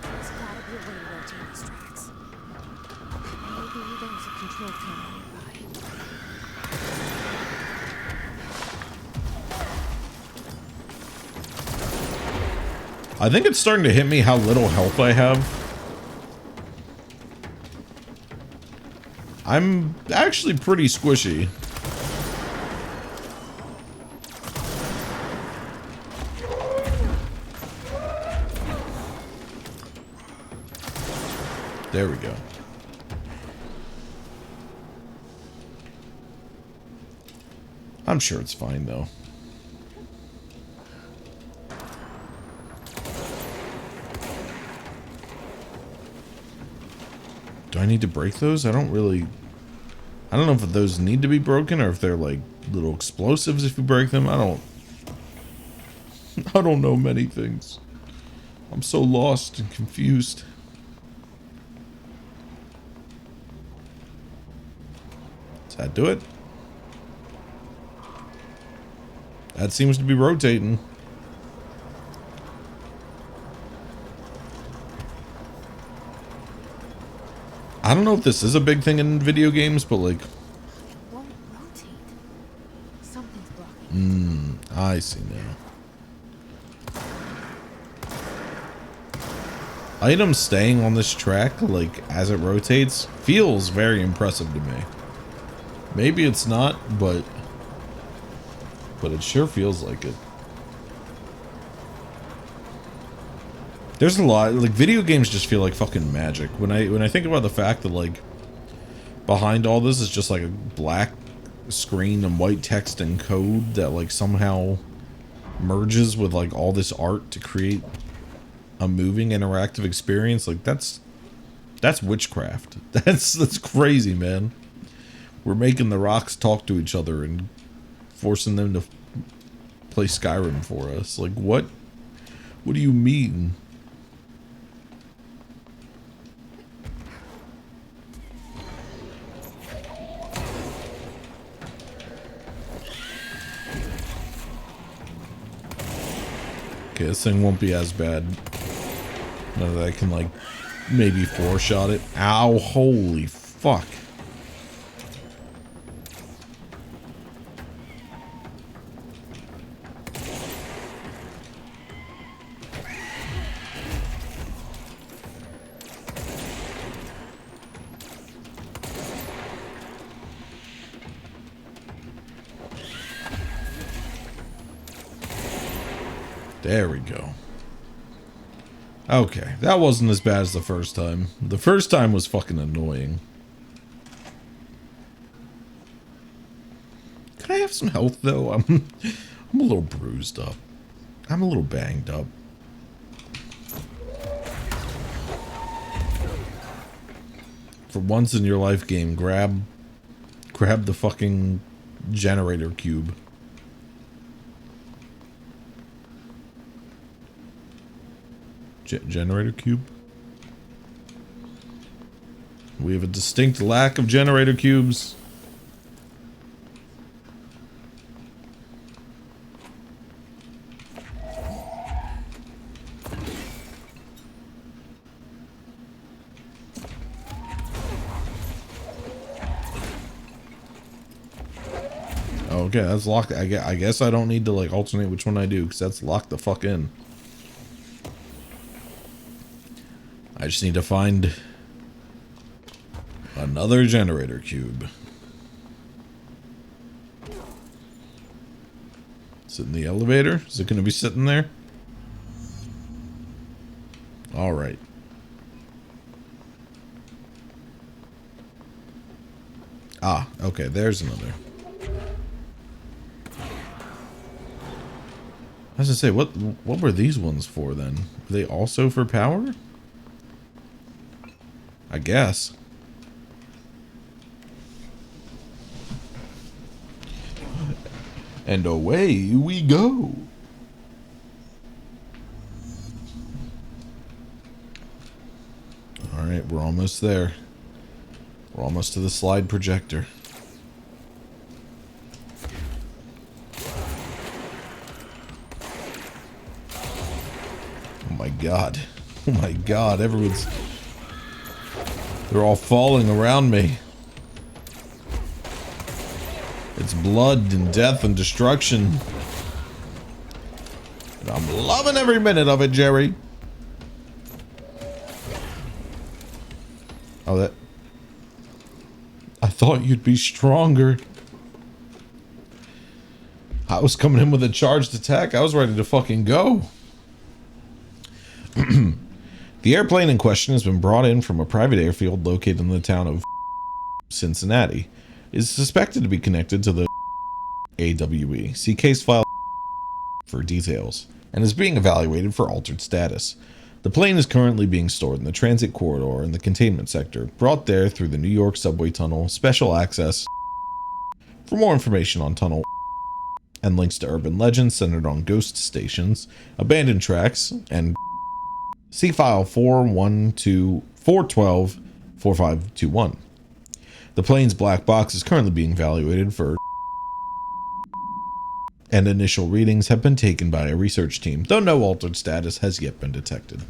There's gotta be a way to rotate these tracks. Maybe there's a control panel nearby. I think it's starting to hit me how little health I have. I'm actually pretty squishy. There we go. I'm sure it's fine though. Do I need to break those? I don't know if those need to be broken or if they're like little explosives if you break them. I don't know many things. I'm so lost and confused. Does that do it? That seems to be rotating. I don't know if this is a big thing in video games, but like... It won't rotate. Something's blocking. I see now. Items staying on this track, like, as it rotates, feels very impressive to me. Maybe it's not, but it sure feels like it. There's a lot, like, video games just feel like fucking magic. When I think about the fact that, like, behind all this is just like a black screen and white text and code that, like, somehow merges with, like, all this art to create a moving interactive experience, like, that's witchcraft. That's crazy, man. We're making the rocks talk to each other and forcing them to play Skyrim for us. Like, what do you mean? Okay, this thing won't be as bad. Now that I can, like, maybe four-shot it. Ow, holy fuck. There we go. Okay, that wasn't as bad as the first time. The first time was fucking annoying. Can I have some health though? I'm a little bruised up. I'm a little banged up. For once in your life, game, grab the fucking generator cube. Generator cube? We have a distinct lack of generator cubes. Okay, that's locked. I guess I don't need to like alternate which one I do, because that's locked the fuck in. I just need to find another generator cube. Is it in the elevator? Is it going to be sitting there? All right. Ah, okay, there's another. I was gonna say, what were these ones for then? Were they also for power? I guess. And away we go. Alright, we're almost there. We're almost to the slide projector. Oh my god. Oh my god, everyone's... They're all falling around me. It's blood and death and destruction. And I'm loving every minute of it, Jerry. Oh, that... I thought you'd be stronger. I was coming in with a charged attack. I was ready to fucking go. The airplane in question has been brought in from a private airfield located in the town of Cincinnati. It is suspected to be connected to the AWE. See case file for details, and is being evaluated for altered status. The plane is currently being stored in the transit corridor in the containment sector, brought there through the New York subway tunnel, special access. For more information on tunnel and links to urban legends centered on ghost stations, abandoned tracks, and see file 412-4521. The plane's black box is currently being evaluated for, and initial readings have been taken by a research team, though no altered status has yet been detected.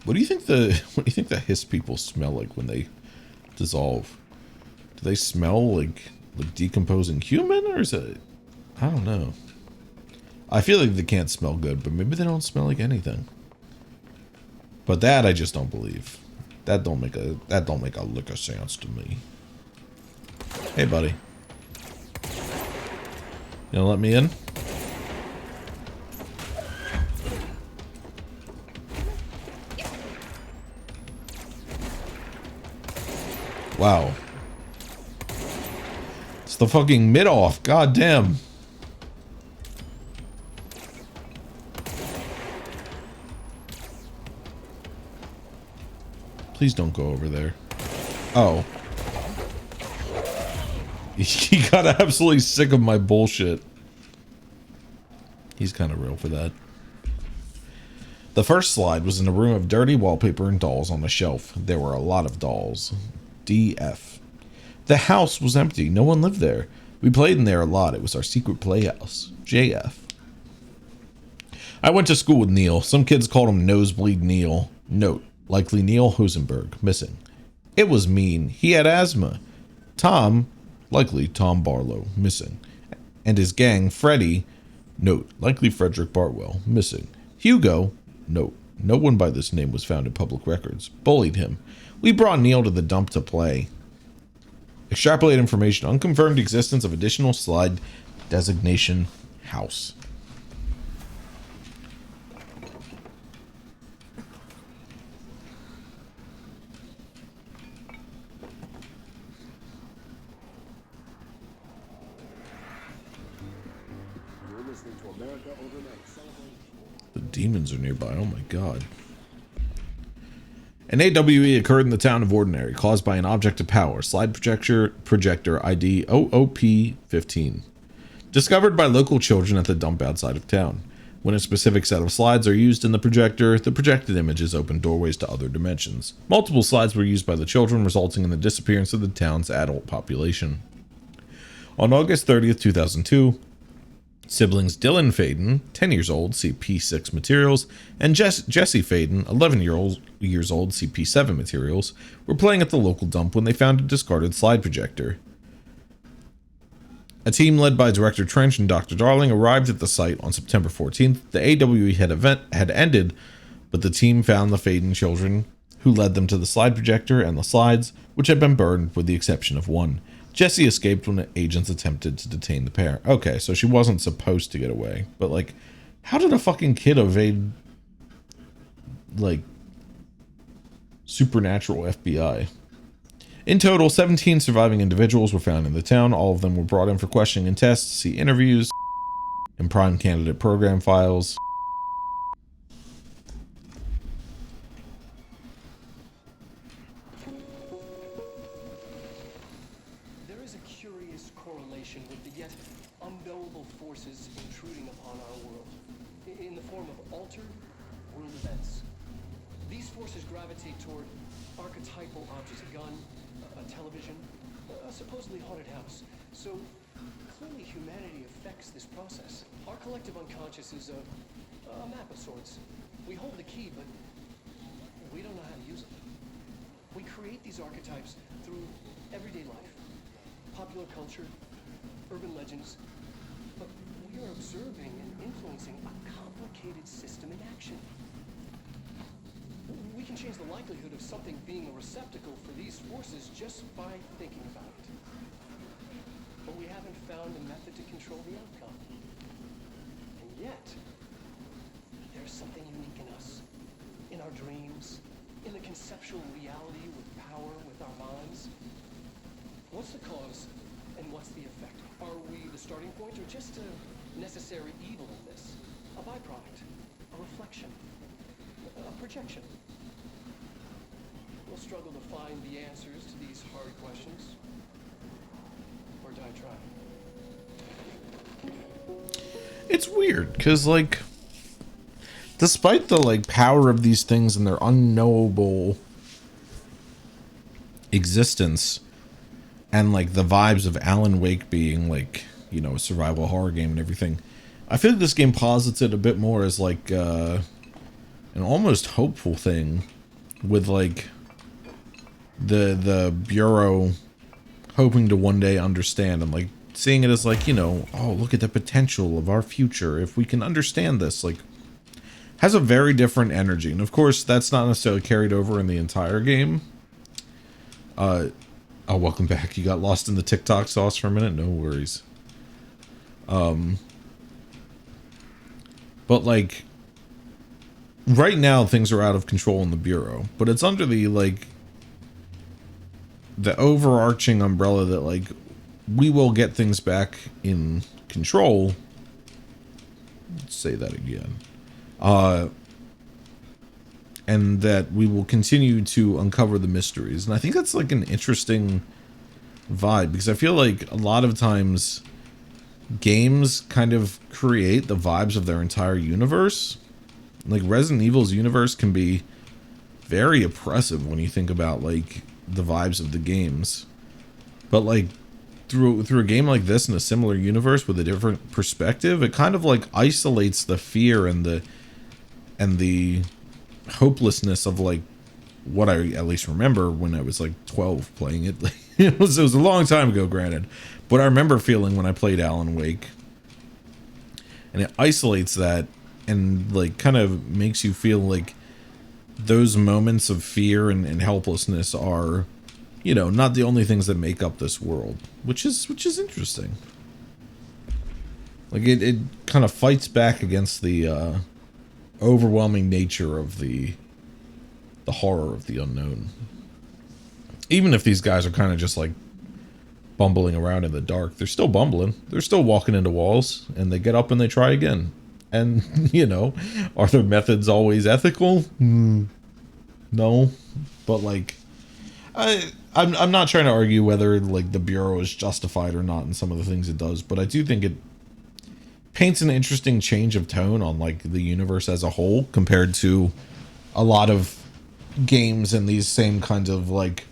What do you think the hiss people smell like when they dissolve? Do they smell like decomposing human, or is it? I don't know. I feel like they can't smell good, but maybe they don't smell like anything. But that I just don't believe. That don't make a lick of sense to me. Hey, buddy. You gonna let me in? Wow. It's the fucking mid-off. God damn. Please don't go over there. Oh. He got absolutely sick of my bullshit. He's kind of real for that. The first slide was in a room of dirty wallpaper and dolls on a shelf. There were a lot of dolls. DF. The house was empty. No one lived there. We played in there a lot. It was our secret playhouse. JF. I went to school with Neil. Some kids called him Nosebleed Neil. Note. Likely Neil Hosenberg, missing. It was mean. He had asthma. Tom, likely Tom Barlow, missing. And his gang, Freddy, note, likely Frederick Bartwell, missing. Hugo, note, no one by this name was found in public records, bullied him. We brought Neil to the dump to play. Extrapolate information, unconfirmed existence of additional slide designation house. The demons are nearby. Oh my god. An AWE occurred in the town of Ordinary, caused by an object of power, slide projector ID OOP-15. Discovered by local children at the dump outside of town. When a specific set of slides are used in the projector, the projected images open doorways to other dimensions. Multiple slides were used by the children, resulting in the disappearance of the town's adult population. On August 30th, 2002, siblings Dylan Faden, 10 years old, CP6 materials, and Jesse Faden, 11 years old, CP7 materials, were playing at the local dump when they found a discarded slide projector. A team led by Director Trench and Dr. Darling arrived at the site on September 14th. The AWE had ended, but the team found the Faden children, who led them to the slide projector and the slides, which had been burned with the exception of one. Jesse escaped when the agents attempted to detain the pair. Okay, so she wasn't supposed to get away. But, like, how did a fucking kid evade, like, supernatural FBI? In total, 17 surviving individuals were found in the town. All of them were brought in for questioning and tests, see interviews, and prime candidate program files. There is a curious correlation with the yet unknowable forces intruding upon our world, in the form of altered world events. These forces gravitate toward archetypal objects, a gun, a television, a supposedly haunted house. So clearly humanity affects this process. Our collective unconscious is a map of sorts. We hold the key, but we don't know how to use it. We create these archetypes through everyday life, popular culture, urban legends, but we are observing and influencing a complicated system in action. We can change the likelihood of something being a receptacle for these forces just by thinking about it. But we haven't found a method to control the outcome. And yet, there's something unique in us, in our dreams, in the conceptual reality with power, with our minds. What's the cause and what's the effect? Are we the starting point or just a necessary evil in this? A byproduct, a reflection, a projection? We'll struggle to find the answers to these hard questions, or die trying. It's weird, because, like, despite the, like, power of these things and their unknowable existence, and, like, the vibes of Alan Wake being, like, you know, a survival horror game and everything, I feel like this game posits it a bit more as, like, an almost hopeful thing, with, like, the Bureau hoping to one day understand, and, like, seeing it as, like, you know, oh, look at the potential of our future if we can understand this. Like, has a very different energy, and of course that's not necessarily carried over in the entire game. Oh, welcome back. You got lost in the TikTok sauce for a minute? No worries. But, like, right now things are out of control in the Bureau, but it's under the, like, the overarching umbrella that, like, we will get things back in control. Let's say that again. And that we will continue to uncover the mysteries. And I think that's, like, an interesting vibe, because I feel like a lot of times games kind of create the vibes of their entire universe. Like, Resident Evil's universe can be very oppressive when you think about, like, the vibes of the games. But, like, through a game like this in a similar universe with a different perspective, it kind of, like, isolates the fear and the hopelessness of, like, what I at least remember when I was, like, 12 playing it. It was a long time ago, granted, but I remember feeling when I played Alan Wake, and it isolates that and, like, kind of makes you feel like those moments of fear and helplessness are, you know, not the only things that make up this world, which is interesting. Like, it kind of fights back against the overwhelming nature of the horror of the unknown. Even if these guys are kind of just, like, bumbling around in the dark, they're still bumbling. They're still walking into walls, and they get up and they try again. And, you know, are their methods always ethical? no, but like, I'm not trying to argue whether like the Bureau is justified or not in some of the things it does, but I do think it paints an interesting change of tone on like the universe as a whole compared to a lot of games in these same kinds of like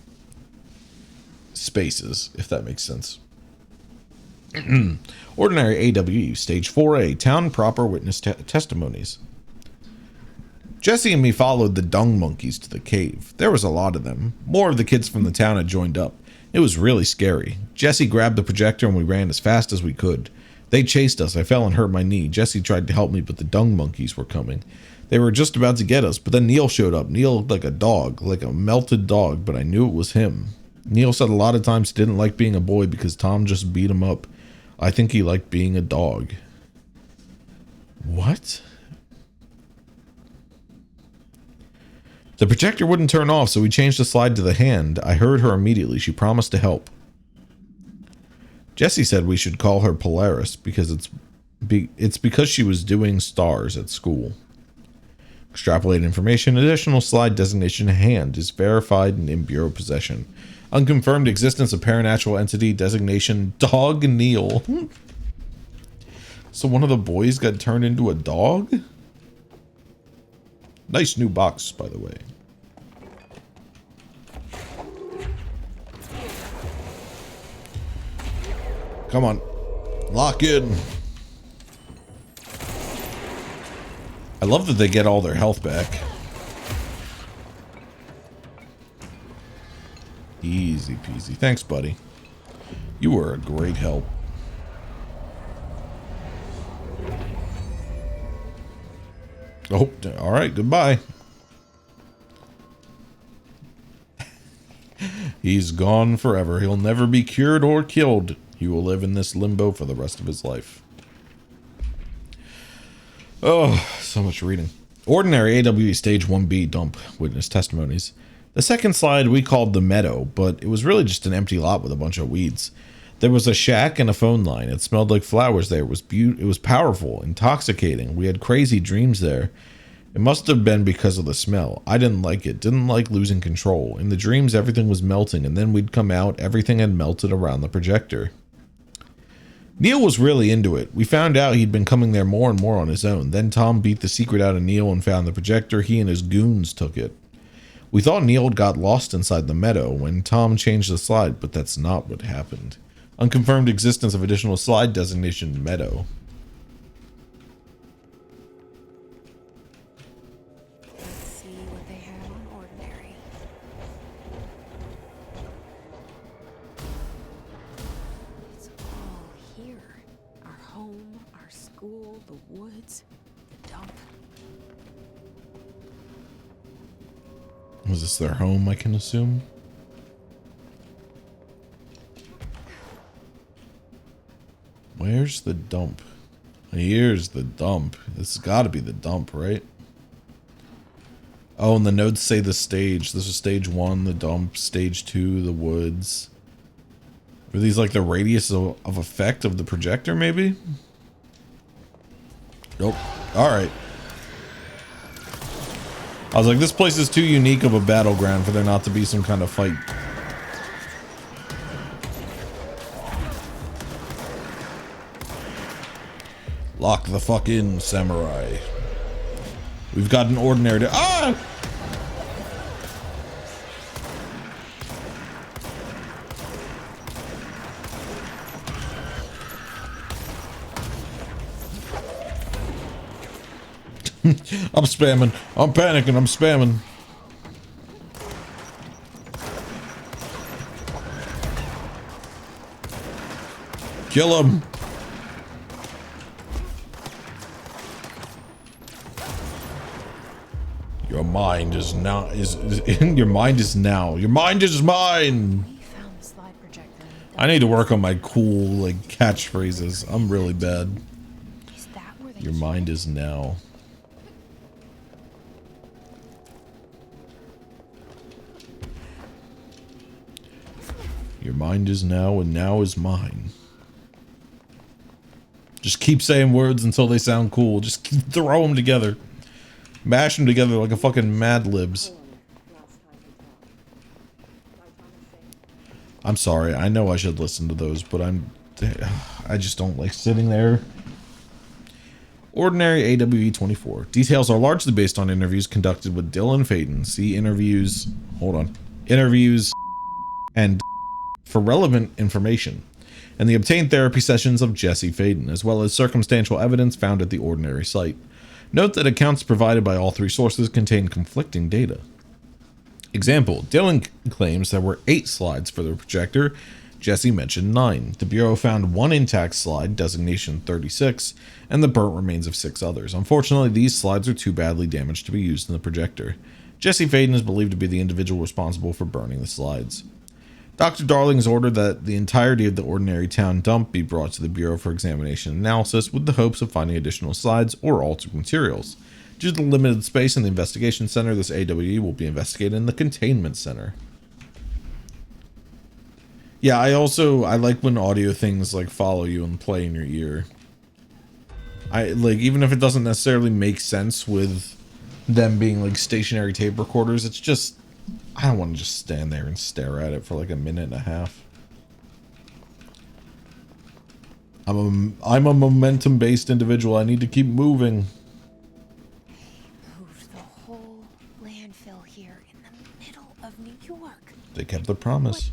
spaces, if that makes sense. Ordinary AWE, Stage 4A, Town Proper Witness Testimonies. Jesse and me followed the dung monkeys to the cave. There was a lot of them. More of the kids from the town had joined up. It was really scary. Jesse grabbed the projector and we ran as fast as we could. They chased us. I fell and hurt my knee. Jesse tried to help me, but the dung monkeys were coming. They were just about to get us, but then Neil showed up. Neil looked like a dog, like a melted dog, but I knew it was him. Neil said a lot of times he didn't like being a boy because Tom just beat him up. I think he liked being a dog. What? The projector wouldn't turn off, so we changed the slide to the hand. I heard her immediately. She promised to help. Jesse said we should call her Polaris because it's because she was doing stars at school. Extrapolate information. Additional slide designation hand is verified and in Bureau possession. Unconfirmed existence of paranatural entity designation Dog Neil. So one of the boys got turned into a dog? Nice new box, by the way. Come on. Lock in. I love that they get all their health back. Easy peasy. Thanks, buddy. You were a great help. Oh, all right. Goodbye. He's gone forever. He'll never be cured or killed. He will live in this limbo for the rest of his life. Oh, so much reading. Ordinary AWE Stage 1B Dump Witness Testimonies. The second slide we called the meadow, but it was really just an empty lot with a bunch of weeds. There was a shack and a phone line. It smelled like flowers there. It was powerful, intoxicating. We had crazy dreams there. It must have been because of the smell. I didn't like it. Didn't like losing control. In the dreams, everything was melting, and then we'd come out. Everything had melted around the projector. Neil was really into it. We found out he'd been coming there more and more on his own. Then Tom beat the secret out of Neil and found the projector. He and his goons took it. We thought Neil got lost inside the meadow when Tom changed the slide, but that's not what happened. Unconfirmed existence of additional slide designation meadow. Let's see what they have on Ordinary. It's all here. Our home, our school, the woods, the dump. Was this their home, I can assume? Where's the dump? Here's the dump. This has got to be the dump, right? Oh, and the notes say the stage. This is stage 1, the dump. Stage 2, the woods. Are these like the radius of effect of the projector, maybe? Nope. Alright. I was like, this place is too unique of a battleground for there not to be some kind of fight. Lock the fuck in, samurai. We've got an ordinary to— ah! I'm spamming. I'm panicking. I'm spamming. Kill him. Your mind is now your mind is now. Your mind is mine. We found the slide projector. I need to work on my cool like catchphrases. I'm really bad. Is that where they Your mind is now. Your mind is now, and now is mine. Just keep saying words until they sound cool. Just throw them together. Mash them together like a fucking Mad Libs. I'm sorry. I know I should listen to those, but I just don't like sitting there. Ordinary AWE 24. Details are largely based on interviews conducted with Dylan Faden. See interviews. Hold on. Interviews and for relevant information. And the obtained therapy sessions of Jesse Faden, as well as circumstantial evidence found at the Ordinary site. Note that accounts provided by all three sources contain conflicting data. Example, Dylan claims there were 8 slides for the projector. Jesse mentioned 9. The Bureau found 1 intact slide, designation 36, and the burnt remains of 6 others. Unfortunately, these slides are too badly damaged to be used in the projector. Jesse Faden is believed to be the individual responsible for burning the slides. Dr. Darling has ordered that the entirety of the Ordinary Town dump be brought to the Bureau for examination and analysis with the hopes of finding additional slides or altered materials. Due to the limited space in the investigation center, this AWE will be investigated in the containment center. Yeah, I like when audio things like follow you and play in your ear. I like, even if it doesn't necessarily make sense with them being like stationary tape recorders, it's just, I don't want to just stand there and stare at it for like a minute and a half. I'm a momentum based individual. I need to keep moving. Moved the whole landfill here in the middle of New York. They kept their promise.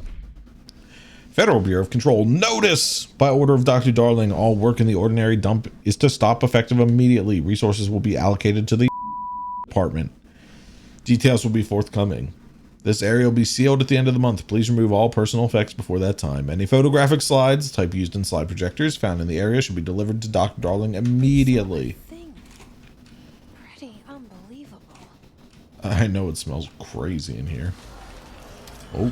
Federal Bureau of Control, notice! By order of Dr. Darling, all work in the Ordinary dump is to stop effective immediately. Resources will be allocated to the department. Details will be forthcoming. This area will be sealed at the end of the month. Please remove all personal effects before that time. Any photographic slides, type used in slide projectors, found in the area should be delivered to Dr. Darling immediately. Pretty unbelievable. I know it smells crazy in here. Oh.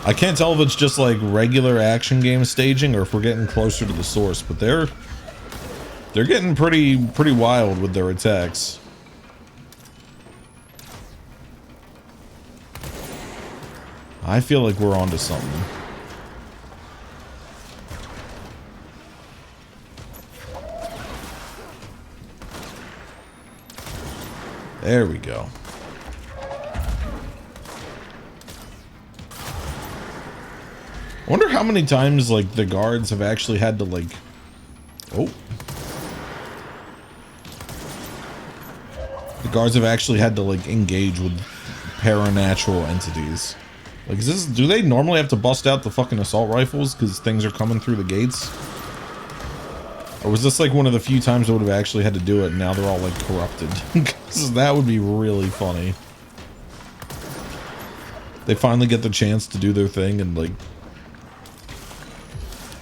I can't tell if it's just like regular action game staging or if we're getting closer to the source, but they're getting pretty wild with their attacks. I feel like we're onto something. There we go. I wonder how many times, like, the guards have actually had to, like... Oh. The guards have actually had to, like, engage with paranatural entities. Like, is this... Do they normally have to bust out the fucking assault rifles because things are coming through the gates? Or was this, like, one of the few times they would have actually had to do it and now they're all, like, corrupted? Because that would be really funny. They finally get the chance to do their thing and, like...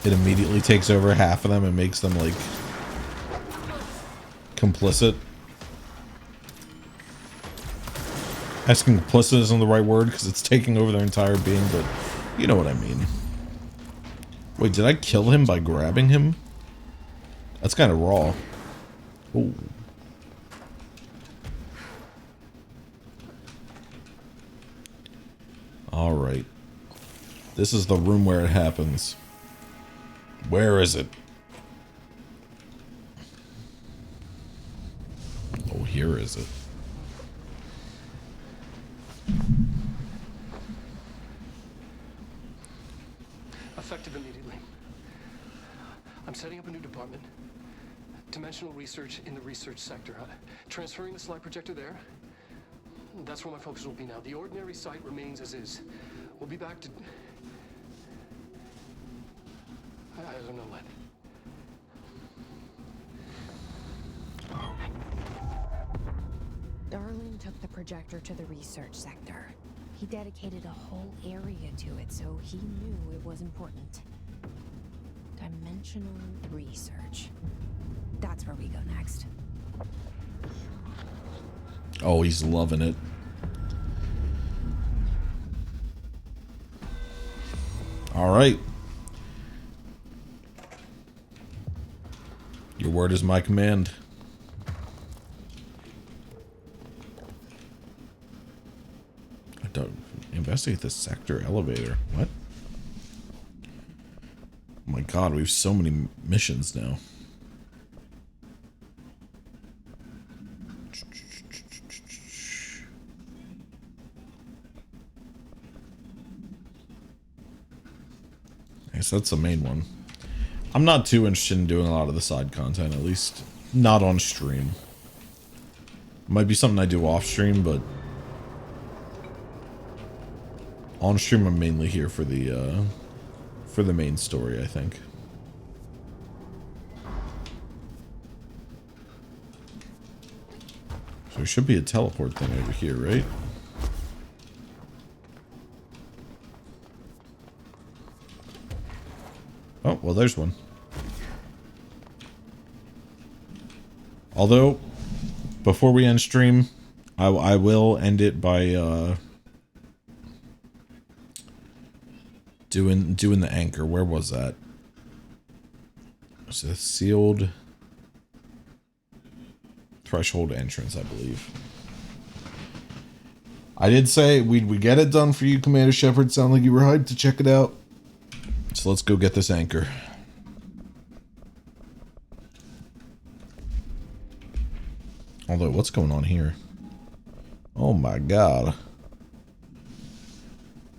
It immediately takes over half of them and makes them, like, complicit. Asking complicit isn't the right word because it's taking over their entire being, but you know what I mean. Wait, did I kill him by grabbing him? That's kind of raw. Oh. Alright. This is the room where it happens. Where is it? Oh, here is it. Effective immediately. I'm setting up a new department. Dimensional research in the research sector. Transferring the slide projector there. That's where my focus will be now. The Ordinary site remains as is. We'll be back to... I don't know when. Darling took the projector to the research sector. He dedicated a whole area to it, so he knew it was important. Dimensional research. That's where we go next. Oh, he's loving it. All right. Your word is my command. I don't investigate the sector elevator. What? Oh my god, we have so many missions now. Nice, that's the main one. I'm not too interested in doing a lot of the side content, at least not on stream. Might be something I do off stream, but on stream I'm mainly here for the main story, I think. So there should be a teleport thing over here, right? Oh, well, there's one. Although, before we end stream, I will end it by doing the anchor. Where was that? It's a sealed threshold entrance, I believe. I did say we'd get it done for you, Commander Shepard. Sound like you were hyped to check it out. So let's go get this anchor. Although, what's going on here? Oh my god.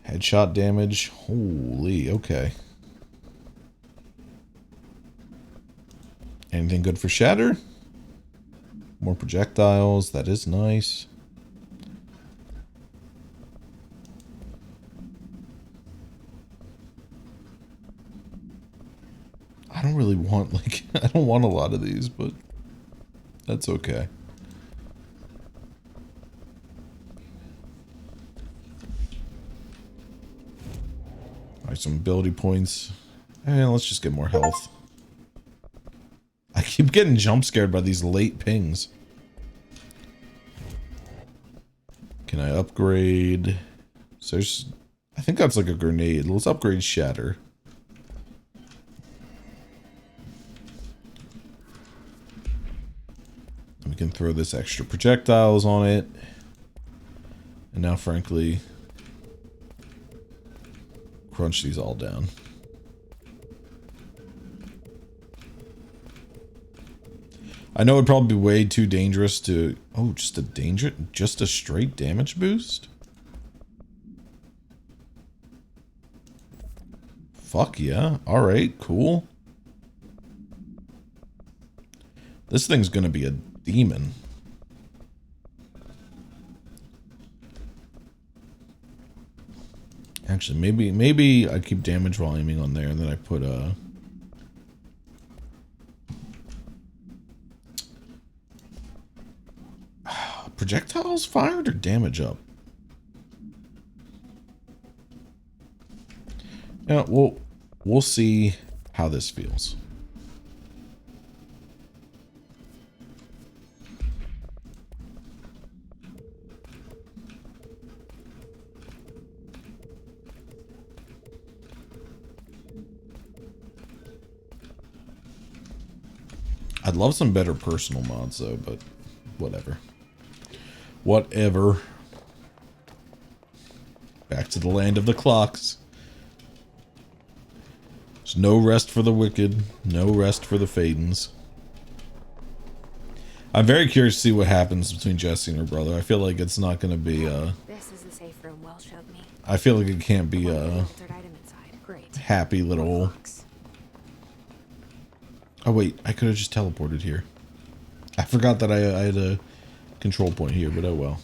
Headshot damage. Holy, okay. Anything good for shatter? More projectiles. That is nice. I don't really want, like, I don't want a lot of these, but that's okay. Alright, some ability points. And let's just get more health. I keep getting jump scared by these late pings. Can I upgrade? So there's, I think that's like a grenade. Let's upgrade Shatter. We can throw this extra projectiles on it. And now, frankly, crunch these all down. I know it'd probably be way too dangerous to... Oh, just a straight damage boost? Fuck yeah. Alright, cool. This thing's gonna be a demon. Actually, maybe I keep damage while aiming on there, and then I put a... projectiles fired or damage up? Yeah, we'll see how this feels. I'd love some better personal mods though, but whatever. Whatever. Back to the land of the clocks. There's no rest for the wicked, no rest for the Fadens. I'm very curious to see what happens between Jessie and her brother. I feel like it's not going to be This is the safe room Will showed me. I feel like it can't be Great. happy little... Oh wait, I could have just teleported here. I forgot that I had a control point here, but oh well.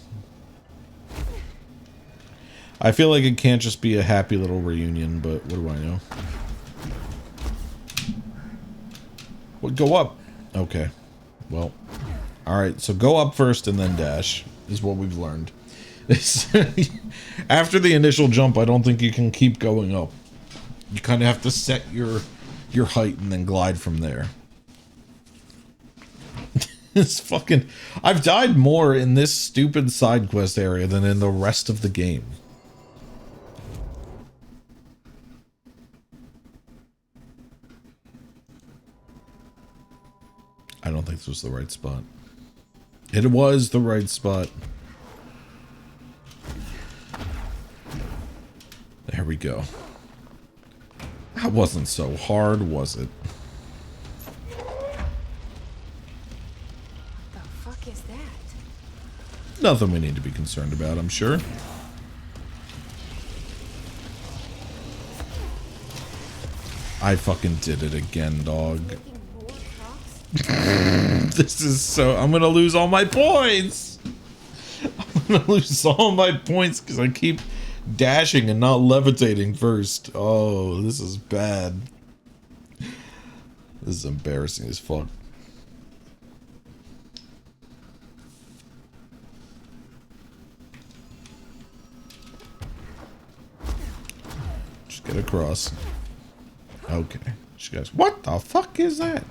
I feel like it can't just be a happy little reunion, but what do I know? What, go up? Okay. Well. Alright, so go up first and then dash, is what we've learned. After the initial jump, I don't think you can keep going up. You kind of have to set your height and then glide from there. It's fucking... I've died more in this stupid side quest area than in the rest of the game. I don't think this was the right spot. It was the right spot. There we go. That wasn't so hard, was it? The fuck is that? Nothing we need to be concerned about, I'm sure. I fucking did it again, dog. This is so... I'm gonna lose all my points! I'm gonna lose all my points because I keep dashing and not levitating first. Oh, this is bad. This is embarrassing as fuck. Just get across. Okay. She goes, what the fuck is that?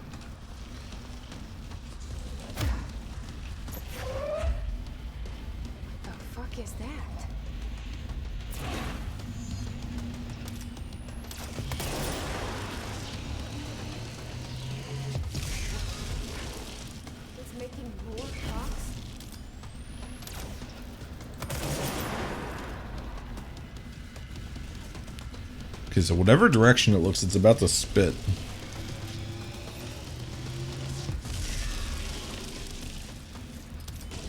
The fuck is that? It's making more clocks? Okay, so whatever direction it looks, it's about to spit.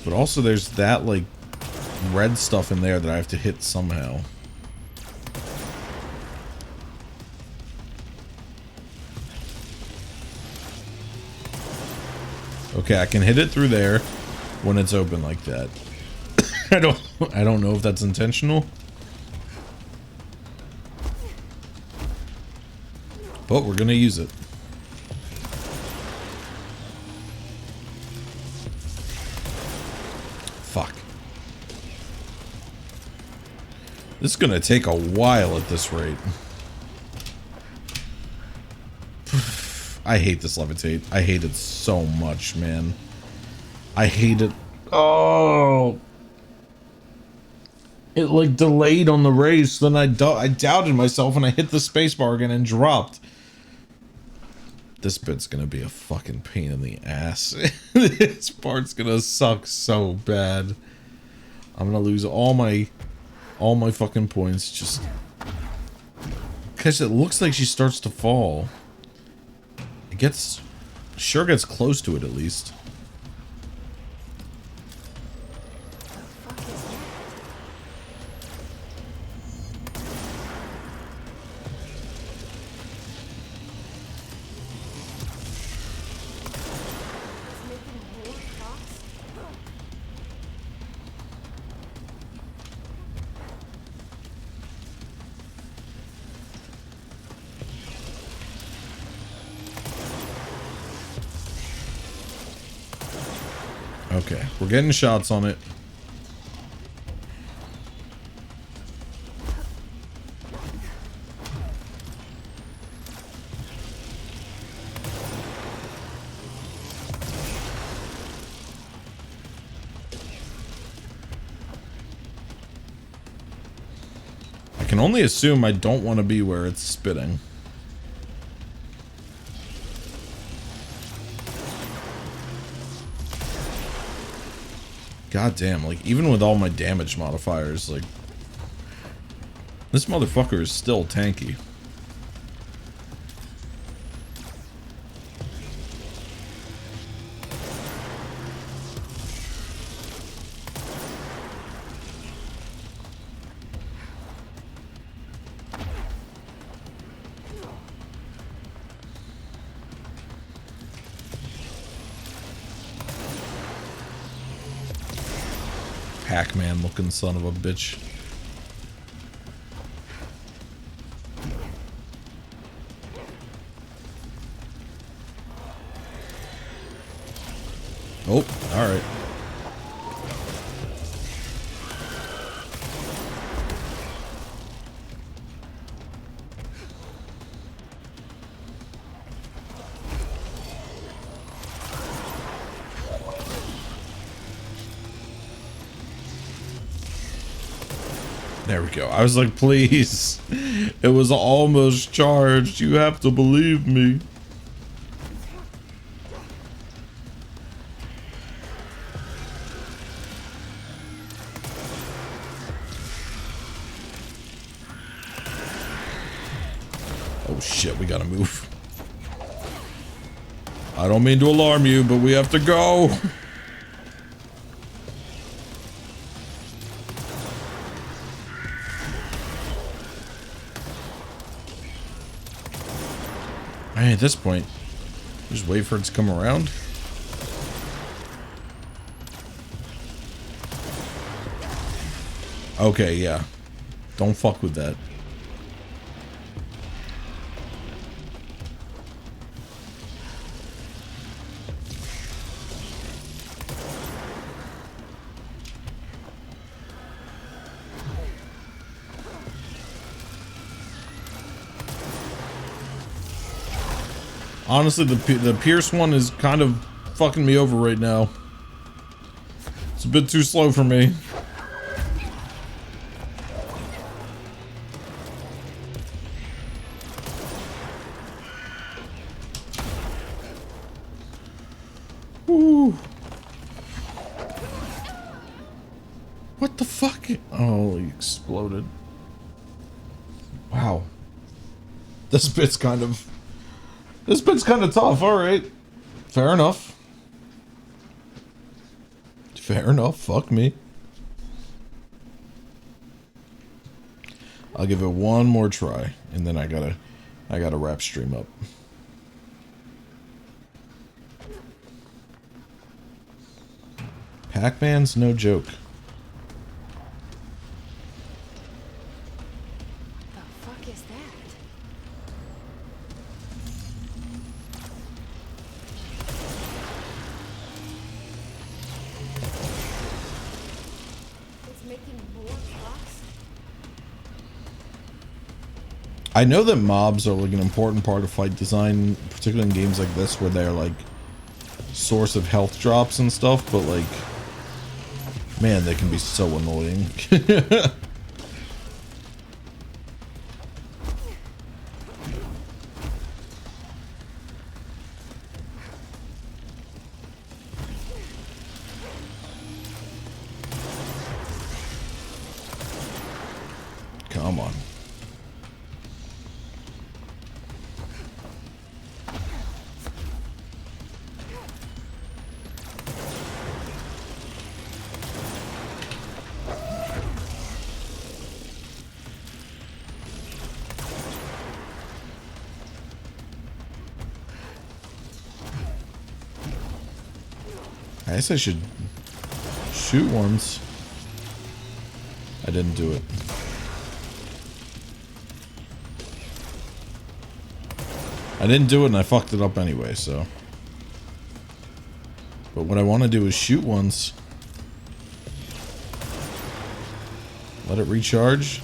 But also there's that, like, red stuff in there that I have to hit somehow. Okay, I can hit it through there when it's open like that. I don't know if that's intentional. But we're gonna use it. Fuck. This is gonna take a while at this rate. I hate this levitate. I hate it so much, man. I hate it. Oh. It like delayed on the race, then I doubted myself and I hit the spacebar again and dropped. This bit's gonna be a fucking pain in the ass. This part's gonna suck so bad. I'm gonna lose all my fucking points just because it looks like she starts to fall. It gets close to it at least. Okay, we're getting shots on it. I can only assume I don't want to be where it's spitting. God damn, like, even with all my damage modifiers, like, this motherfucker is still tanky. Pac-Man looking son of a bitch. Oh, alright. There we go. I was like, please. It was almost charged. You have to believe me. Oh shit, we gotta move. I don't mean to alarm you, but we have to go. I mean, at this point, just wait for it to come around. Okay, yeah. Don't fuck with that. Honestly, the Pierce one is kind of fucking me over right now. It's a bit too slow for me. Ooh. What the fuck? Oh, he exploded. Wow. This bit's kind of tough, alright. Fair enough. Fair enough, fuck me. I'll give it one more try, and then I gotta wrap stream up. Pac-Man's no joke. The fuck is that? It's making more clocks? I know that mobs are like an important part of fight design, particularly in games like this where they're like source of health drops and stuff, but like, man, they can be so annoying. Come on. I guess I should shoot once. I didn't do it. I didn't do it and I fucked it up anyway, so. But what I want to do is shoot once. Let it recharge.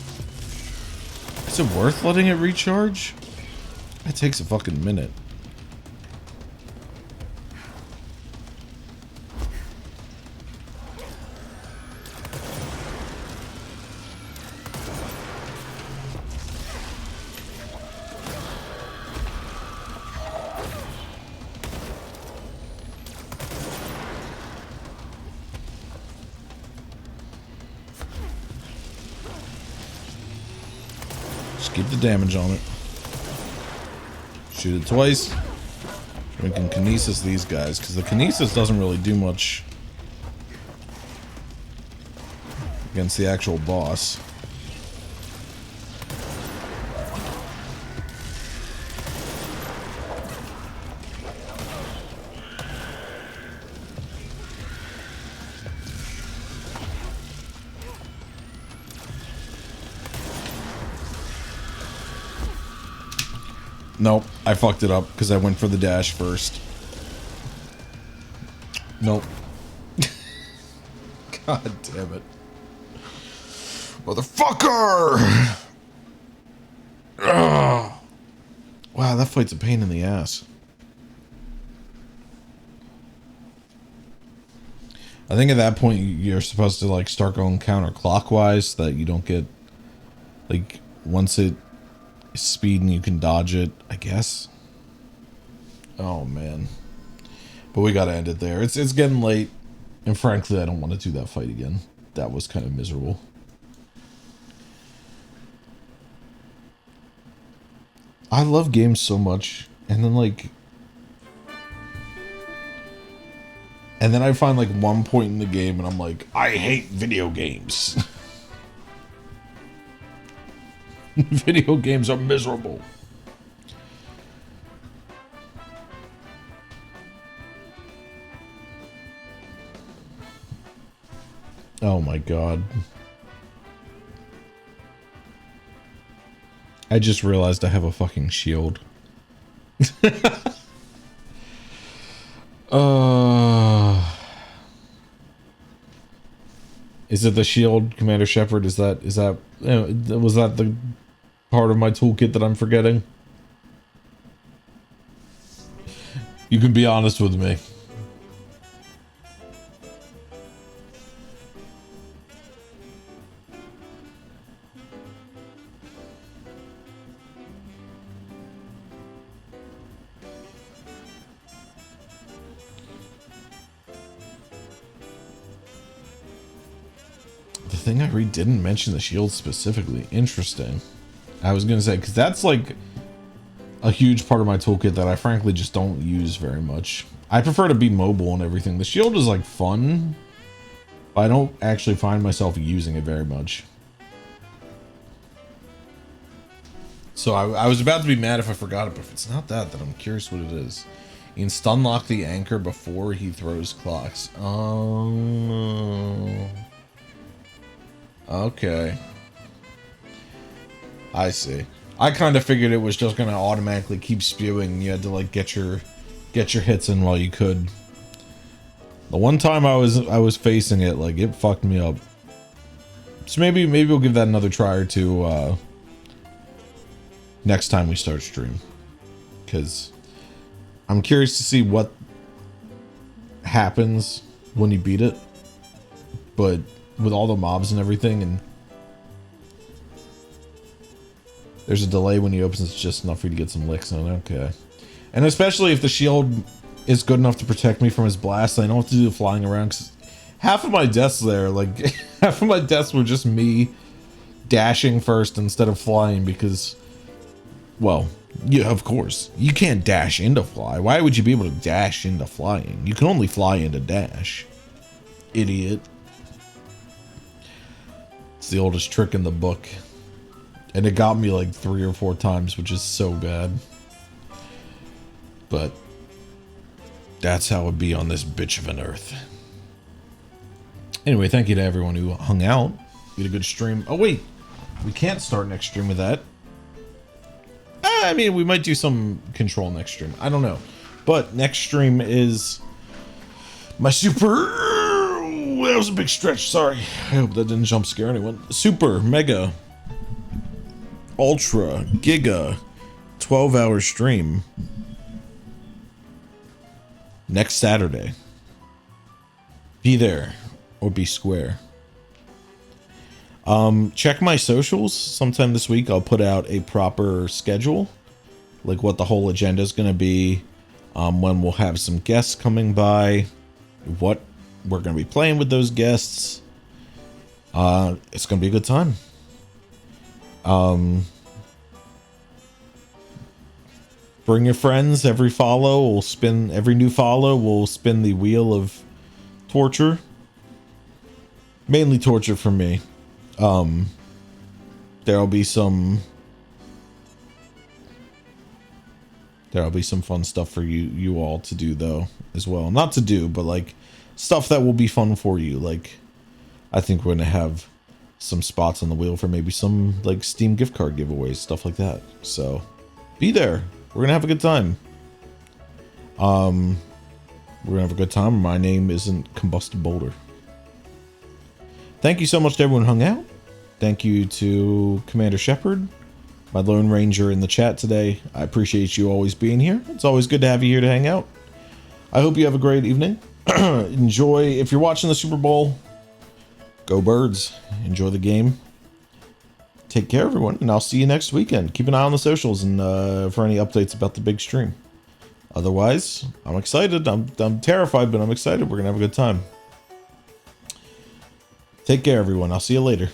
Is it worth letting it recharge? That takes a fucking minute. Keep the damage on it. Shoot it twice. We can kinesis these guys, because the kinesis doesn't really do much against the actual boss. Nope, I fucked it up because I went for the dash first. Nope. God damn it. Motherfucker! Ugh. Wow, that fight's a pain in the ass. I think at that point you're supposed to like start going counterclockwise so that you don't get like once it is speeding you can dodge it, I guess. Oh man. But we gotta end it there. It's getting late, and frankly I don't want to do that fight again. That was kind of miserable. I love games so much, and then like I find like one point in the game and I'm like, I hate video games. Video games are miserable. Oh my god. I just realized I have a fucking shield. Is it the shield, Commander Shepard? Was that the part of my toolkit that I'm forgetting? You can be honest with me. The thing I read didn't mention the shield specifically. Interesting. I was gonna say, because that's like a huge part of my toolkit that I frankly just don't use very much. I prefer to be mobile and everything. The shield is like fun, but I don't actually find myself using it very much. So I was about to be mad if I forgot it, but if it's not that, then I'm curious what it is. You can stun lock the anchor before he throws clocks. Oh. Okay. I see. I kind of figured it was just gonna automatically keep spewing. You had to like get your hits in while you could. The one time I was facing it, like it fucked me up. So maybe we'll give that another try or two next time we start stream, because I'm curious to see what happens when you beat it, but with all the mobs and everything, and there's a delay when he opens, it's just enough for you to get some licks on. Okay. And especially if the shield is good enough to protect me from his blast, I don't have to do the flying around, because half of my deaths there, like half of my deaths were just me dashing first instead of flying, because, well, yeah, of course, you can't dash into fly. Why would you be able to dash into flying? You can only fly into dash. Idiot. It's the oldest trick in the book. And it got me like 3 or 4 times, which is so bad. But that's how it be on this bitch of an earth. Anyway, thank you to everyone who hung out. We had a good stream. Oh wait, we can't start next stream with that. I mean, we might do some control next stream. I don't know. But next stream is my super... That was a big stretch, sorry. I hope that didn't jump scare anyone. Super, mega, ultra, giga, 12-hour stream. Next Saturday. Be there or be square. Check my socials. Sometime this week I'll put out a proper schedule, like what the whole agenda is going to be, when we'll have some guests coming by, what we're going to be playing with those guests. It's going to be a good time. Bring your friends. Every new follow will spin the wheel of torture. Mainly torture for me. There'll be some fun stuff for you all to do though as well. Not to do, but like stuff that will be fun for you. Like, I think we're gonna have some spots on the wheel for maybe some like Steam gift card giveaways, stuff like that. So be there. We're gonna have a good time. We're gonna have a good time. My name isn't Combusted Boulder. Thank you so much to everyone who hung out. Thank you to Commander Shepard, my Lone Ranger in the chat today. I appreciate you always being here. It's always good to have you here to hang out. I hope you have a great evening. Enjoy. If you're watching the Super Bowl, go Birds. Enjoy the game. Take care, everyone, and I'll see you next weekend. Keep an eye on the socials and for any updates about the big stream. Otherwise, I'm excited. I'm terrified, but I'm excited. We're gonna have a good time. Take care, everyone. I'll see you later.